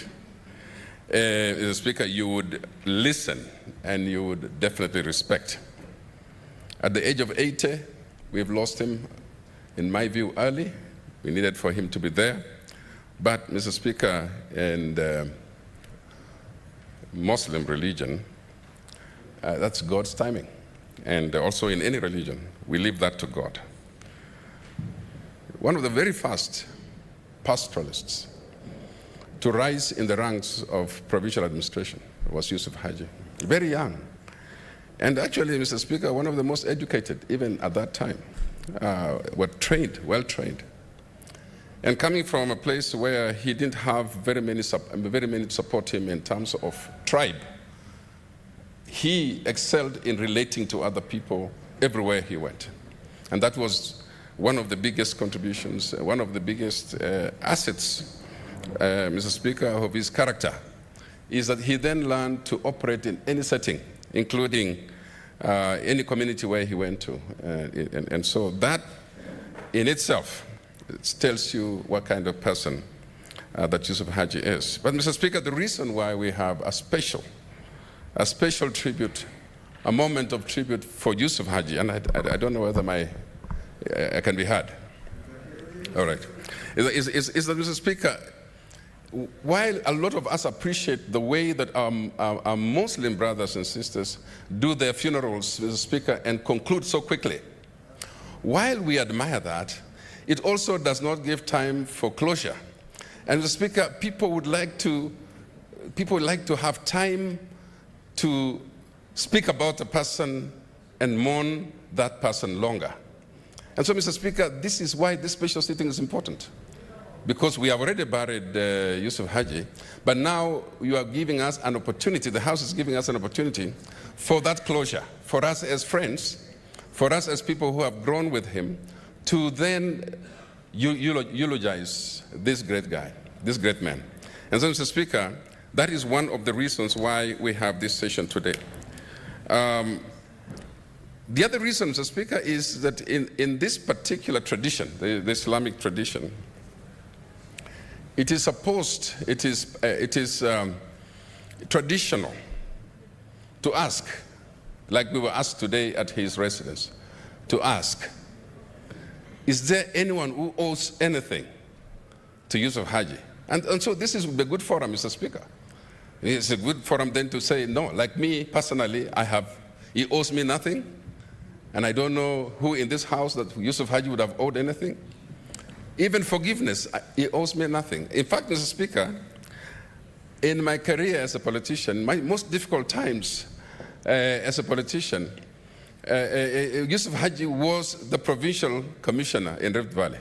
as a Speaker, you would listen and you would definitely respect. At the age of 80, we've lost him, in my view, early. We needed for him to be there. But, Mr. Speaker, in the Muslim religion, that's God's timing. And also in any religion, we leave that to God. One of the very first pastoralists to rise in the ranks of provincial administration was Yusuf Haji, very young. And actually, Mr. Speaker, one of the most educated, even at that time, were trained, well-trained. And coming from a place where he didn't have very many to support him in terms of tribe, he excelled in relating to other people everywhere he went. And that was one of the biggest contributions, one of the biggest assets, Mr. Speaker, of his character, is that he then learned to operate in any setting, including any community where he went to. And so that in itself tells you what kind of person that Yusuf Haji is. But Mr. Speaker, the reason why we have a special tribute, a moment of tribute for Yusuf Haji, and I don't know whether I can be heard. All right. Is that, Mr. Speaker, while a lot of us appreciate the way that our Muslim brothers and sisters do their funerals, Mr. Speaker, and conclude so quickly, while we admire that, it also does not give time for closure. And Mr. Speaker, people would like to have time to speak about a person and mourn that person longer. And so, Mr. Speaker, this is why this special sitting is important. Because we have already buried Yusuf Haji, but now you are giving us an opportunity, the House is giving us an opportunity for that closure, for us as friends, for us as people who have grown with him, to then eulogize this great guy, this great man. And so, Mr. Speaker, that is one of the reasons why we have this session today. The other reason, Mr. Speaker, is that in this particular tradition, the Islamic tradition, it is traditional to ask, like we were asked today at his residence, to ask, is there anyone who owes anything to Yusuf Haji? And so this is a good forum, Mr. Speaker. It's a good forum then to say, no, like me personally, he owes me nothing, And I don't know who in this house that Yusuf Haji would have owed anything. Even forgiveness, he owes me nothing. In fact, Mr. Speaker, in my career as a politician, my most difficult times as a politician, Yusuf Haji was the provincial commissioner in Rift Valley.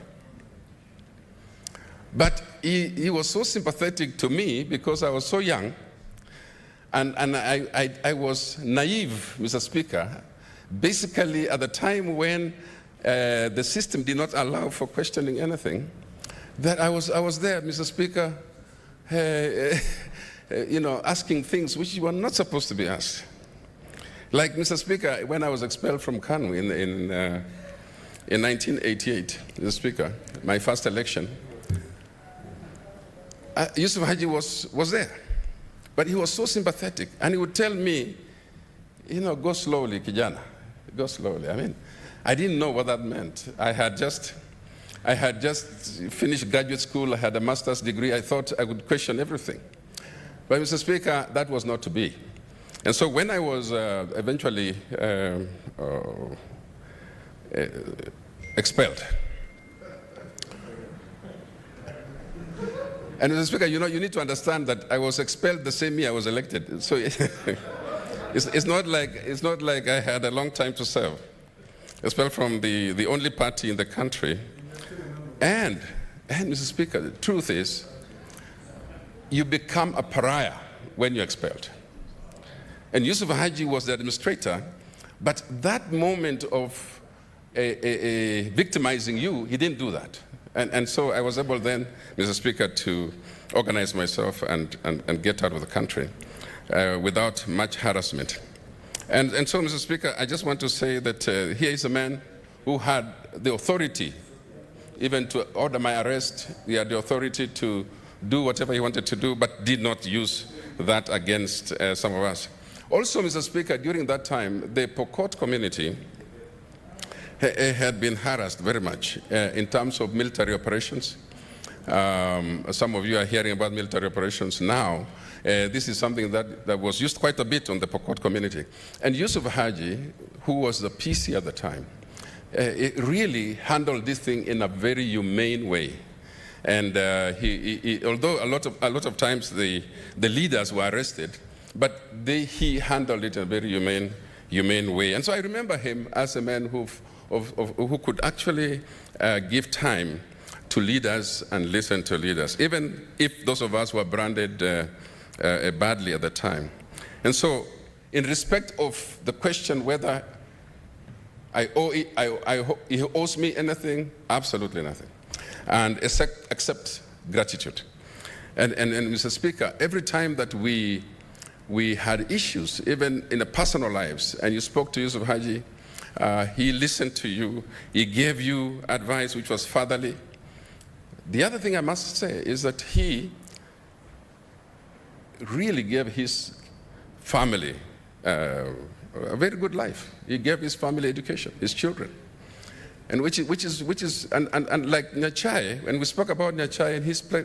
But he was so sympathetic to me because I was so young, and I was naive, Mr. Speaker, basically at the time when the system did not allow for questioning anything, that I was there, Mr. Speaker, asking things which were not supposed to be asked. Like, Mr. Speaker, when I was expelled from Kanu in 1988, Mr. Speaker, my first election, Yusuf Haji was there. But he was so sympathetic, and he would tell me, go slowly, kijana, go slowly. I mean, I didn't know what that meant. I had just finished graduate school, I had a master's degree, I thought I would question everything. But Mr. Speaker, that was not to be. And so when I was eventually expelled, and Mr. Speaker, you need to understand that I was expelled the same year I was elected. So it's not like I had a long time to serve. Expelled from the only party in the country. And Mr. Speaker, the truth is, you become a pariah when you're expelled. And Yusuf Haji was the administrator, but that moment of victimizing you, he didn't do that. And so I was able then, Mr. Speaker, to organize myself and get out of the country without much harassment. And so, Mr. Speaker, I just want to say that here is a man who had the authority even to order my arrest. He had the authority to do whatever he wanted to do, but did not use that against some of us. Also, Mr. Speaker, during that time, the Pokot community had been harassed very much in terms of military operations. Some of you are hearing about military operations now. This is something that was used quite a bit on the Pokot community. And Yusuf Haji, who was the PC at the time, really handled this thing in a very humane way. And although a lot of times the leaders were arrested, but he handled it in a very humane way. And so I remember him as a man who could actually give time to leaders and listen to leaders, even if those of us were branded badly at the time. And so, in respect of the question whether he owes me anything, absolutely nothing, and except gratitude. And Mr. Speaker, every time that we had issues, even in the personal lives, and you spoke to Yusuf Haji, he listened to you, he gave you advice which was fatherly. The other thing I must say is that he really gave his family a very good life. He gave his family education, his children. And which is and like Nyachai, when we spoke about Nyachai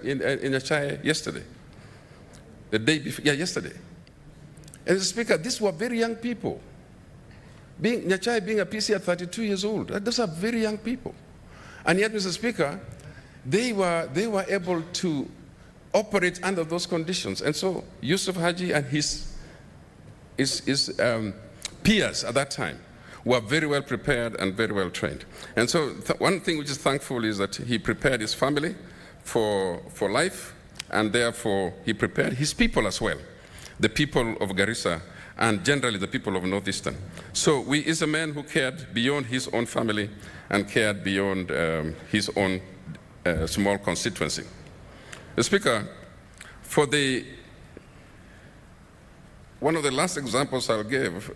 in Nyachai yesterday, the day before, yesterday. And Mr. Speaker, these were very young people. Nyachai being a PC at 32 years old, those are very young people. And yet, Mr. Speaker, they were able to operate under those conditions. And so Yusuf Haji and his peers at that time were very well prepared and very well trained. And so one thing which is thankful is that he prepared his family for life, and therefore he prepared his people as well, the people of Garissa and generally the people of Northeastern. So he is a man who cared beyond his own family and cared beyond his own small constituency. The Speaker, one of the last examples I'll give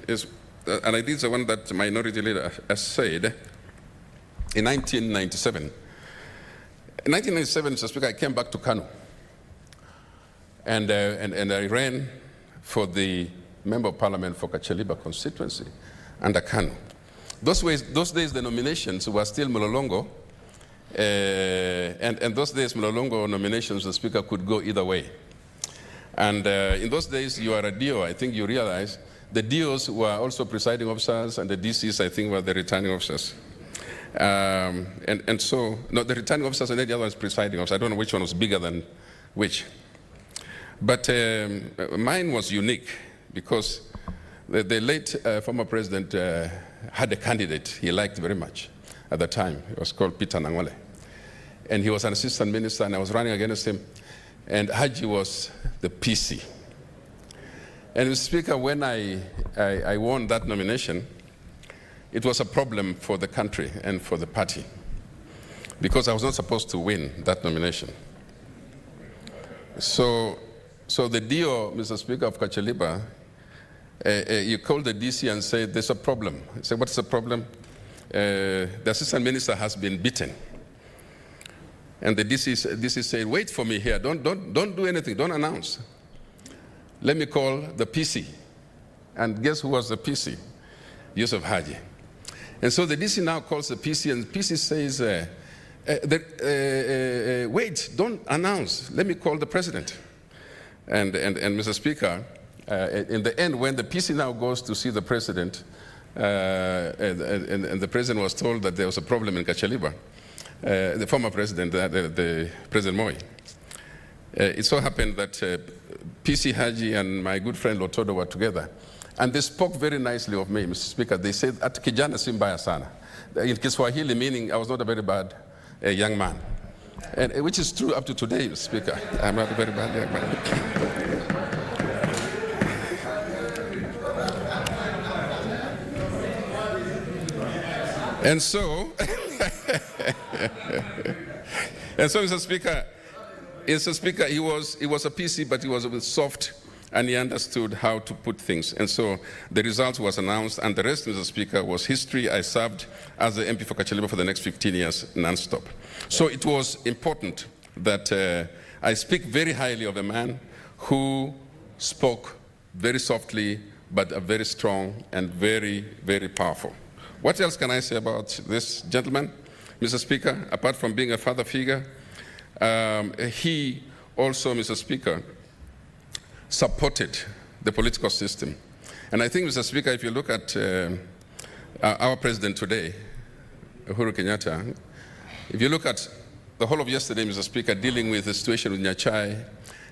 is, and I think it's the one that the minority leader has said, in 1997. In 1997, Mr. Speaker, I came back to Kanu, and I ran for the Member of Parliament for Kacheliba constituency under Kanu. Those days, the nominations were still Mlolongo, and those days, Mlolongo nominations, the Speaker could go either way. And in those days, you are a DO. I think you realize The DOs were also presiding officers, and the DCs, I think, were the returning officers. And so, no, the returning officers and then the other ones presiding officers. I don't know which one was bigger than which. But mine was unique because the late former president had a candidate he liked very much at the time. It was called Peter Nangole. And he was an assistant minister, and I was running against him. And Haji was the PC. And Mr. Speaker, when I won that nomination, it was a problem for the country and for the party because I was not supposed to win that nomination. So the DO, Mr. Speaker, of Kachaliba, you called the DC and said, there's a problem. I said, what's the problem? The assistant minister has been beaten. And the DC said, wait for me here. Don't do anything. Don't announce. Let me call the PC. And guess who was the PC? Yusuf Haji. And so the DC now calls the PC, and the PC says, wait, don't announce. Let me call the president. And Mr. Speaker, in the end, when the PC now goes to see the president, and the president was told that there was a problem in Kachaliba, the former president, the President Moi, it so happened that PC Haji and my good friend Lotodo were together. And they spoke very nicely of me, Mr. Speaker. They said, at kijana si mbaya sana. In Kiswahili, meaning I was not a very bad young man. And, which is true up to today, Mr. Speaker. I'm not a very bad young man. And so, Mr. Speaker, he was a PC, but he was a bit soft, and he understood how to put things. And so the result was announced, and the rest, Mr. Speaker, was history. I served as the MP for Kachaliba for the next 15 years, non-stop. So it was important that I speak very highly of a man who spoke very softly, but very strong and very, very powerful. What else can I say about this gentleman, Mr. Speaker? Apart from being a father figure, he also, Mr. Speaker, supported the political system. And I think, Mr. Speaker, if you look at our president today, Uhuru Kenyatta, if you look at the whole of yesterday, Mr. Speaker, dealing with the situation with Nyachai,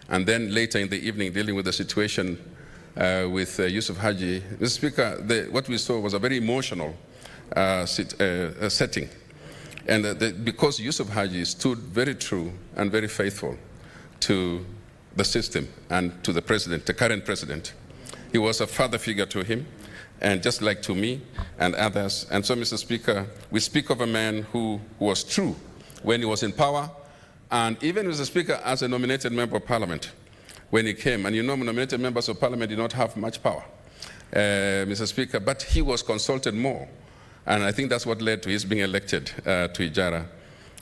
and then later in the evening dealing with the situation with Yusuf Haji, Mr. Speaker, what we saw was a very emotional setting. And because Yusuf Haji stood very true and very faithful to the system and to the president, the current president. He was a father figure to him, and just like to me and others. And so, Mr. Speaker, we speak of a man who was true when he was in power, and even, Mr. Speaker, as a nominated member of parliament when he came. And you know, nominated members of parliament did not have much power, Mr. Speaker, but he was consulted more. And I think that's what led to his being elected to Ijara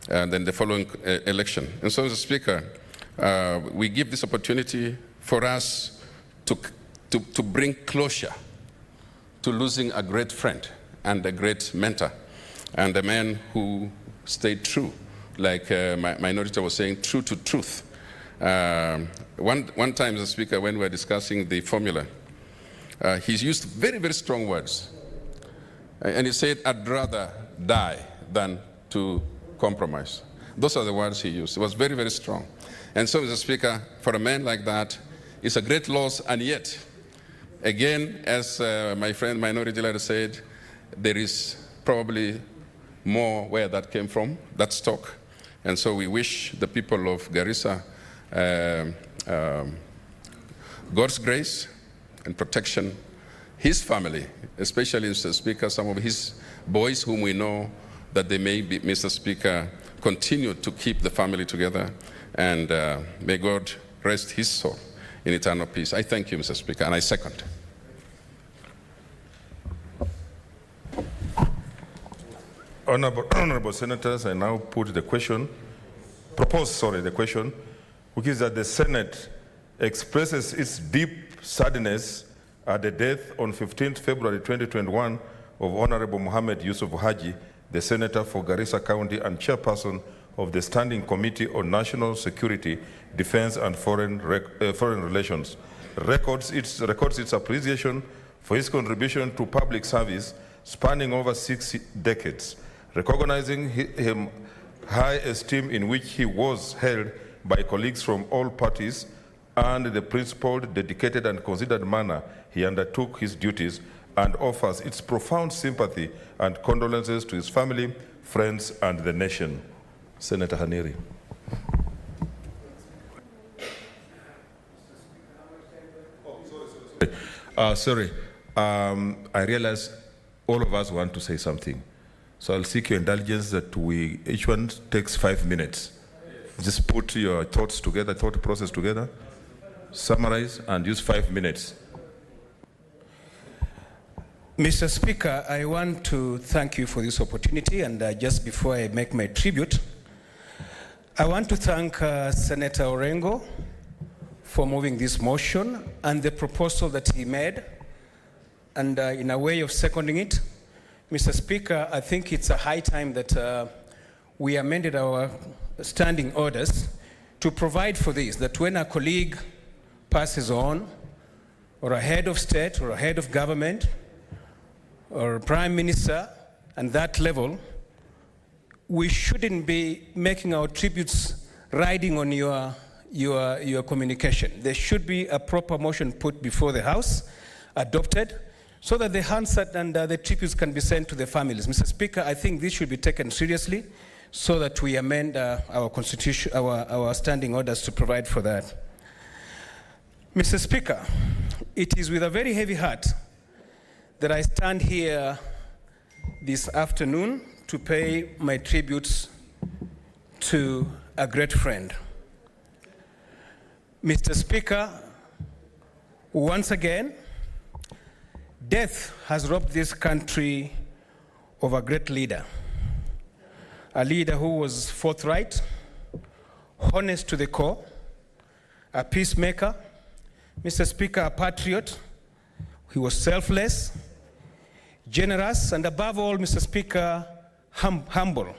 and then the following election. And so, Mr. Speaker, we give this opportunity for us to bring closure to losing a great friend and a great mentor and a man who stayed true, like my minority was saying, true to truth. One time, Mr. Speaker, when we were discussing the formula, he's used very, very strong words. And he said, I'd rather die than to compromise. Those are the words he used. It was very, very strong. And so, Mr. Speaker, for a man like that, it's a great loss, and yet, again, as my friend Minority Leader said, there is probably more where that came from, that stock. And so we wish the people of Garissa God's grace and protection, his family, especially, Mr. Speaker, some of his boys whom we know that they may be, Mr. Speaker, continue to keep the family together, and may God rest his soul in eternal peace. I thank you, Mr. Speaker, and I second. Honorable Senators, I now put the question, the question, which is that the Senate expresses its deep sadness at the death on 15th February 2021 of Honorable Mohammed Yusuf Haji, the Senator for Garissa County and Chairperson of the Standing Committee on National Security, Defense and Foreign Relations, records its appreciation for his contribution to public service spanning over 6 decades, recognizing him high esteem in which he was held by colleagues from all parties and the principled, dedicated, and considered manner he undertook his duties, and offers its profound sympathy and condolences to his family, friends, and the nation. Senator Haniri. I realize all of us want to say something. So I'll seek your indulgence that each one takes 5 minutes. Just put your thoughts together, thought process together, summarize, and use 5 minutes. Mr. Speaker, I want to thank you for this opportunity, and just before I make my tribute, I want to thank Senator Orengo for moving this motion and the proposal that he made, and in a way of seconding it. Mr. Speaker, I think it's a high time that we amended our standing orders to provide for this, that when a colleague passes on, or a head of state, or a head of government, or prime minister, and that level, we shouldn't be making our tributes riding on your communication. There should be a proper motion put before the House, adopted, so that the Hansard and the tributes can be sent to the families. Mr. Speaker, I think this should be taken seriously so that we amend our constitution, our standing orders to provide for that. Mr. Speaker, it is with a very heavy heart that I stand here this afternoon to pay my tributes to a great friend. Mr. Speaker, once again, death has robbed this country of a great leader, a leader who was forthright, honest to the core, a peacemaker, Mr. Speaker, a patriot. He was selfless, generous, and above all, Mr. Speaker, humble.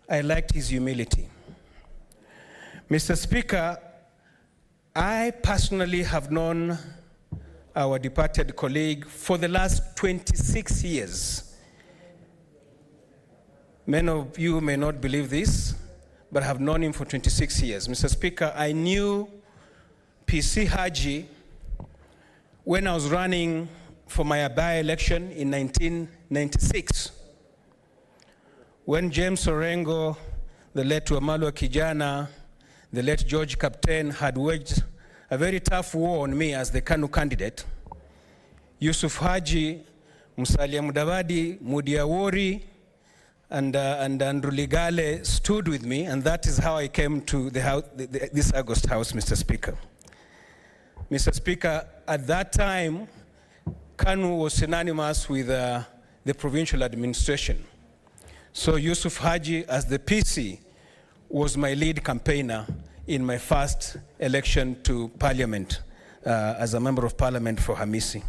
I liked his humility. Mr. Speaker, I personally have known our departed colleague for the last 26 years. Many of you may not believe this, but I have known him for 26 years. Mr. Speaker, I knew PC Haji when I was running for my by-election in 1996. When James Orengo, the late Wamalwa Kijana, the late George Captain had waged a very tough war on me as the KANU candidate, Yusuf Haji, Musalia Mudavadi, Mudia Wori, and Andrew Ligale stood with me, and that is how I came to the house, this August House, Mr. Speaker. Mr. Speaker, at that time, KANU was synonymous with the provincial administration. So Yusuf Haji, as the PC, was my lead campaigner in my first election to Parliament as a member of Parliament for Hamisi.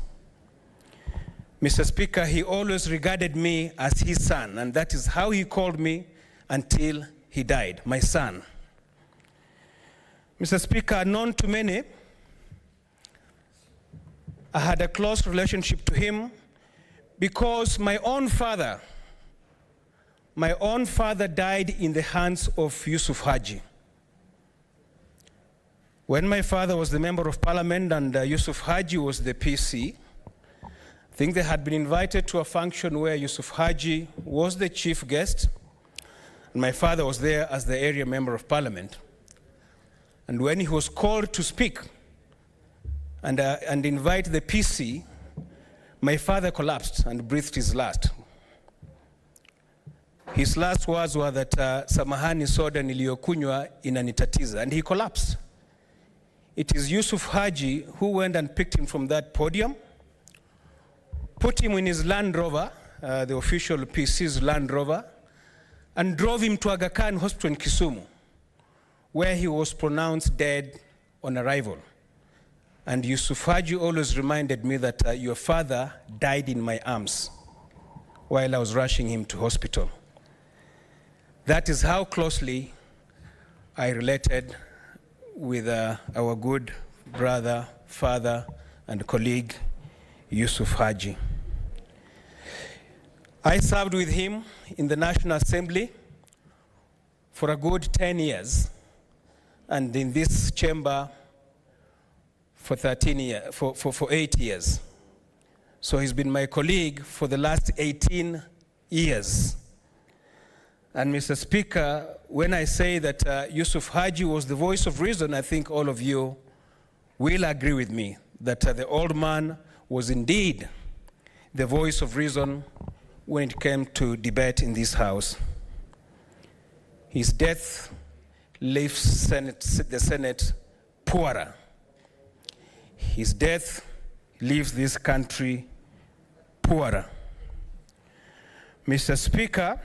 Mr. Speaker, he always regarded me as his son, and that is how he called me until he died, my son. Mr. Speaker, known to many, I had a close relationship to him because my own father died in the hands of Yusuf Haji. When my father was the member of Parliament and Yusuf Haji was the PC, I think they had been invited to a function where Yusuf Haji was the chief guest, and my father was there as the area member of Parliament. And when he was called to speak and invite the PC, my father collapsed and breathed his last. His last words were that samahani soda niliyokunywa inanitatiza, and he collapsed. It is Yusuf Haji who went and picked him from that podium, put him in his Land Rover, the official PC's Land Rover, and drove him to Aga Khan Hospital in Kisumu, where he was pronounced dead on arrival. And Yusuf Haji always reminded me that your father died in my arms while I was rushing him to hospital. That is how closely I related with our good brother, father, and colleague Yusuf Haji. I served with him in the National Assembly for a good 10 years, and in this chamber for 8 years. So he's been my colleague for the last 18 years. And Mr. Speaker, when I say that Yusuf Haji was the voice of reason, I think all of you will agree with me that the old man was indeed the voice of reason when it came to debate in this House. His death leaves the Senate poorer. His death leaves this country poorer. Mr. Speaker,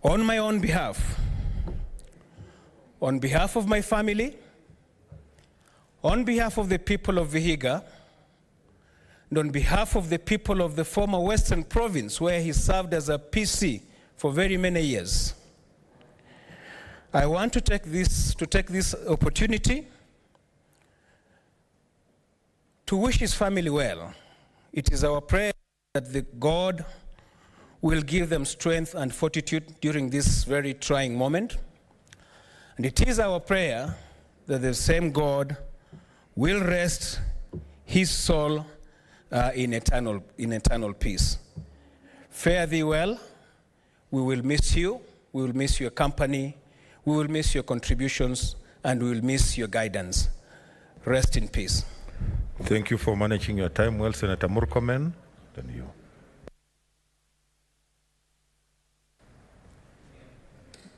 on my own behalf, on behalf of my family, on behalf of the people of Vihiga, and on behalf of the people of the former Western Province, where he served as a PC for very many years, I want to take this opportunity to wish his family well. It is our prayer that God will give them strength and fortitude during this very trying moment. And it is our prayer that the same God will rest his soul in eternal peace. Fare thee well. We will miss you. We will miss your company. We will miss your contributions, and we will miss your guidance. Rest in peace. Thank you for managing your time well, Senator Murkomen. Then you.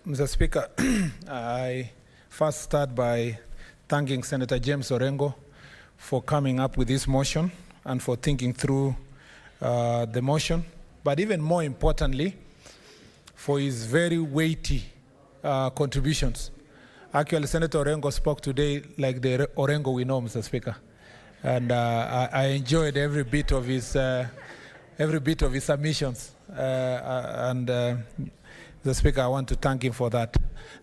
Mr. Speaker, I first start by thanking Senator James Orengo for coming up with this motion and for thinking through the motion, but even more importantly, for his very weighty contributions. Actually, Senator Orengo spoke today like the Orengo we know, Mr. Speaker, and I enjoyed every bit of his submissions. Mr. Speaker, I want to thank him for that.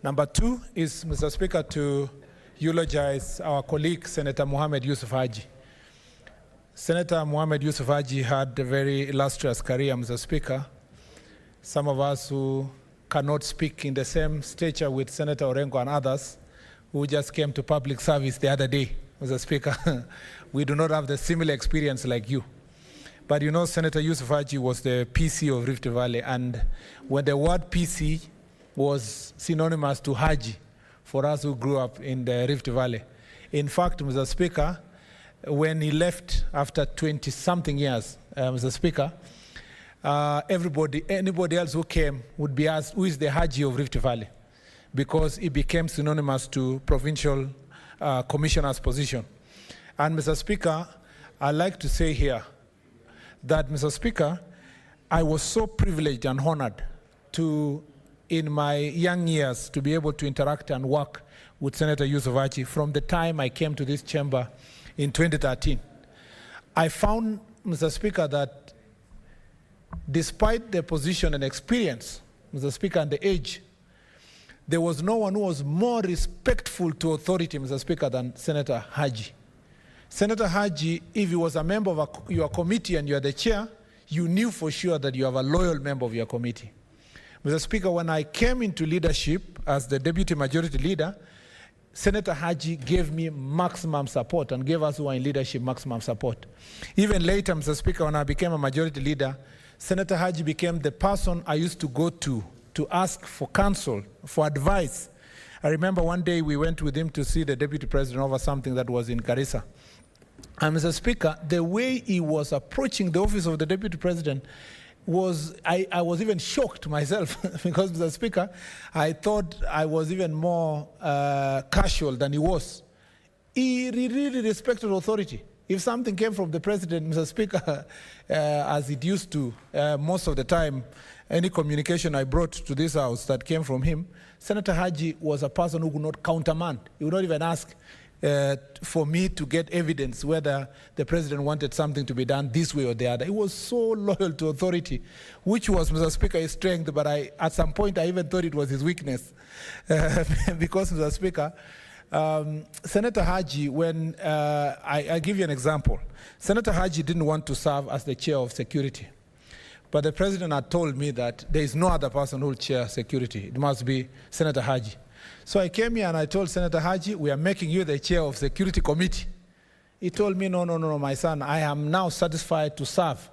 Number two is, Mr. Speaker, to eulogize our colleague, Senator Mohammed Yusuf Haji. Senator Mohammed Yusuf Haji had a very illustrious career, Mr. Speaker. Some of us who cannot speak in the same stature with Senator Orengo and others who just came to public service the other day, Mr. Speaker, we do not have the similar experience like you. But you know, Senator Yusuf Haji was the PC of Rift Valley, and when the word PC was synonymous to Haji for us who grew up in the Rift Valley. In fact, Mr. Speaker, when he left after 20-something years, Mr. Speaker, anybody else who came would be asked, who is the Haji of Rift Valley? Because it became synonymous to provincial commissioner's position. And Mr. Speaker, I'd like to say here that, Mr. Speaker, I was so privileged and honored to, in my young years, to be able to interact and work with Senator Yusuf Haji from the time I came to this chamber in 2013. I found, Mr. Speaker, that despite the position and experience, Mr. Speaker, and the age, there was no one who was more respectful to authority, Mr. Speaker, than Senator Haji. Senator Haji, if he was a member of your committee and you are the chair, you knew for sure that you have a loyal member of your committee. Mr. Speaker, when I came into leadership as the deputy majority leader, Senator Haji gave me maximum support and gave us who are in leadership maximum support. Even later, Mr. Speaker, when I became a majority leader, Senator Haji became the person I used to go to ask for counsel, for advice. I remember one day we went with him to see the deputy president over something that was in Garissa. And Mr. Speaker, the way he was approaching the office of the deputy president was, I was even shocked myself because, Mr. Speaker, I thought I was even more casual than he was. He really respected authority. If something came from the president, Mr. Speaker, as it used to, most of the time, any communication I brought to this house that came from him, Senator Haji was a person who would not countermand. He would not even ask for me to get evidence whether the president wanted something to be done this way or the other. He was so loyal to authority, which was, Mr. Speaker, his strength, but at some point I even thought it was his weakness. Because, Mr. Speaker, Senator Haji, when I give you an example, Senator Haji didn't want to serve as the chair of security. But the president had told me that there is no other person who will chair security. It must be Senator Haji. So I came here and I told Senator Haji, we are making you the chair of security committee. He told me, no, my son, I am now satisfied to serve.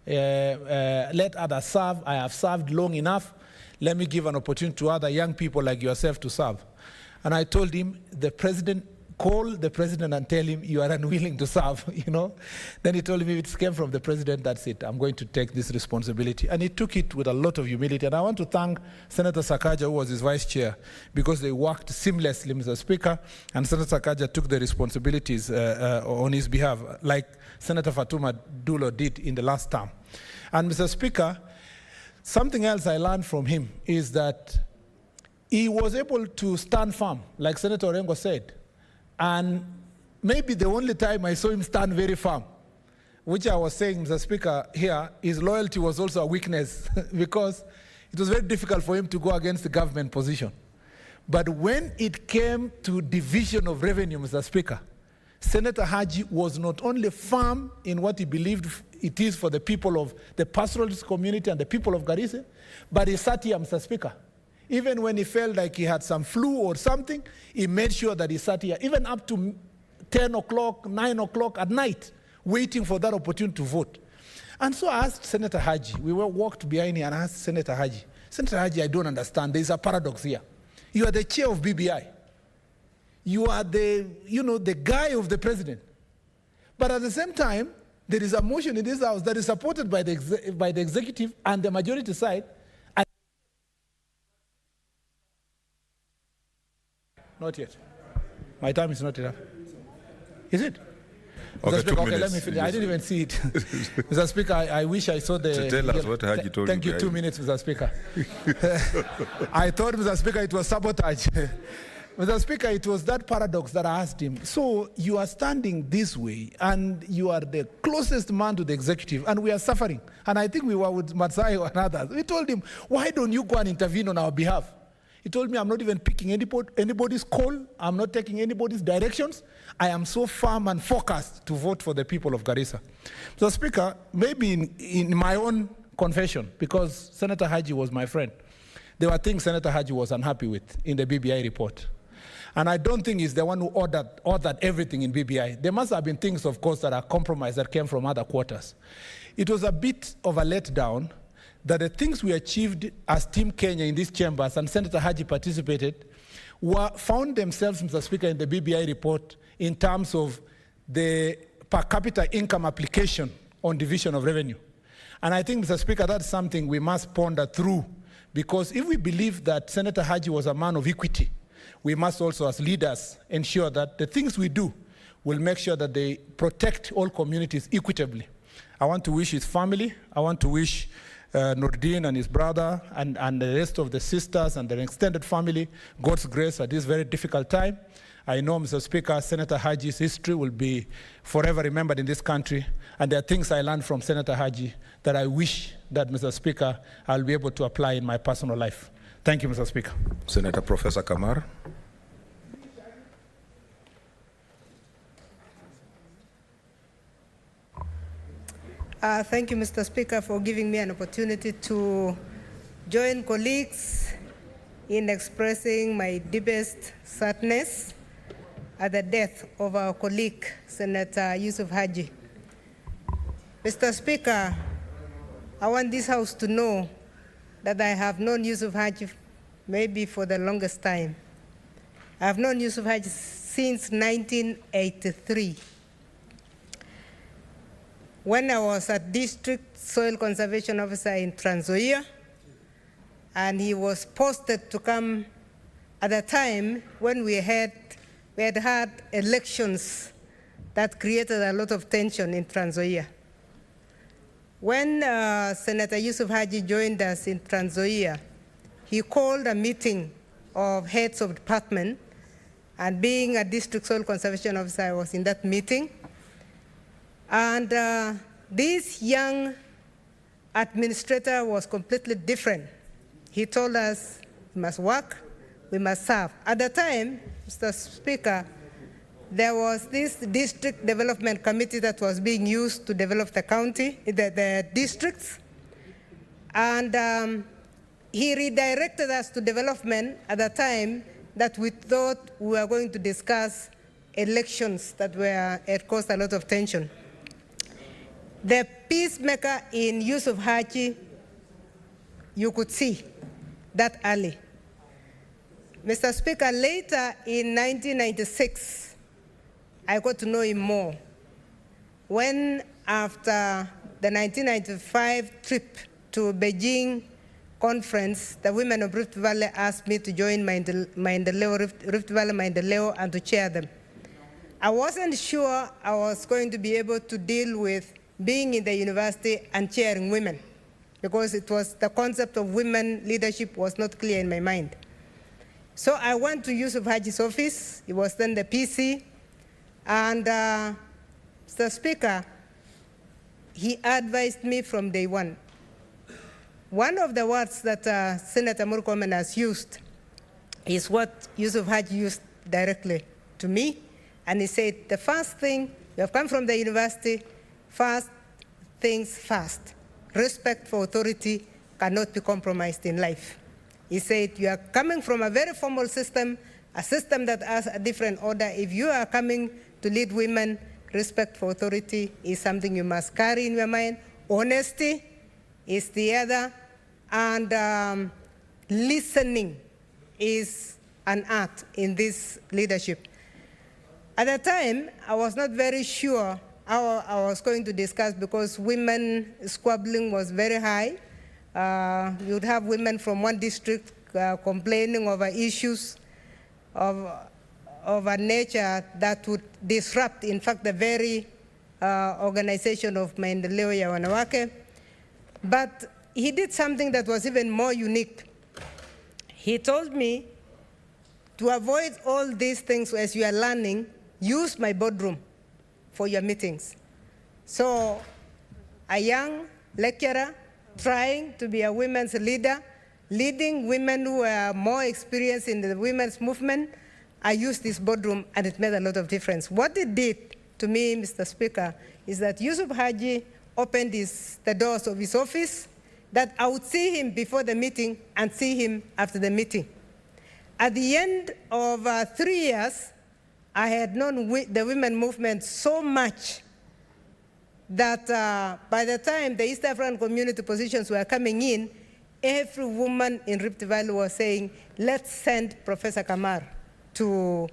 Let others serve. I have served long enough. Let me give an opportunity to other young people like yourself to serve. And I told him, call the president and tell him you are unwilling to serve, you know. Then he told me, it came from the president, that's it. I'm going to take this responsibility. And he took it with a lot of humility. And I want to thank Senator Sakaja, who was his vice chair, because they worked seamlessly, Mr. Speaker. And Senator Sakaja took the responsibilities on his behalf, like Senator Fatuma Dulo did in the last term. And Mr. Speaker, something else I learned from him is that he was able to stand firm, like Senator Orengo said. And maybe the only time I saw him stand very firm, which I was saying, Mr. Speaker, here, his loyalty was also a weakness because it was very difficult for him to go against the government position. But when it came to division of revenue, Mr. Speaker, Senator Haji was not only firm in what he believed it is for the people of the pastoralist community and the people of Garissa, but he sat here, Mr. Speaker. Even when he felt like he had some flu or something, he made sure that he sat here, even up to 10 o'clock, 9 o'clock at night, waiting for that opportunity to vote. And so I asked Senator Haji, we walked behind him and I asked Senator Haji, I don't understand, there's a paradox here. You are the chair of BBI. You are the guy of the president. But at the same time, there is a motion in this house that is supported by the executive and the majority side. Not yet. My time is not enough. Is it? Okay, Speaker, 2 minutes. Let me finish. I didn't even see it. Mr. Speaker, I wish I saw the... So tell us what Haji told you. Thank you, 2 minutes, Mr. Speaker. I thought, Mr. Speaker, it was sabotage. Mr. Speaker, it was that paradox that I asked him. So you are standing this way, and you are the closest man to the executive, and we are suffering. And I think we were with Matsayo and others. We told him, why don't you go and intervene on our behalf? He told me, I'm not even picking anybody's call. I'm not taking anybody's directions. I am so firm and focused to vote for the people of Garissa. So, Speaker, maybe in my own confession, because Senator Haji was my friend, there were things Senator Haji was unhappy with in the BBI report. And I don't think he's the one who ordered everything in BBI. There must have been things, of course, that are compromised that came from other quarters. It was a bit of a letdown that the things we achieved as Team Kenya in these chambers, and Senator Haji participated, found themselves, Mr. Speaker, in the BBI report in terms of the per capita income application on division of revenue. And I think, Mr. Speaker, that's something we must ponder through, because if we believe that Senator Haji was a man of equity, we must also, as leaders, ensure that the things we do will make sure that they protect all communities equitably. I want to wish his family, I want to wish Nordin and his brother and the rest of the sisters and their extended family God's grace at this very difficult time. I know, Mr. Speaker, Senator Haji's history will be forever remembered in this country, and there are things I learned from Senator Haji that I wish that, Mr. Speaker, I'll be able to apply in my personal life. Thank you, Mr. Speaker. Senator Professor Kamar. Thank you, Mr. Speaker, for giving me an opportunity to join colleagues in expressing my deepest sadness at the death of our colleague, Senator Yusuf Haji. Mr. Speaker, I want this House to know that I have known Yusuf Haji maybe for the longest time. I have known Yusuf Haji since 1983. When I was a district soil conservation officer in Trans Nzoia, and he was posted to come at a time when we had had elections that created a lot of tension in Trans Nzoia. When Senator Yusuf Haji joined us in Trans Nzoia, he called a meeting of heads of department, and being a district soil conservation officer, I was in that meeting. And this young administrator was completely different. He told us we must work, we must serve. At the time, Mr. Speaker, there was this district development committee that was being used to develop the county, the districts. And he redirected us to development at the time that we thought we were going to discuss elections that had caused a lot of tension. The peacemaker in Yusuf Haji, you could see that early. Mr. Speaker, later in 1996, I got to know him more. When after the 1995 trip to Beijing conference, the women of Rift Valley asked me to join Rift Valley Maendeleo and to chair them. I wasn't sure I was going to be able to deal with being in the university and chairing women, because it was the concept of women leadership was not clear in my mind. So I went to Yusuf Haji's office. He was then the PC. And Mr. Speaker, he advised me from day one. One of the words that Senator Murkomen has used is what Yusuf Haji used directly to me. And he said, the first thing, you have come from the university, first things first. Respect for authority cannot be compromised in life. He said, you are coming from a very formal system, a system that has a different order. If you are coming to lead women, respect for authority is something you must carry in your mind. Honesty is the other, and listening is an art in this leadership. At the time, I was not very sure how I was going to discuss, because women squabbling was very high. You'd have women from one district complaining over issues of a nature that would disrupt, in fact, the very organization of Maendeleo ya Wanawake. But he did something that was even more unique. He told me to avoid all these things as you are learning, use my boardroom for your meetings. So a young lecturer trying to be a women's leader, leading women who are more experienced in the women's movement, I used this boardroom, and it made a lot of difference. What it did to me, Mr. Speaker, is that Yusuf Haji opened the doors of his office, that I would see him before the meeting and see him after the meeting. At the end of 3 years, I had known the women movement so much that by the time the East African community positions were coming in, every woman in Rift Valley was saying, let's send Professor Kamar to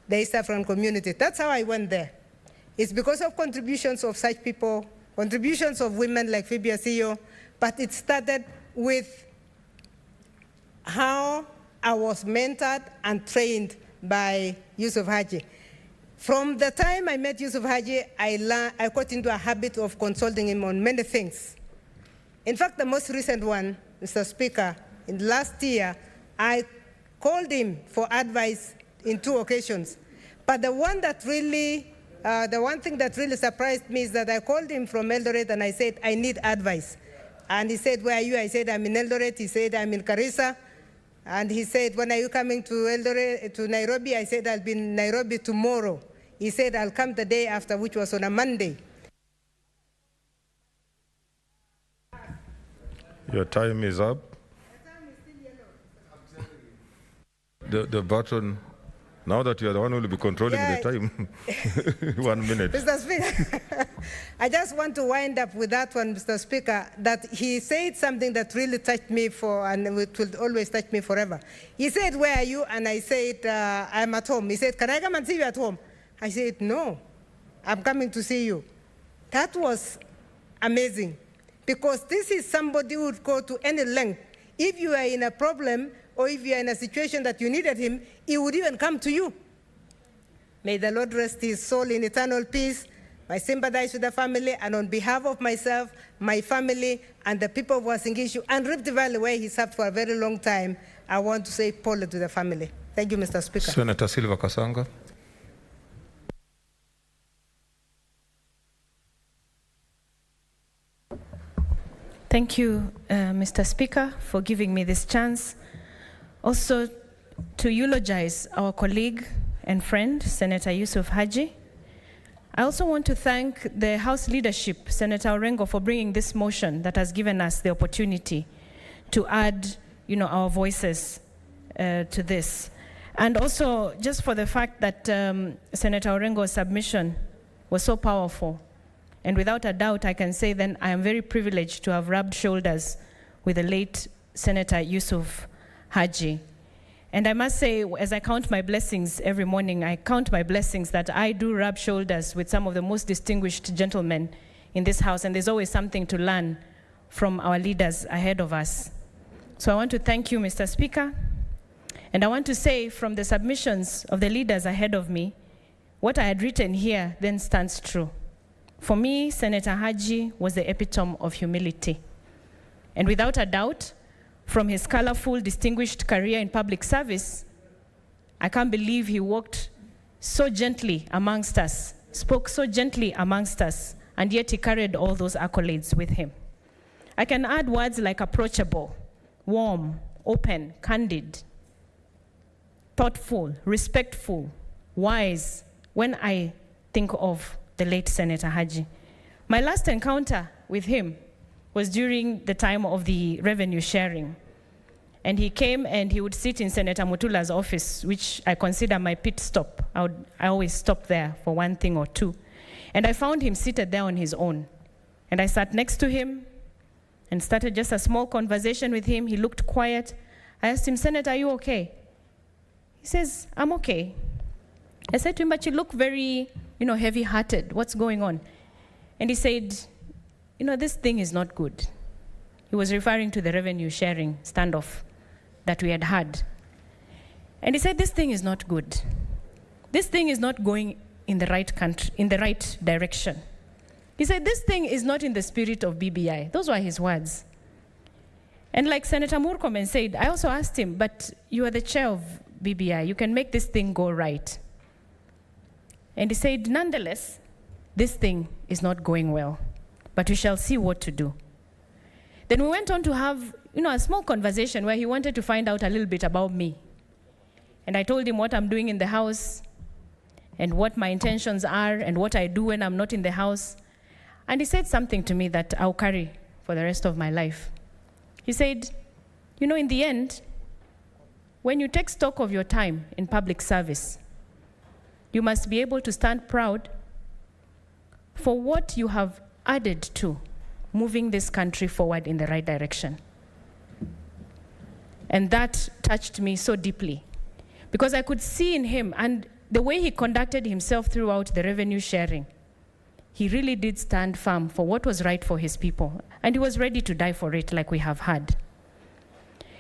the East African community. That's how I went there. It's because of contributions of such people, contributions of women like Phoebe Asio, but it started with how I was mentored and trained by Yusuf Haji. From the time I met Yusuf Haji, I got into a habit of consulting him on many things. In fact, the most recent one, Mr. Speaker, in last year, I called him for advice in 2 occasions. But the one thing that really surprised me is that I called him from Eldoret and I said, I need advice. And he said, where are you? I said, I'm in Eldoret. He said, I'm in Garissa. And he said, when are you coming to Eldoret, to Nairobi? I said, I'll be in Nairobi tomorrow. He said, I'll come the day after, which was on a Monday. Your time is up. The button, now that you are the one who will be controlling the time, 1 minute. Mr. Speaker, I just want to wind up with that one, Mr. Speaker, that he said something that really touched me and it will always touch me forever. He said, where are you? And I said, I'm at home. He said, can I come and see you at home? I said, no, I'm coming to see you. That was amazing, because this is somebody who would go to any length. If you are in a problem or if you are in a situation that you needed him, he would even come to you. May the Lord rest his soul in eternal peace. I sympathize with the family, and on behalf of myself, my family, and the people of Wasingishu and Rift Valley, where he served for a very long time, I want to say Paul to the family. Thank you, Mr. Speaker. Senator Silva Kasanga. Thank you, Mr. Speaker, for giving me this chance. Also, to eulogize our colleague and friend, Senator Yusuf Haji. I also want to thank the House leadership, Senator Orengo, for bringing this motion that has given us the opportunity to add, our voices to this. And also, just for the fact that Senator Orengo's submission was so powerful. And without a doubt, I can say then I am very privileged to have rubbed shoulders with the late Senator Yusuf Haji. And I must say, as I count my blessings every morning, I count my blessings that I do rub shoulders with some of the most distinguished gentlemen in this House, and there's always something to learn from our leaders ahead of us. So I want to thank you, Mr. Speaker. And I want to say from the submissions of the leaders ahead of me, what I had written here then stands true. For me, Senator Haji was the epitome of humility. And without a doubt, from his colorful, distinguished career in public service, I can't believe he walked so gently amongst us, spoke so gently amongst us, and yet he carried all those accolades with him. I can add words like approachable, warm, open, candid, thoughtful, respectful, wise, when I think of the late Senator Haji. My last encounter with him was during the time of the revenue sharing. And he came and he would sit in Senator Mutula's office, which I consider my pit stop. I always stop there for one thing or two. And I found him seated there on his own. And I sat next to him and started just a small conversation with him. He looked quiet. I asked him, Senator, are you okay? He says, I'm okay. I said to him, but you look very, heavy-hearted. What's going on? And he said, this thing is not good. He was referring to the revenue sharing standoff that we had had. And he said, this thing is not good. This thing is not going in the right country, in the right direction. He said, this thing is not in the spirit of BBI. Those were his words. And like Senator Murkomen said, I also asked him, but you are the chair of BBI. You can make this thing go right. And he said, nonetheless, this thing is not going well, but we shall see what to do. Then we went on to have, a small conversation where he wanted to find out a little bit about me. And I told him what I'm doing in the House and what my intentions are and what I do when I'm not in the House. And he said something to me that I'll carry for the rest of my life. He said, in the end, when you take stock of your time in public service, you must be able to stand proud for what you have added to moving this country forward in the right direction. And that touched me so deeply because I could see in him and the way he conducted himself throughout the revenue sharing. He really did stand firm for what was right for his people, and he was ready to die for it like we have had.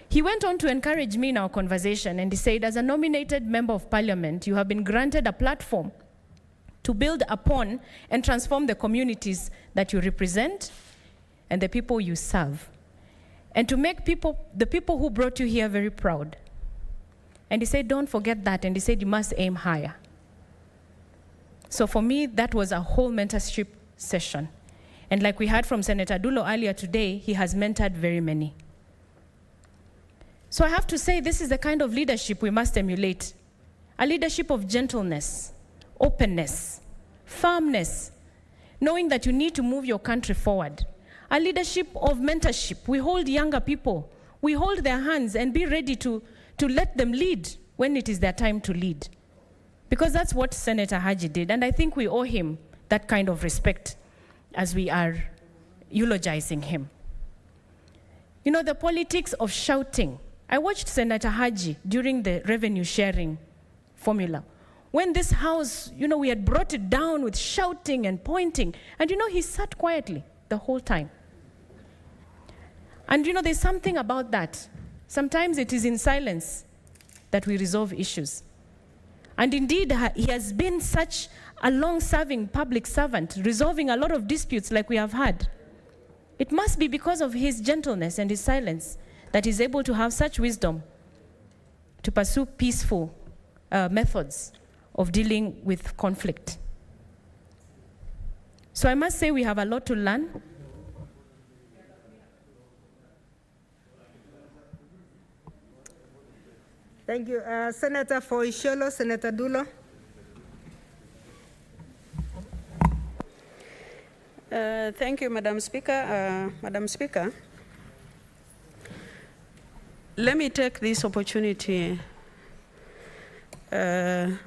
He went on to encourage me in our conversation, and he said, as a nominated member of parliament, you have been granted a platform to build upon and transform the communities that you represent and the people you serve, and to make the people who brought you here very proud. And he said, don't forget that, and he said, you must aim higher. So for me, that was a whole mentorship session. And like we heard from Senator Dulo earlier today, he has mentored very many. So I have to say, this is the kind of leadership we must emulate. A leadership of gentleness, openness, firmness, knowing that you need to move your country forward. A leadership of mentorship. We hold younger people. We hold their hands and be ready to let them lead when it is their time to lead. Because that's what Senator Haji did. And I think we owe him that kind of respect as we are eulogizing him. The politics of shouting. I watched Senator Haji during the revenue sharing formula. When this House, we had brought it down with shouting and pointing. And he sat quietly the whole time. And there's something about that. Sometimes it is in silence that we resolve issues. And indeed, he has been such a long-serving public servant, resolving a lot of disputes like we have had. It must be because of his gentleness and his silence that he's able to have such wisdom to pursue peaceful methods of dealing with conflict. So I must say we have a lot to learn. Thank you. Senator for Isiolo, Senator Dulo. Thank you, Madam Speaker. Madam Speaker, let me take this opportunity to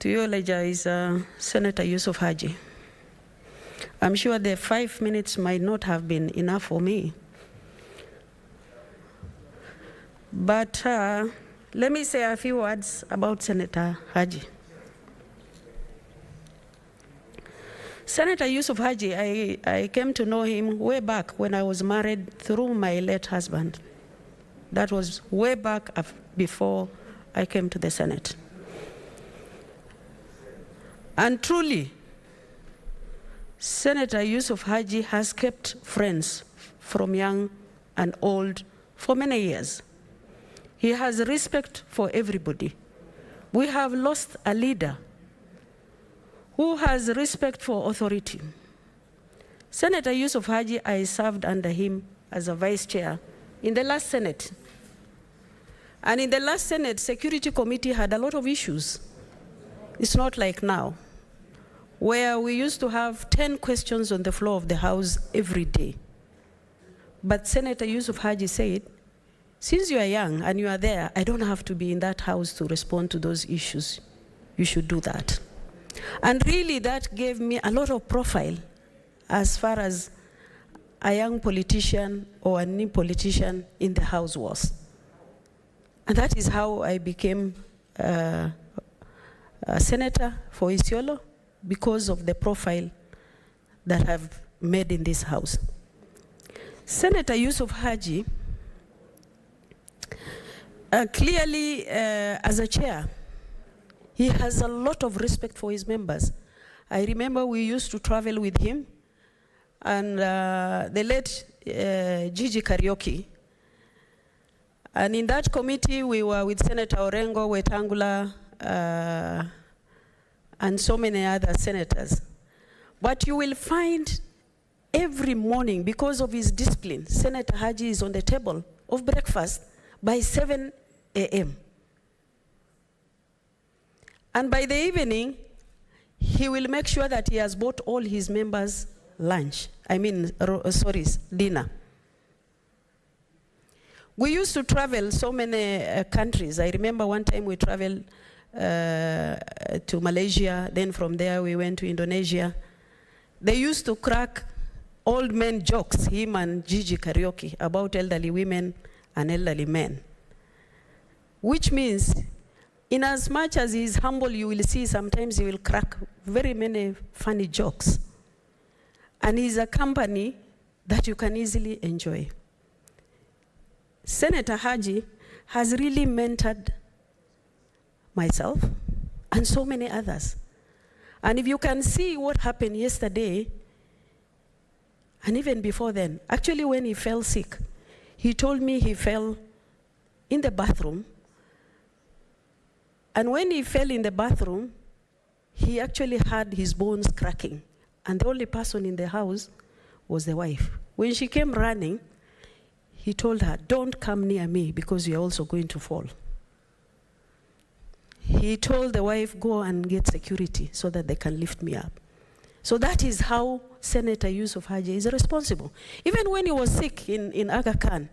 eulogize Senator Yusuf Haji. I'm sure the 5 minutes might not have been enough for me. But let me say a few words about Senator Haji. Senator Yusuf Haji, I came to know him way back when I was married through my late husband. That was way back before I came to the Senate. And truly, Senator Yusuf Haji has kept friends from young and old for many years. He has respect for everybody. We have lost a leader who has respect for authority. Senator Yusuf Haji, I served under him as a vice chair in the last Senate. And in the last Senate, Security Committee had a lot of issues. It's not like now, where we used to have 10 questions on the floor of the House every day. But Senator Yusuf Haji said, since you are young and you are there, I don't have to be in that House to respond to those issues. You should do that. And really that gave me a lot of profile as far as a young politician or a new politician in the House was. And that is how I became a senator for Isiolo, because of the profile that I've made in this House. Senator Yusuf Haji, clearly as a chair, he has a lot of respect for his members. I remember we used to travel with him, and the late Gigi Karaoke. And in that committee, we were with Senator Orengo, Wetangula, and so many other senators. But you will find every morning, because of his discipline, Senator Haji is on the table of breakfast by 7 a.m. And by the evening, he will make sure that he has bought all his members lunch. Dinner. We used to travel so many countries. I remember one time we traveled to Malaysia, then from there we went to Indonesia. They used to crack old men jokes, him and Gigi Karaoke, about elderly women and elderly men. Which means, in as much as he's humble, you will see sometimes he will crack very many funny jokes. And he's a company that you can easily enjoy. Senator Haji has really mentored myself and so many others. And if you can see what happened yesterday, and even before then, actually when he fell sick, he told me he fell in the bathroom. And when he fell in the bathroom, he actually had his bones cracking. And the only person in the house was the wife. When she came running, he told her, don't come near me because you're also going to fall. He told the wife, go and get security so that they can lift me up. So that is how Senator Yusuf Haji is responsible. Even when he was sick in Aga Khan,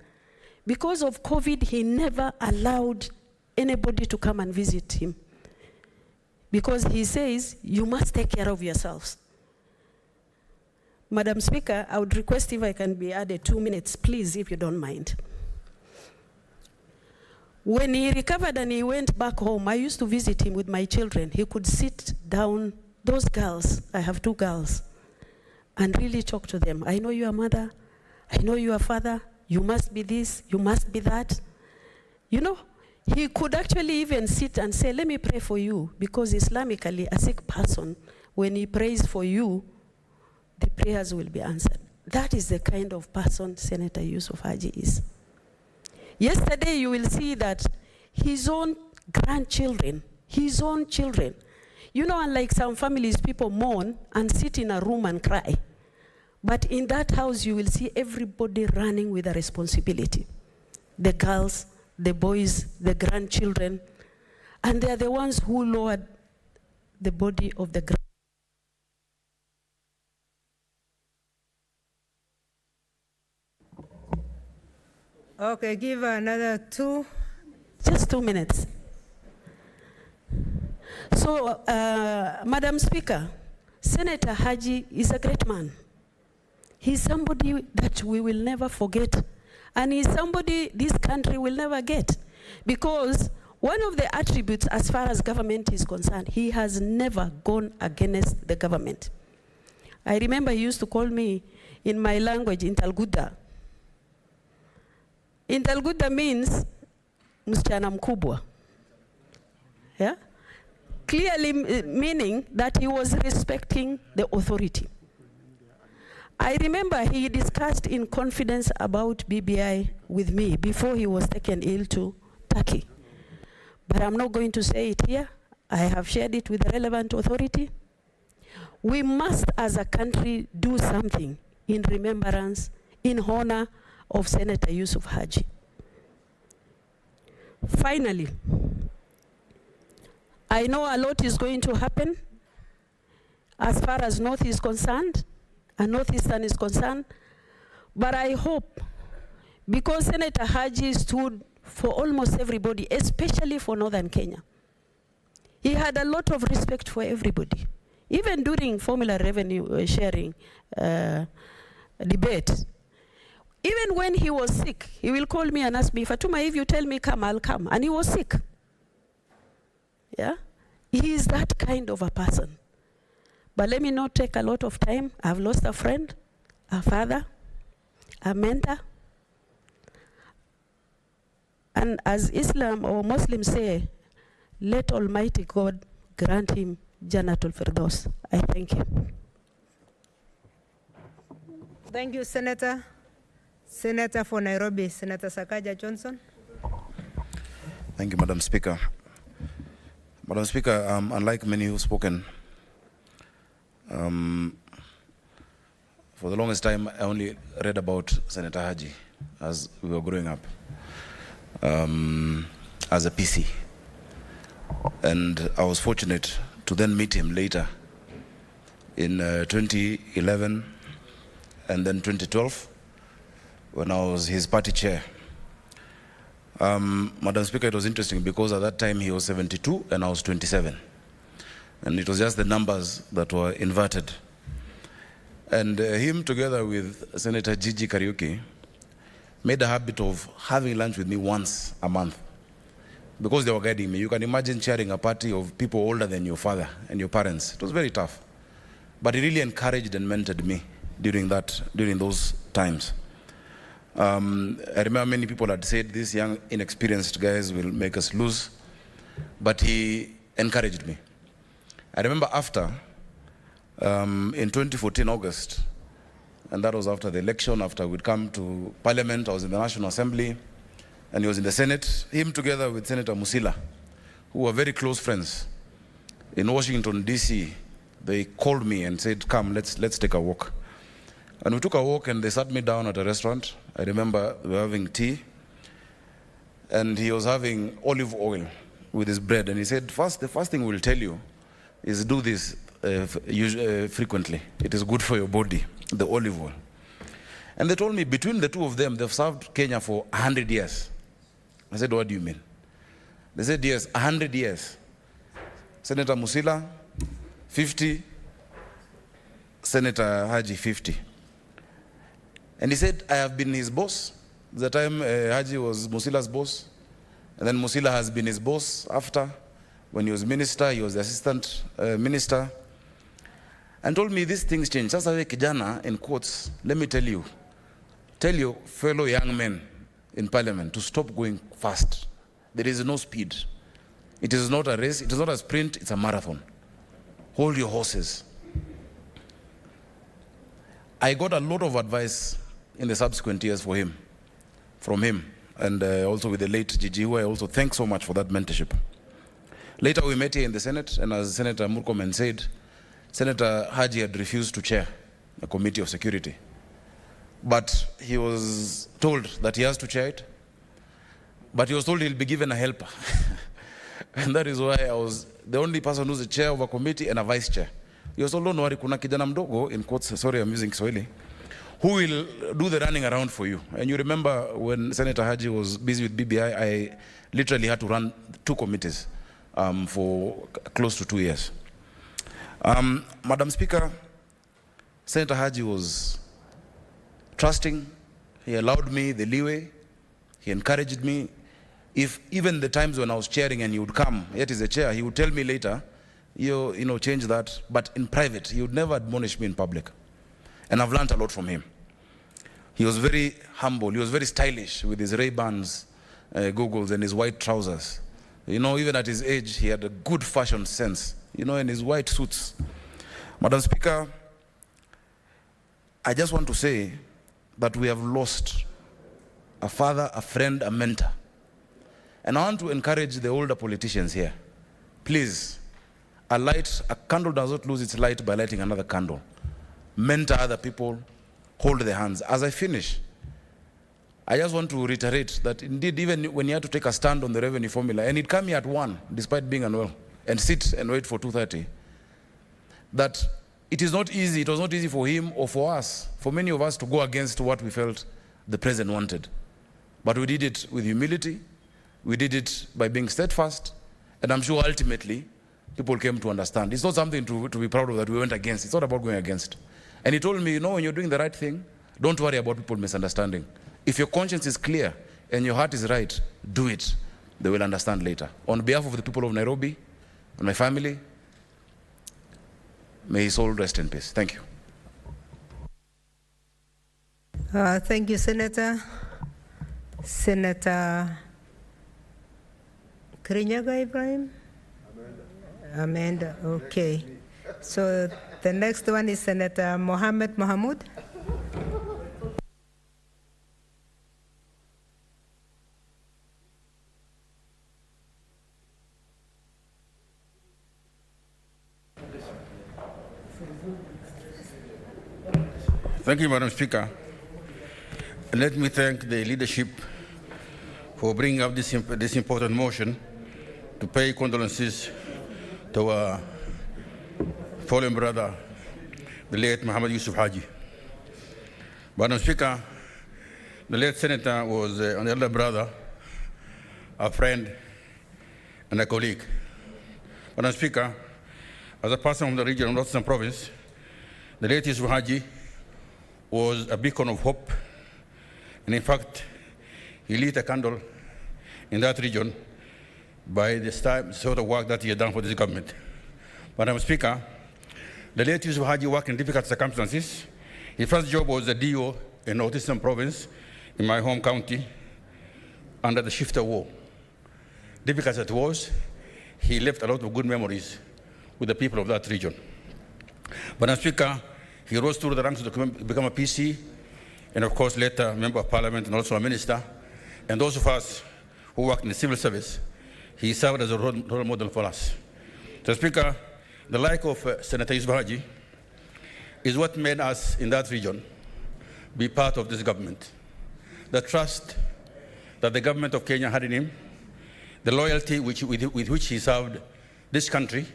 because of COVID, he never allowed anybody to come and visit him. Because he says, you must take care of yourselves. Madam Speaker, I would request if I can be added 2 minutes, please, if you don't mind. When he recovered and he went back home, I used to visit him with my children. He could sit down, those girls, I have 2 girls, and really talk to them. I know you are mother, I know you are father, you must be this, you must be that. You know, he could actually even sit and say, let me pray for you, because Islamically, a sick person, when he prays for you, the prayers will be answered. That is the kind of person Senator Yusuf Haji is. Yesterday, you will see that his own grandchildren, his own children, you know, unlike some families, people mourn and sit in a room and cry. But in that house, you will see everybody running with a responsibility. The girls the boys, the grandchildren, and they are the ones who lowered the body of the ground. Okay, give another 2. Just 2 minutes. So, Madam Speaker, Senator Haji is a great man. He's somebody that we will never forget. And he's somebody this country will never get. Because one of the attributes as far as government is concerned, he has never gone against the government. I remember he used to call me in my language, Intalguda. Intalguda means msichana mkubwa. Yeah? Clearly meaning that he was respecting the authority. I remember he discussed in confidence about BBI with me before he was taken ill to Turkey. But I'm not going to say it here. I have shared it with the relevant authority. We must, as a country, do something in remembrance, in honor of Senator Yusuf Haji. Finally, I know a lot is going to happen as far as North is concerned, and Northeastern is concerned, but I hope, because Senator Haji stood for almost everybody, especially for Northern Kenya. He had a lot of respect for everybody. Even during formula revenue sharing debate, even when he was sick, he will call me and ask me, Fatuma, if you tell me come, I'll come. And he was sick. Yeah? He is that kind of a person. But let me not take a lot of time. I've lost a friend, a father, a mentor. And as Islam or Muslims say, let Almighty God grant him Jannatul Firdaus. I thank you. Thank you, Senator. Senator for Nairobi, Senator Sakaja Johnson. Thank you, Madam Speaker. Madam Speaker, unlike many who've spoken, for the longest time, I only read about Senator Haji as we were growing up, as a PC. And I was fortunate to then meet him later in 2011 and then 2012 when I was his party chair. Madam Speaker, it was interesting because at that time he was 72 and I was 27. And it was just the numbers that were inverted. And him together with Senator Gigi Kariuki made a habit of having lunch with me once a month because they were guiding me. You can imagine chairing a party of people older than your father and your parents. It was very tough. But he really encouraged and mentored me during those times. I remember many people had said these young, inexperienced guys will make us lose, but he encouraged me. I remember after, in 2014 August, and that was after the election, after we'd come to Parliament, I was in the National Assembly, and he was in the Senate, him together with Senator Musila, who were very close friends. In Washington, D.C., they called me and said, come, let's take a walk. And we took a walk and they sat me down at a restaurant. I remember we were having tea and he was having olive oil with his bread. And he said, the first thing we'll tell you is do this frequently. It is good for your body, the olive oil. And they told me between the two of them, they've served Kenya for 100 years. I said, what do you mean? They said, yes, 100 years. Senator Musila, 50. Senator Haji, 50. And he said, I have been his boss. The time Haji was Musila's boss. And then Musila has been his boss after. When he was minister, he was the assistant minister. And told me these things change. Sasa we kijana, in quotes, let me tell you, tell your fellow young men in parliament to stop going fast. There is no speed. It is not a race, it is not a sprint, it's a marathon. Hold your horses. I got a lot of advice in the subsequent years from him, and also with the late Gigi, who I also thank so much for that mentorship. Later we met here in the Senate, and as Senator Murkomen said, Senator Haji had refused to chair a committee of security. But he was told that he has to chair it. but he was told he'll be given a helper. And that is why I was the only person who's the chair of a committee and a vice chair. He was told, don't worry, kuna kijana mdogo, in quotes, sorry, I'm using Swahili, who will do the running around for you. And you remember when Senator Haji was busy with BBI, I literally had to run 2 committees for close to 2 years. Madam Speaker, Senator Haji was trusting. He allowed me the leeway. He encouraged me. If even the times when I was chairing and he would come, yet he's a chair, he would tell me later, you know, change that. But in private, he would never admonish me in public. And I've learned a lot from him. He was very humble. He was very stylish with his Ray-Bans, goggles, and his white trousers. You know, even at his age, he had a good fashion sense, you know, in his white suits. Madam Speaker, I just want to say that we have lost a father, a friend, a mentor. And I want to encourage the older politicians here. Please, a candle does not lose its light by lighting another candle. Mentor other people, hold their hands. As I finish, I just want to reiterate that indeed, even when you had to take a stand on the revenue formula, and he'd come here at 1, despite being unwell, and sit and wait for 2:30, that it was not easy for him or for us, for many of us to go against what we felt the president wanted. But we did it with humility. We did it by being steadfast, and I'm sure ultimately people came to understand. It's not something to be proud of that we went against. It's not about going against. And he told me, you know, when you're doing the right thing, don't worry about people misunderstanding. If your conscience is clear and your heart is right, do it. They will understand later. On behalf of the people of Nairobi and my family, may his soul rest in peace. Thank you. Thank you, Senator. Senator Kirinyaga Ibrahim? Amanda, okay. So the next one is Senator Mohammed Mohamud. Thank you, Madam Speaker. Let me thank the leadership for bringing up this important motion to pay condolences to our fallen brother, the late Muhammad Yusuf Haji. Madam Speaker, the late senator was an elder brother, a friend, and a colleague. Madam Speaker, as a person from the region of Northern Province, the late Yusuf Haji was a beacon of hope, and in fact, he lit a candle in that region by the sort of work that he had done for this government. Madam Speaker, the late Yusuf Haji worked in difficult circumstances. His first job was a DO in Northeastern Province, in my home county, under the Shifter War. Difficult as it was, he left a lot of good memories with the people of that region. Madam Speaker, he rose through the ranks to become a PC, and of course later member of parliament and also a minister. And those of us who worked in the civil service, he served as a role model for us. So Speaker, the like of Senator Yusuf Haji is what made us in that region be part of this government. The trust that the government of Kenya had in him, the loyalty with which he served this country,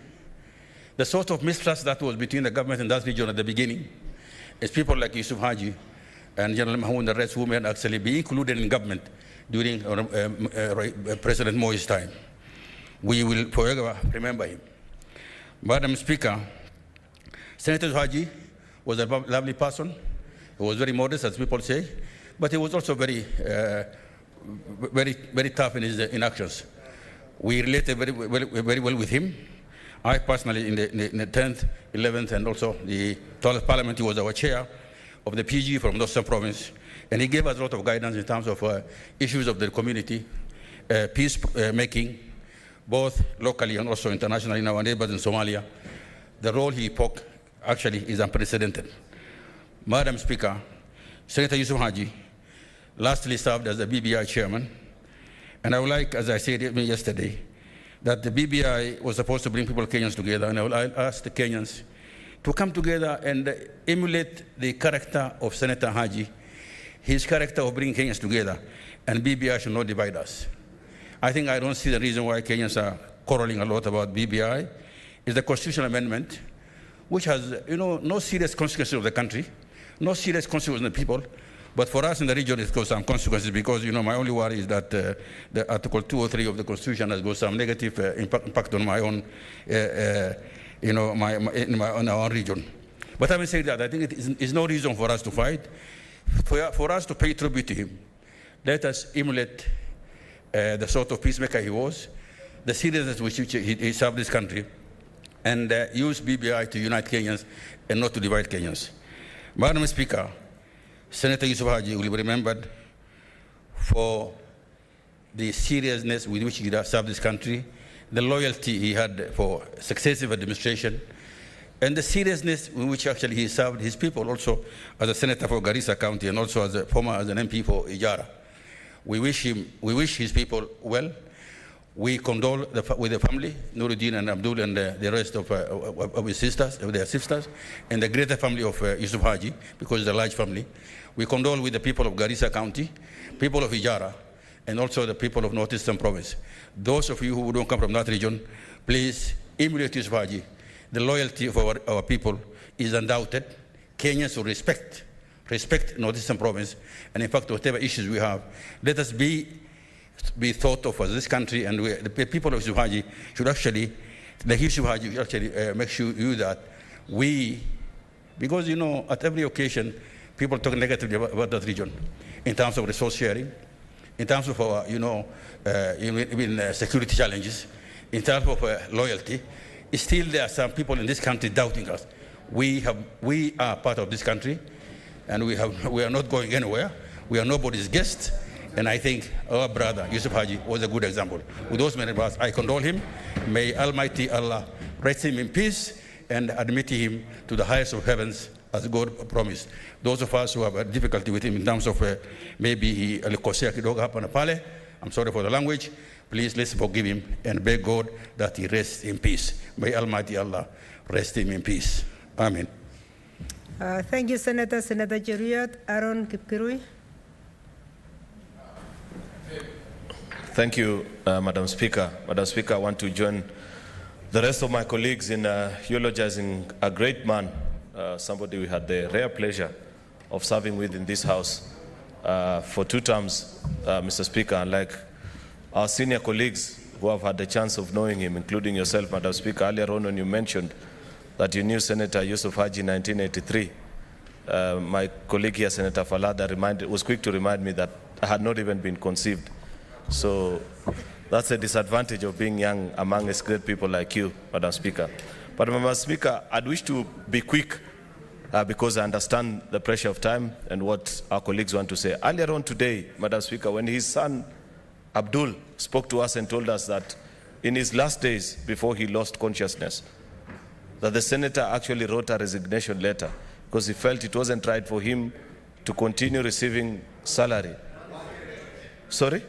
the sort of mistrust that was between the government and that region at the beginning, is people like Yusuf Haji and General Mahmoud and the rest who may actually be included in government during President Moi's time. We will forever remember him. Madam Speaker, Senator Haji was a lovely person. He was very modest, as people say, but he was also very tough in his actions. We related very well with him. I personally, in the 10th, 11th, and also the 12th Parliament, he was our chair of the PG from Northern Province, and he gave us a lot of guidance in terms of issues of the community, peace making, both locally and also internationally in our neighbors in Somalia. The role he took actually is unprecedented. Madam Speaker, Senator Yusuf Haji lastly served as the BBI chairman, and I would like, as I said yesterday, that the BBI was supposed to bring people, Kenyans together, and I will ask the Kenyans to come together and emulate the character of Senator Haji, his character of bringing Kenyans together, and BBI should not divide us. I think I don't see the reason why Kenyans are quarreling a lot about BBI. It's the constitutional amendment, which has, no serious consequences of the country, no serious consequences on the people. But for us in the region, it's got some consequences because, my only worry is that the Article 203 of the Constitution has got some negative impact on my own, in our own region. But having said that, I think it is no reason for us to fight. For us to pay tribute to him, let us emulate the sort of peacemaker he was, the seriousness with which he served this country, and use BBI to unite Kenyans and not to divide Kenyans. Madam Speaker, Senator Yusuf Haji will be remembered for the seriousness with which he served this country, the loyalty he had for successive administration, and the seriousness with which actually he served his people also as a senator for Garissa County and also as an MP for Ijara. We wish his people well. We condole with the family, Nuruddin and Abdul and the rest of his sisters, their sisters, and the greater family of Yusuf Haji, because it's a large family. We condole with the people of Garissa County, people of Ijara, and also the people of Northeastern Province. Those of you who don't come from that region, please emulate Yusuf Haji. The loyalty of our people is undoubted. Kenyans will respect Northeastern Province, and in fact, whatever issues we have, let us be thought of as this country, and the people of Yusuf Haji should actually, like Yusuf Haji, should actually make sure that we, because at every occasion, people talk negatively about that region in terms of resource sharing, in terms of our, security challenges, in terms of loyalty. Still, there are some people in this country doubting us. We are part of this country, and we are not going anywhere. We are nobody's guest, and I think our brother Yusuf Haji was a good example. With those many words, I condole him. May Almighty Allah rest him in peace and admit him to the highest of heavens, as God promised. Those of us who have a difficulty with him in terms of maybe he alikosea kidogo hapa na pale, I'm sorry for the language. Please let's forgive him and beg God that he rests in peace. May Almighty Allah rest him in peace. Amen. Thank you, Senator. Senator Cheruiyot. Aaron Kipkirui. Thank you, Madam Speaker. Madam Speaker, I want to join the rest of my colleagues in eulogizing a great man, somebody we had the rare pleasure of serving with in this House for 2 terms, Mr. Speaker, unlike our senior colleagues who have had the chance of knowing him, including yourself, Madam Speaker. Earlier on when you mentioned that you knew Senator Yusuf Haji in 1983, my colleague here, Senator Falada, was quick to remind me that I had not even been conceived. So that's a disadvantage of being young amongst great people like you, Madam Speaker. But Madam Speaker, I'd wish to be quick because I understand the pressure of time and what our colleagues want to say. Earlier on today, Madam Speaker, when his son Abdul spoke to us and told us that in his last days before he lost consciousness, that the senator actually wrote a resignation letter because he felt it wasn't right for him to continue receiving salary. Sorry?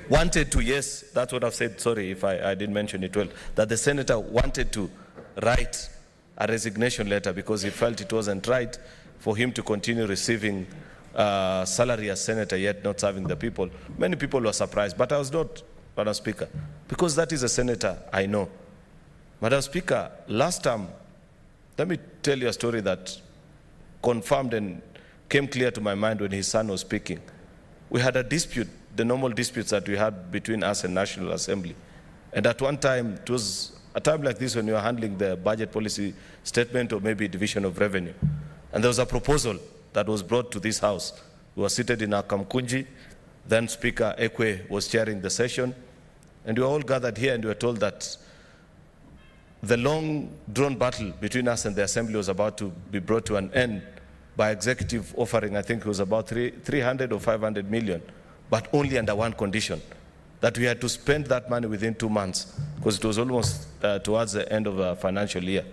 Wanted to, yes, that's what I've said. Sorry if I didn't mention it well. That the senator wanted to write a resignation letter because he felt it wasn't right for him to continue receiving salary as senator yet not serving the people. Many people were surprised, but I was not, Madam Speaker, because that is a senator I know. Madam Speaker, last time, let me tell you a story that confirmed and came clear to my mind when his son was speaking. We had a dispute, the normal disputes that we had between us and National Assembly. And at one time, it was a time like this when you are handling the budget policy statement or maybe division of revenue. And there was a proposal that was brought to this House. We were seated in our Kamkunji. Then Speaker Ekwe was chairing the session. And we were all gathered here and we were told that the long-drawn battle between us and the Assembly was about to be brought to an end by executive offering, I think it was about 300 or 500 million, but only under one condition, that we had to spend that money within 2 months, because it was almost towards the end of the financial year.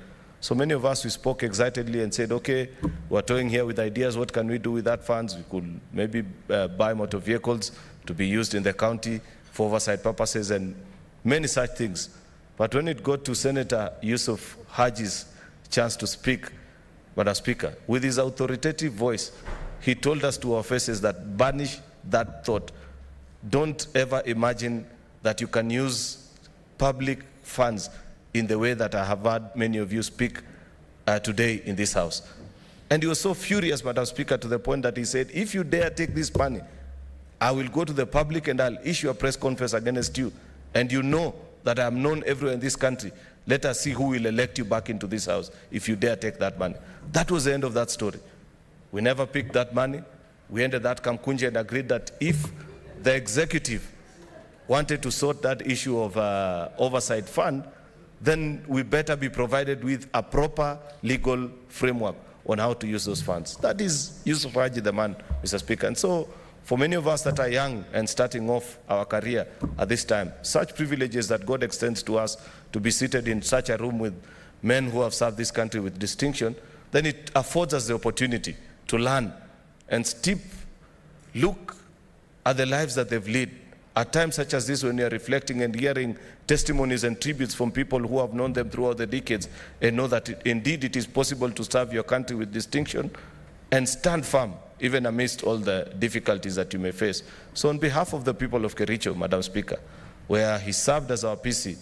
So many of us, we spoke excitedly and said, okay, we're toying here with ideas, what can we do with that funds? We could maybe buy motor vehicles to be used in the county for oversight purposes and many such things. But when it got to Senator Yusuf Haji's chance to speak, Madam Speaker, with his authoritative voice, he told us to our faces that banish that thought don't ever imagine that you can use public funds in the way that I have heard many of you speak today in this House. And he was so furious, Madam Speaker, to the point that he said, if you dare take this money, I will go to the public and I'll issue a press conference against you. And you know that I am known everywhere in this country. Let us see who will elect you back into this House if you dare take that money. That was the end of that story. We never picked that money. We ended that Kamkunji and agreed that if the executive wanted to sort that issue of oversight fund, then we better be provided with a proper legal framework on how to use those funds. That is Yusuf Haji, the man, Mr. Speaker. And so, for many of us that are young and starting off our career at this time, such privileges that God extends to us to be seated in such a room with men who have served this country with distinction, then it affords us the opportunity to learn and look at the lives that they've led. At times such as this, when we are reflecting and hearing testimonies and tributes from people who have known them throughout the decades and know that indeed it is possible to serve your country with distinction and stand firm even amidst all the difficulties that you may face. So on behalf of the people of Kericho, Madam Speaker, where he served as our PC,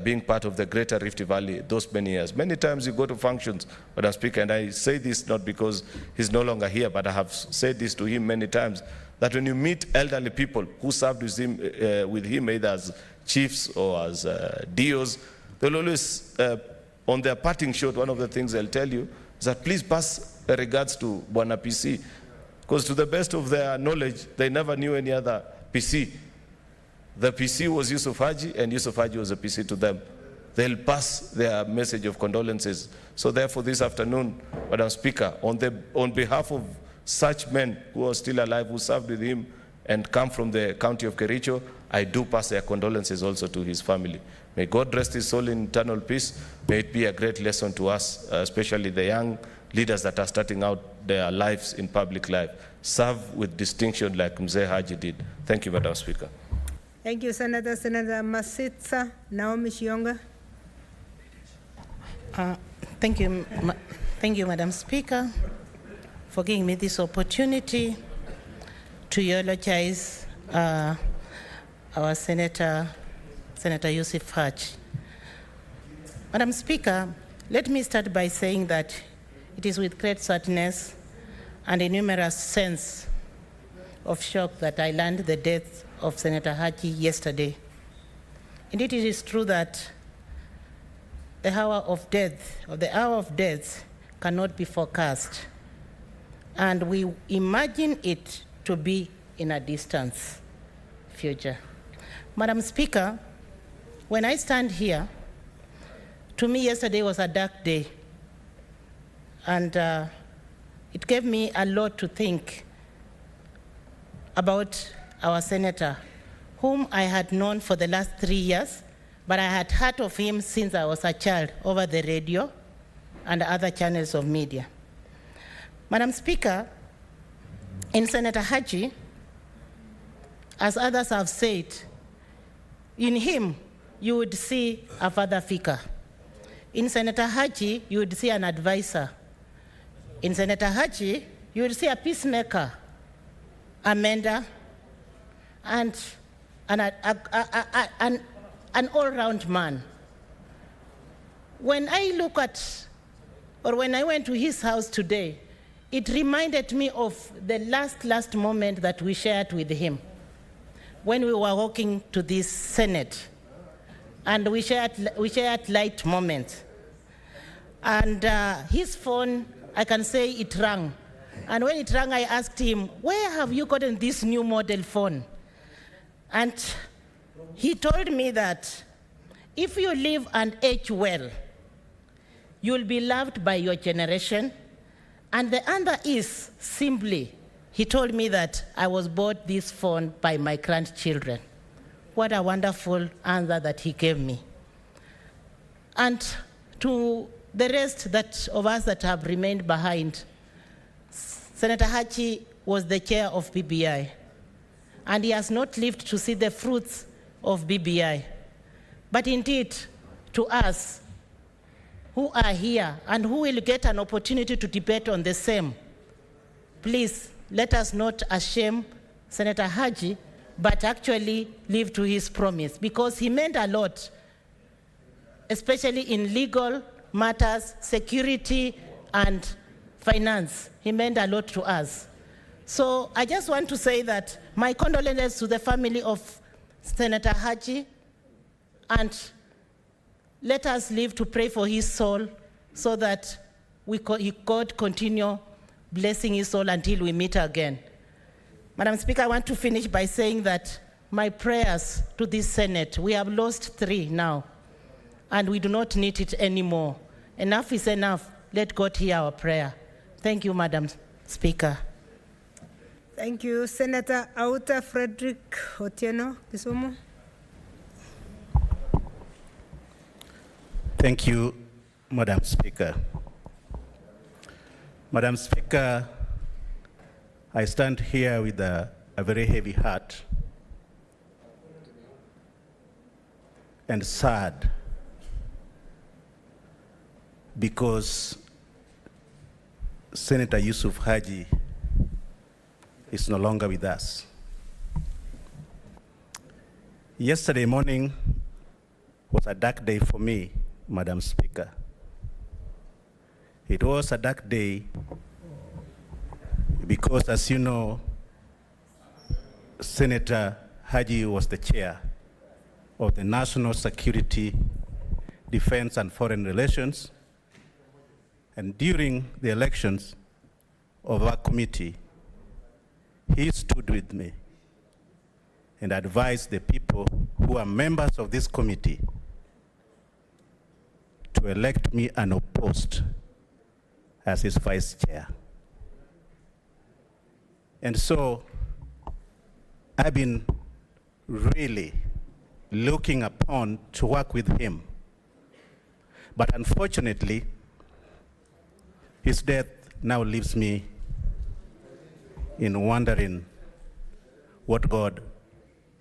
being part of the greater Rift Valley those many years. Many times you go to functions, Madam Speaker, and I say this not because he's no longer here, but I have said this to him many times, that when you meet elderly people who served with him either as chiefs or as DOs, they'll always, on their parting shot, one of the things they'll tell you is that please pass regards to Bwana PC, because to the best of their knowledge, they never knew any other PC. The PC was Yusuf Haji, and Yusuf Haji was a PC to them. They'll pass their message of condolences. So therefore, this afternoon, Madam Speaker, on behalf of such men who are still alive, who served with him and come from the county of Kericho, I do pass their condolences also to his family. May God rest his soul in eternal peace. May it be a great lesson to us, especially the young leaders that are starting out their lives in public life. Serve with distinction like Mzee Haji did. Thank you, Madam Speaker. Thank you, Senator. Senator Masitsa Naomi Shionga. Thank you, Madam Speaker, for giving me this opportunity to eulogize our Senator Yusuf Haji. Madam Speaker, let me start by saying that it is with great sadness and a numerous sense of shock that I learned the death of Senator Haji yesterday. Indeed, it is true that the hour of death cannot be forecast, and we imagine it to be in a distant future. Madam Speaker, when I stand here, to me yesterday was a dark day, and it gave me a lot to think about our senator, whom I had known for the last 3 years, but I had heard of him since I was a child over the radio and other channels of media. Madam Speaker, in Senator Haji, as others have said, in him you would see a father figure. In Senator Haji, you would see an advisor. In Senator Haji, you would see a peacemaker, a mender, and an all-round man. When I look at, or when I went to his house today, it reminded me of the last moment that we shared with him when we were walking to this Senate, and we shared light moments. And his phone, I can say it rang. And when it rang, I asked him, where have you gotten this new model phone? And he told me that if you live and age well, you'll be loved by your generation. And the answer is simply, he told me that I was bought this phone by my grandchildren. What a wonderful answer that he gave me. And to the rest of us that have remained behind, Senator Haji was the chair of BBI, and he has not lived to see the fruits of BBI. But indeed, to us who are here and who will get an opportunity to debate on the same, please let us not shame Senator Haji but actually live to his promise, because he meant a lot, especially in legal matters, security, and finance. He meant a lot to us. So I just want to say that my condolences to the family of Senator Haji, and let us live to pray for his soul so that God continue blessing his soul until we meet again. Madam Speaker, I want to finish by saying that my prayers to this Senate, we have lost 3 now, and we do not need it anymore. Enough is enough. Let God hear our prayer. Thank you, Madam Speaker. Thank you. Senator Auta Frederick Otieno Kisumu. Thank you, Madam Speaker. Madam Speaker, I stand here with a very heavy heart and sad because Senator Yusuf Haji is no longer with us. Yesterday morning was a dark day for me, Madam Speaker. It was a dark day because, as you know, Senator Haji was the chair of the National Security, Defense and Foreign Relations, and during the elections of our committee, he stood with me and advised the people who are members of this committee to elect me unopposed as his vice chair. And so I've been really looking upon to work with him. But unfortunately, his death now leaves me in wondering what God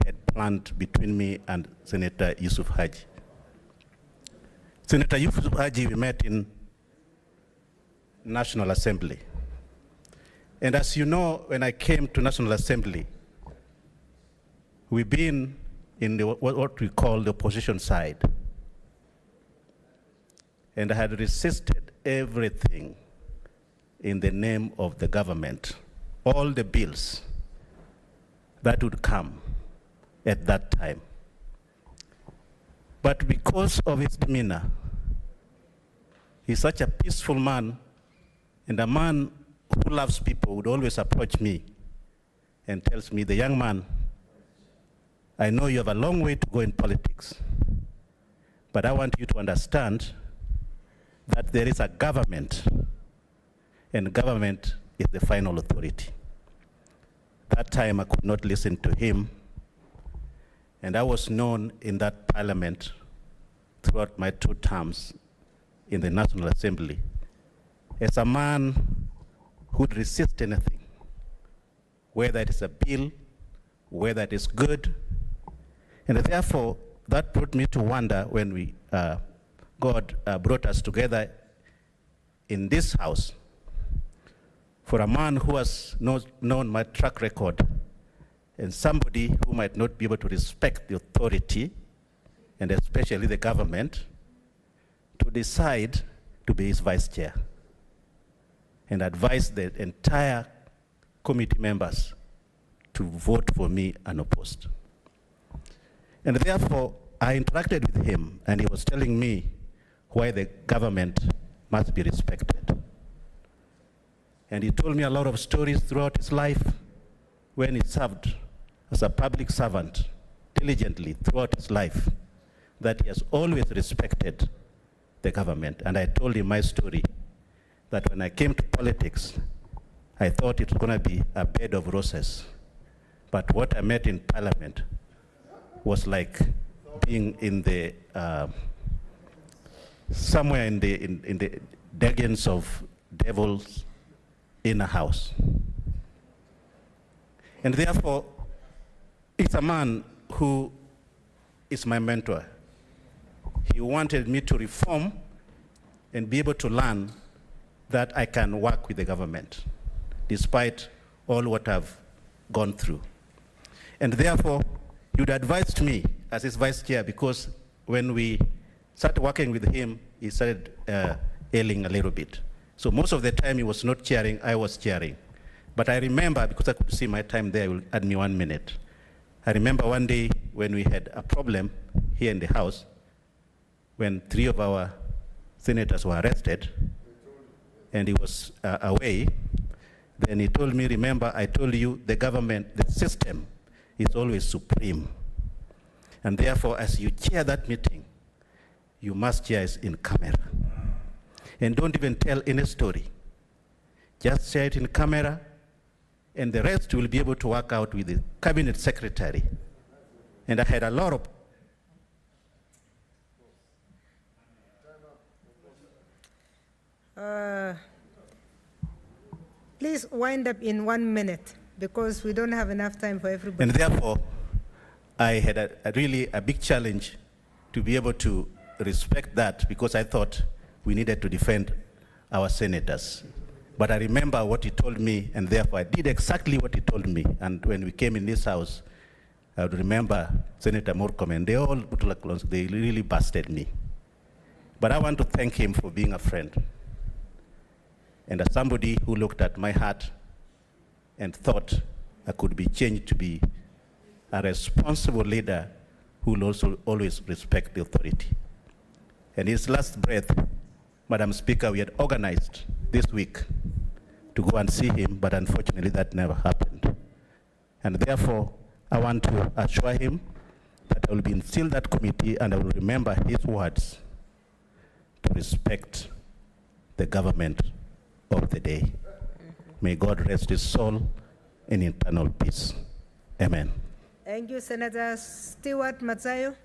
had planned between me and Senator Yusuf Haji. Senator Yusuf Haji, we met in National Assembly. And as you know, when I came to National Assembly, we've been in what we call the opposition side. And I had resisted everything in the name of the government, all the bills that would come at that time. But because of his demeanor, he's such a peaceful man, and a man who loves people would always approach me and tells me, the young man, I know you have a long way to go in politics, but I want you to understand that there is a government, and government is the final authority. That time I could not listen to him, and I was known in that parliament throughout my 2 terms in the National Assembly as a man who'd resist anything, whether it is a bill, whether it is good. And therefore, that brought me to wonder when God brought us together in this house, for a man who has known my track record and somebody who might not be able to respect the authority, and especially the government, to decide to be his vice chair and advise the entire committee members to vote for me unopposed. And therefore, I interacted with him, and he was telling me why the government must be respected. And he told me a lot of stories throughout his life when he served as a public servant diligently throughout his life, that he has always respected the government. And I told him my story, that when I came to politics, I thought it was going to be a bed of roses. But what I met in Parliament was like being in the somewhere in the dungeons of devils in a house. And therefore, it's a man who is my mentor. He wanted me to reform and be able to learn that I can work with the government, despite all what I've gone through. And therefore, you'd advised me as his vice chair, because when we started working with him, he started ailing a little bit. So most of the time he was not chairing, I was chairing. But I remember, because I could see my time there, will add me 1 minute. I remember one day when we had a problem here in the House, when 3 of our senators were arrested, and he was away. Then he told me, remember, I told you the government, the system is always supreme. And therefore, as you chair that meeting, you must chair it in camera. And don't even tell any story. Just share it in camera, and the rest will be able to work out with the cabinet secretary. And I had a lot of please wind up in 1 minute, because we don't have enough time for everybody. And therefore, I had a really big challenge to be able to respect that, because I thought we needed to defend our senators. But I remember what he told me, and therefore I did exactly what he told me. And when we came in this house, I would remember Senator Murkomen, and they all, they really busted me. But I want to thank him for being a friend, and as somebody who looked at my heart and thought I could be changed to be a responsible leader who will also always respect the authority. And his last breath, Madam Speaker, we had organized this week to go and see him, but unfortunately that never happened. And therefore, I want to assure him that I will be instill that committee, and I will remember his words to respect the government of the day. May God rest his soul in eternal peace. Amen. Thank you, Senator Stewart Matsayo.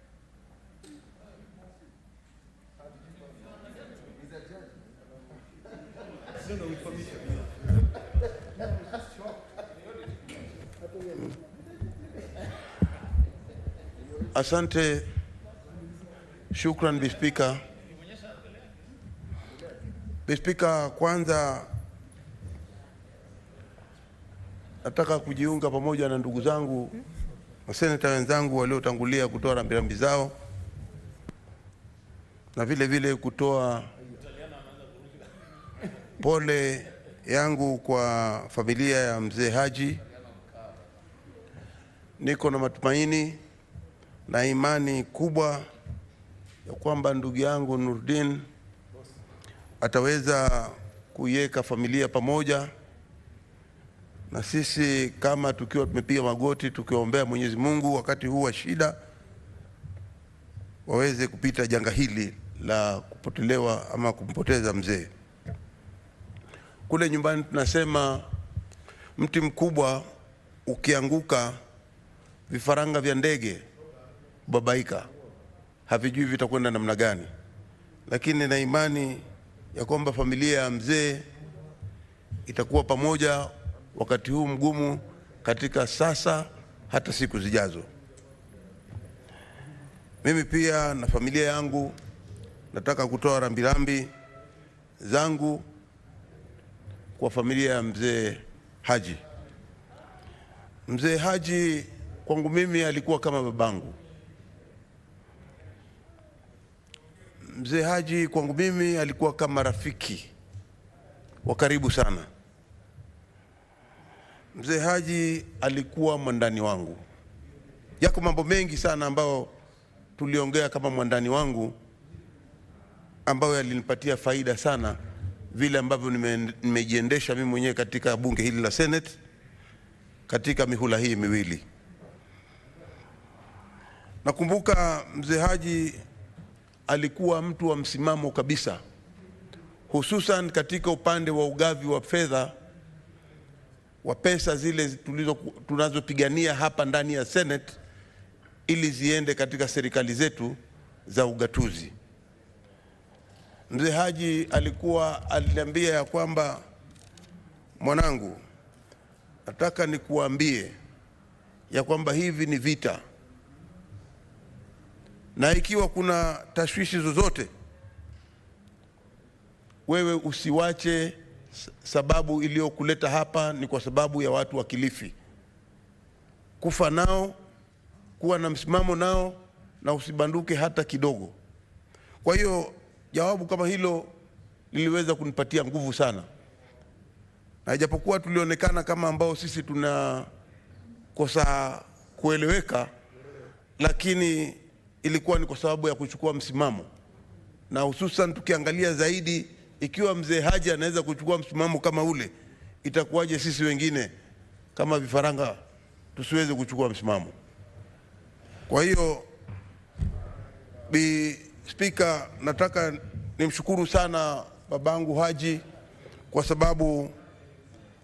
Asante, shukran Bi Speaker. Bi Speaker, kwanza nataka kujiunga pamoja na ndugu zangu maseneta wenzangu waliotangulia kutoa rambirambi zao, na vile vile kutoa pole yangu kwa familia ya mzee Haji. Niko na matumaini na imani kubwa ya kwamba ndugu yangu Nurdin ataweza kuiweka familia pamoja, na sisi kama tukiwa tumepiga magoti tukiombea Mwenyezi Mungu wakati huu wa shida waweze kupita janga hili la kupotelewa ama kumpoteza mzee. Kule nyumbani tunasema mti mkubwa ukianguka vifaranga vya ndege babaika, havijui vitakwenda namna gani. Lakini na imani ya kwamba familia ya mzee itakuwa pamoja wakati huu mgumu, katika sasa hata siku zijazo. Mimi pia na familia yangu nataka kutoa rambirambi zangu kwa familia ya mzee Haji. Mzee Haji kwangu mimi alikuwa kama babangu. Mzee Haji kwangu mimi alikuwa kama rafiki wa karibu sana. Mzee Haji alikuwa mwandani wangu. Yako mambo mengi sana ambayo tuliongea kama mwandani wangu, ambayo yalinipatia faida sana, vile ambavyo nimejiendesha mimi mwenyewe katika bunge hili la Senate katika mihula hii miwili. Nakumbuka mzee Haji alikuwa mtu wa msimamo kabisa, hususan katika upande wa ugavi wa fedha wa pesa zile tunazopigania hapa ndani ya Senate ili ziende katika serikali zetu za ugatuzi. Mzee Haji aliniambia ya kwamba, mwanangu, nataka nikuambie ya kwamba hivi ni vita, na ikiwa kuna tashwishi zozote, wewe usiwache sababu iliyokuleta hapa ni kwa sababu ya watu wa Kilifi. kufa nao, kuwa na msimamo nao, na usibanduke hata kidogo. Kwa hiyo jawabu kama hilo liliweza kunipatia nguvu sana, na ijapokuwa tulionekana kama ambao sisi tunakosa kueleweka, lakini ilikuwa ni kwa sababu ya kuchukua msimamo, na hususan tukiangalia zaidi, ikiwa mzee Haji anaweza kuchukua msimamo kama ule, itakuwaje sisi wengine kama vifaranga tusiweze kuchukua msimamo? Kwa hiyo Bi Spika, nataka nimshukuru sana babangu Haji kwa sababu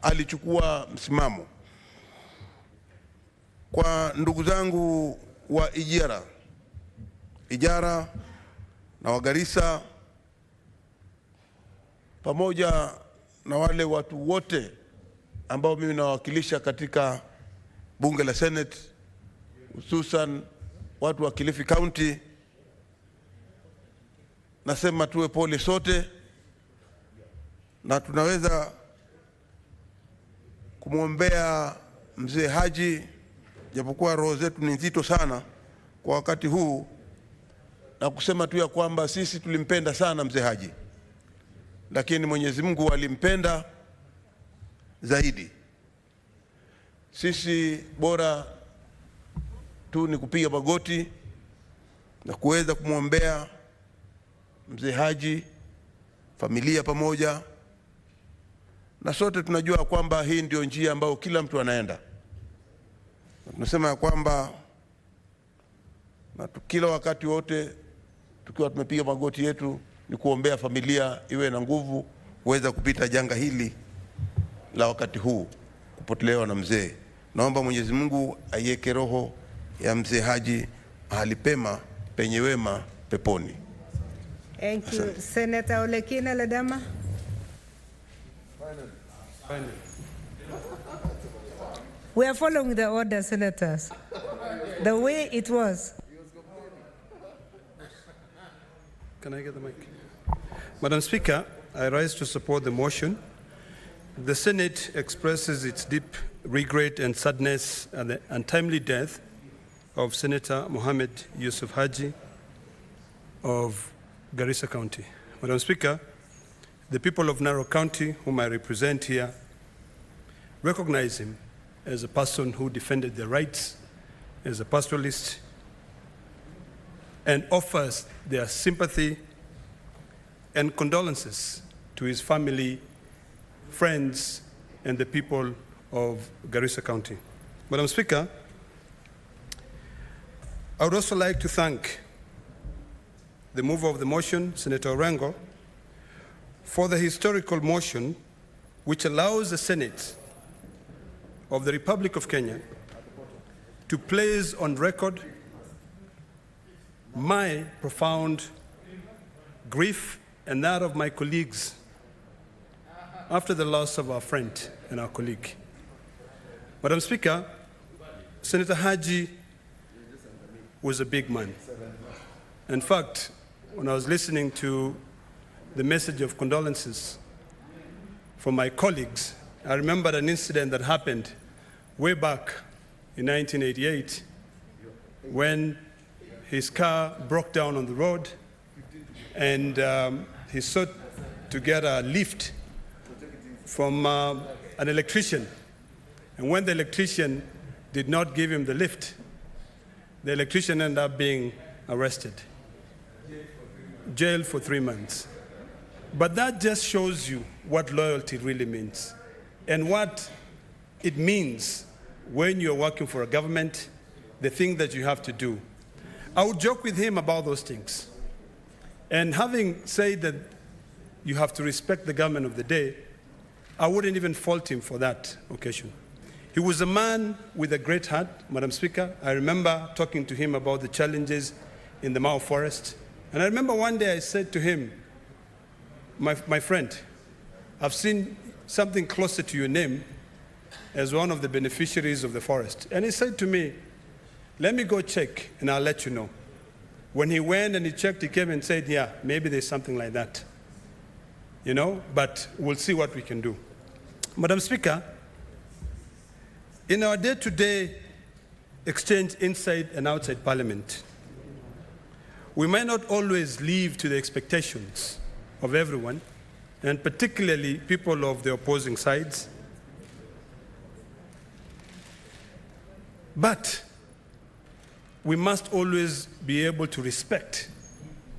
alichukua msimamo. Kwa ndugu zangu wa Ijara na wa Garissa, pamoja na wale watu wote ambao mimi nawakilisha katika bunge la Senate, hususan watu wa Kilifi County, nasema tuwe pole sote, na tunaweza kumwombea mzee Haji, japokuwa roho zetu ni nzito sana kwa wakati huu, na kusema tu ya kwamba sisi tulimpenda sana mzee Haji, lakini Mwenyezi Mungu alimpenda zaidi. Sisi bora tu ni kupiga magoti na kuweza kumwombea mzee Haji, familia pamoja, na sote tunajua kwamba hii ndio njia ambayo kila mtu anaenda. Tunasema ya kwamba na kila wakati wote tukiwa tumepiga magoti yetu ni kuombea familia iwe na nguvu kuweza kupita janga hili la wakati huu, kupotelewa na mzee. Naomba Mwenyezi Mungu aiweke roho ya mzee Haji mahali pema penye wema peponi. Thank you. Senator Olekina Ledama. We are following the order, senators, the way it was. Can I get the mic? Madam Speaker, I rise to support the motion. The Senate expresses its deep regret and sadness at the untimely death of Senator Mohammed Yusuf Haji of Garissa County. Madam Speaker, the people of Narok County, whom I represent here, recognize him as a person who defended their rights, as a pastoralist, and offers their sympathy and condolences to his family, friends, and the people of Garissa County. Madam Speaker, I would also like to thank the mover of the motion, Senator Orengo, for the historical motion which allows the Senate of the Republic of Kenya to place on record my profound grief and that of my colleagues after the loss of our friend and our colleague. Madam Speaker, Senator Haji was a big man. In fact, when I was listening to the message of condolences from my colleagues, I remembered an incident that happened way back in 1988 when his car broke down on the road and he sought to get a lift from an electrician. And when the electrician did not give him the lift, the electrician ended up being arrested, jailed for 3 months. But that just shows you what loyalty really means and what it means when you're working for a government, the thing that you have to do. I would joke with him about those things. And having said that you have to respect the government of the day, I wouldn't even fault him for that occasion. He was a man with a great heart, Madam Speaker. I remember talking to him about the challenges in the Mao forest. And I remember one day I said to him, my friend, I've seen something closer to your name as one of the beneficiaries of the forest. And he said to me, let me go check and I'll let you know. When he went and he checked, he came and said, yeah, maybe there's something like that. You know, but we'll see what we can do. Madam Speaker, in our day-to-day exchanged inside and outside Parliament. We may not always live to the expectations of everyone, and particularly people of the opposing sides. But we must always be able to respect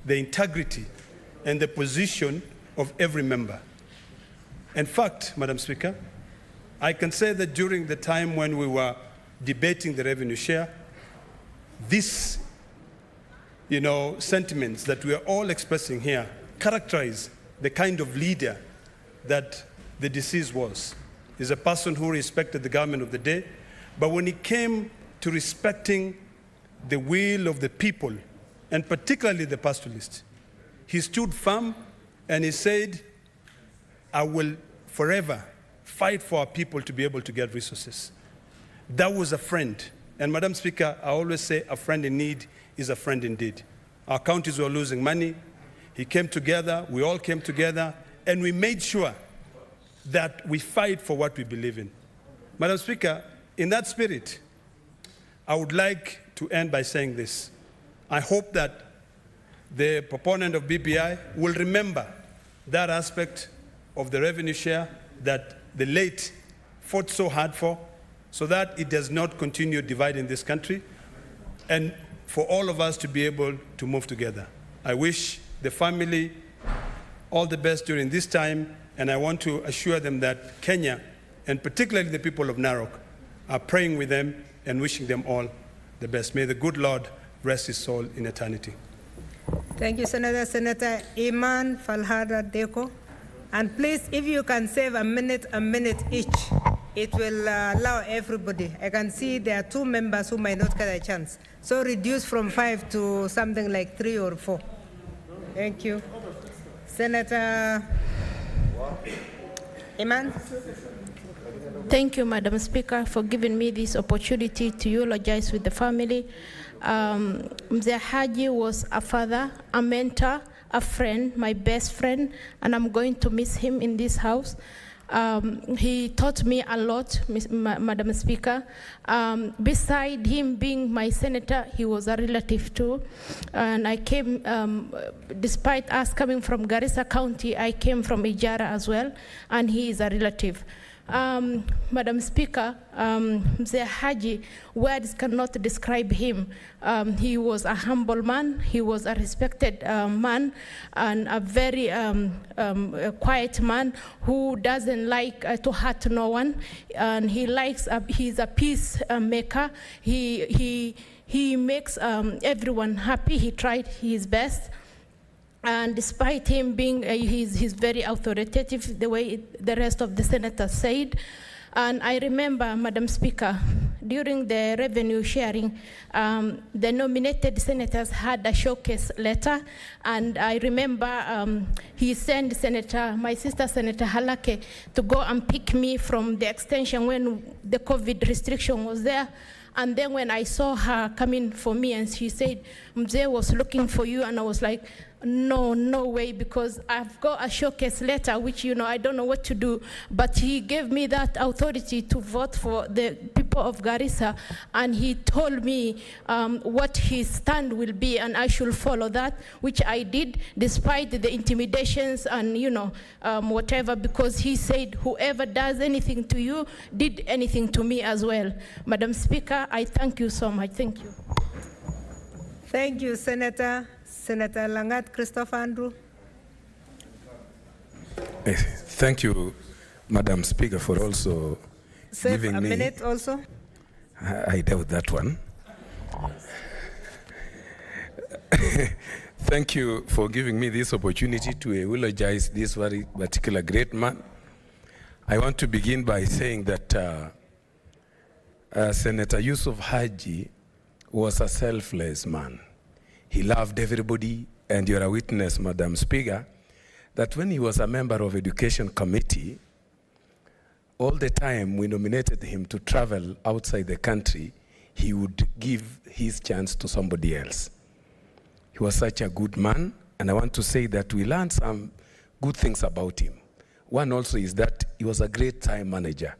the integrity and the position of every member. In fact, Madam Speaker, I can say that during the time when we were debating the revenue share, these sentiments that we are all expressing here characterize the kind of leader that the deceased was. He's a person who respected the government of the day, but when it came to respecting the will of the people, and particularly the pastoralists, he stood firm and he said, I will forever fight for our people to be able to get resources. That was a friend. And Madam Speaker, I always say a friend in need is a friend indeed. Our counties were losing money. He came together, we all came together, and we made sure that we fight for what we believe in. Madam Speaker, in that spirit, I would like to end by saying this. I hope that the proponent of BPI will remember that aspect of the revenue share that the late fought so hard for, so that it does not continue dividing this country, and for all of us to be able to move together. I wish the family all the best during this time, and I want to assure them that Kenya, and particularly the people of Narok, are praying with them and wishing them all the best. May the good Lord rest his soul in eternity. Thank you, Senator. Senator Iman Falhada Deko. And please, if you can save a minute each, it will allow everybody. I can see there are 2 members who might not get a chance. So reduce from 5 to something like 3 or 4. Thank you. Senator Iman. Thank you, Madam Speaker, for giving me this opportunity to eulogize with the family. Mzee Haji was a father, a mentor, a friend, my best friend, and I'm going to miss him in this house. He taught me a lot, Madam Speaker. Beside him being my senator, he was a relative too. And I came, despite us coming from Garissa County, I came from Ijara as well, and he is a relative. Madam Speaker, Mzee Haji, words cannot describe him. He was a humble man, he was a respected man, and a very quiet man who doesn't like to hurt no one, and he likes, he's a peacemaker. He makes everyone happy. He tried his best. And despite him being, he's very authoritative, the way the rest of the senators said. And I remember, Madam Speaker, during the revenue sharing, the nominated senators had a showcase letter. And I remember he sent my sister, Senator Halake, to go and pick me from the extension when the COVID restriction was there. And then when I saw her coming for me and she said, Mzee was looking for you, and I was like, no way, because I've got a showcase letter, which, I don't know what to do. But he gave me that authority to vote for the people of Garissa, and he told me what his stand will be, and I should follow that, which I did, despite the intimidations and, whatever, because he said, whoever does anything to you did anything to me as well. Madam Speaker, I thank you so much. Thank you. Thank you, Senator. Senator Langat Christopher Andrew. Thank you, Madam Speaker, for also giving me a minute also. I doubt that one. Thank you for giving me this opportunity to eulogize this very particular great man. I want to begin by saying that Senator Yusuf Haji was a selfless man. He loved everybody, and you're a witness, Madam Speaker, that when he was a member of Education Committee, all the time we nominated him to travel outside the country, he would give his chance to somebody else. He was such a good man, and I want to say that we learned some good things about him. One also is that he was a great time manager.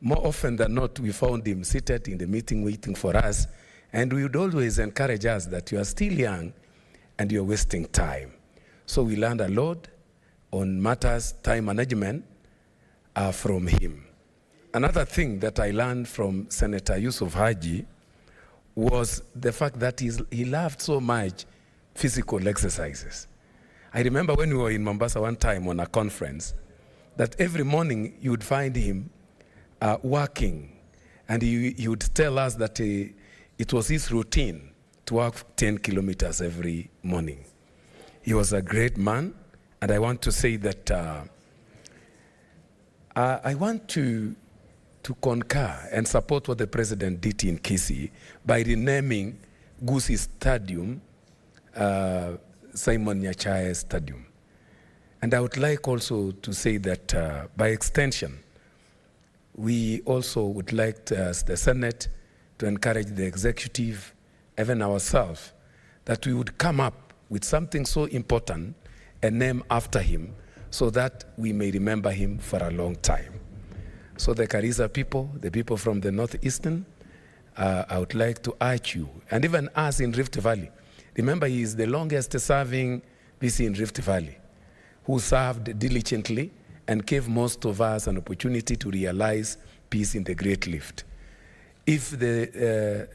More often than not, we found him seated in the meeting waiting for us, and we would always encourage us that you are still young and you're wasting time. So we learned a lot on matters, time management, from him. Another thing that I learned from Senator Yusuf Haji was the fact that he loved so much physical exercises. I remember when we were in Mombasa one time on a conference, that every morning you would find him working, and he would tell us that it was his routine to walk 10 kilometers every morning. He was a great man, and I want to say that I want to concur and support what the president did in Kisii by renaming Gusii Stadium Simon Nyachae Stadium. And I would like also to say that by extension, we also would like to, as the Senate, to encourage the executive, even ourselves, that we would come up with something so important, a name after him, so that we may remember him for a long time. So the Karisa people, the people from the Northeastern, I would like to urge you, and even us in Rift Valley. Remember, he is the longest serving VC in Rift Valley, who served diligently and gave most of us an opportunity to realize peace in the Great Rift. If the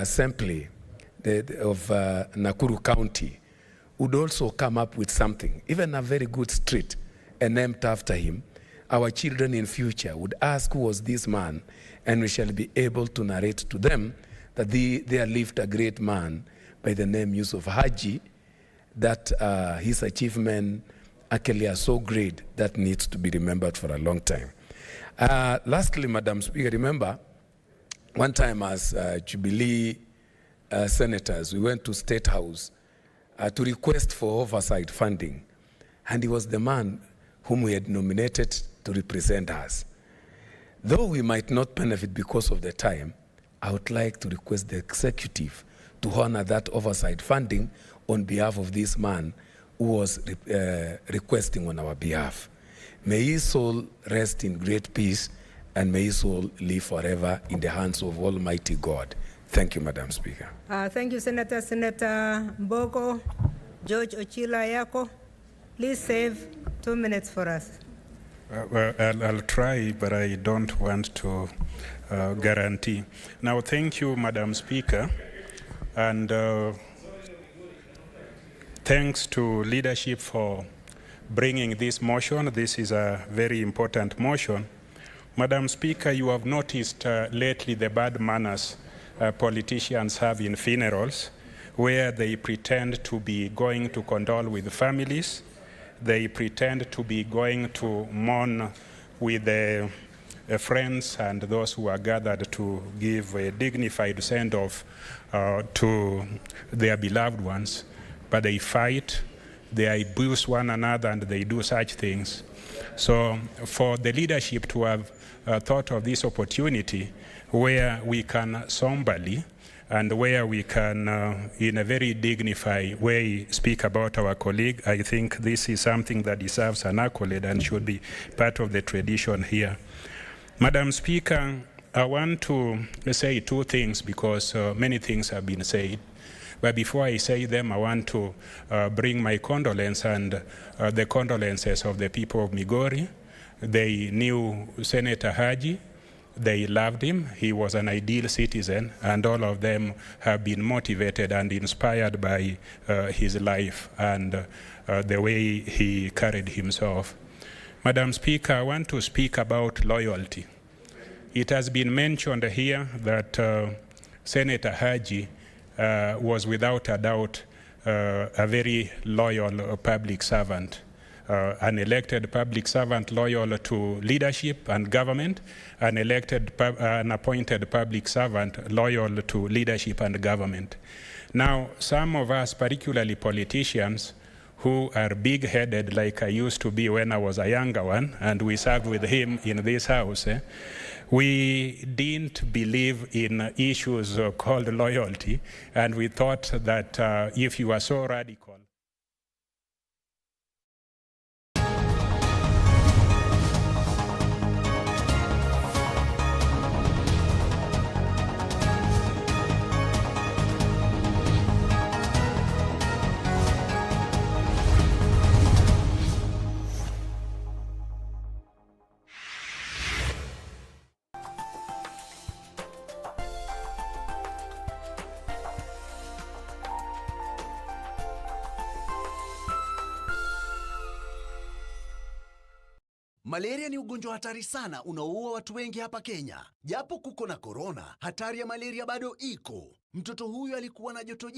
assembly of Nakuru County would also come up with something, even a very good street, and named after him, our children in future would ask who was this man, and we shall be able to narrate to them that there lived a great man by the name Yusuf Haji, that his achievement actually are so great that needs to be remembered for a long time. Lastly, Madam Speaker, remember, one time as Jubilee senators, we went to State House to request for oversight funding, and he was the man whom we had nominated to represent us. Though we might not benefit because of the time, I would like to request the executive to honor that oversight funding on behalf of this man who was requesting on our behalf. May his soul rest in great peace, and may his soul live forever in the hands of Almighty God. Thank you, Madam Speaker. Thank you, Senator. Senator Mbogo, George Ochila Ayako, please save 2 minutes for us. Well, I'll try, but I don't want to guarantee. Now, thank you, Madam Speaker, and thanks to leadership for bringing this motion. This is a very important motion. Madam Speaker, you have noticed lately the bad manners politicians have in funerals, where they pretend to be going to condole with families. They pretend to be going to mourn with friends and those who are gathered to give a dignified send-off to their beloved ones. But they fight, they abuse one another, and they do such things. So for the leadership to have thought of this opportunity where we can somberly and where we can, in a very dignified way, speak about our colleague, I think this is something that deserves an accolade and should be part of the tradition here. Madam Speaker, I want to say two things because many things have been said. But before I say them, I want to bring my condolence and the condolences of the people of Migori. They knew Senator Haji. They loved him. He was an ideal citizen, and all of them have been motivated and inspired by his life and the way he carried himself. Madam Speaker, I want to speak about loyalty. It has been mentioned here that Senator Haji was without a doubt a very loyal public servant. An elected public servant loyal to leadership and government, an appointed public servant loyal to leadership and government. Now, some of us, particularly politicians, who are big-headed like I used to be when I was a younger one, and we served with him in this house, we didn't believe in issues called loyalty, and we thought that if you are so radical, Malaria ni ugonjwa hatari sana unaoua watu wengi hapa Kenya. Japo kuko na korona, hatari ya malaria bado iko. Mtoto huyu alikuwa na joto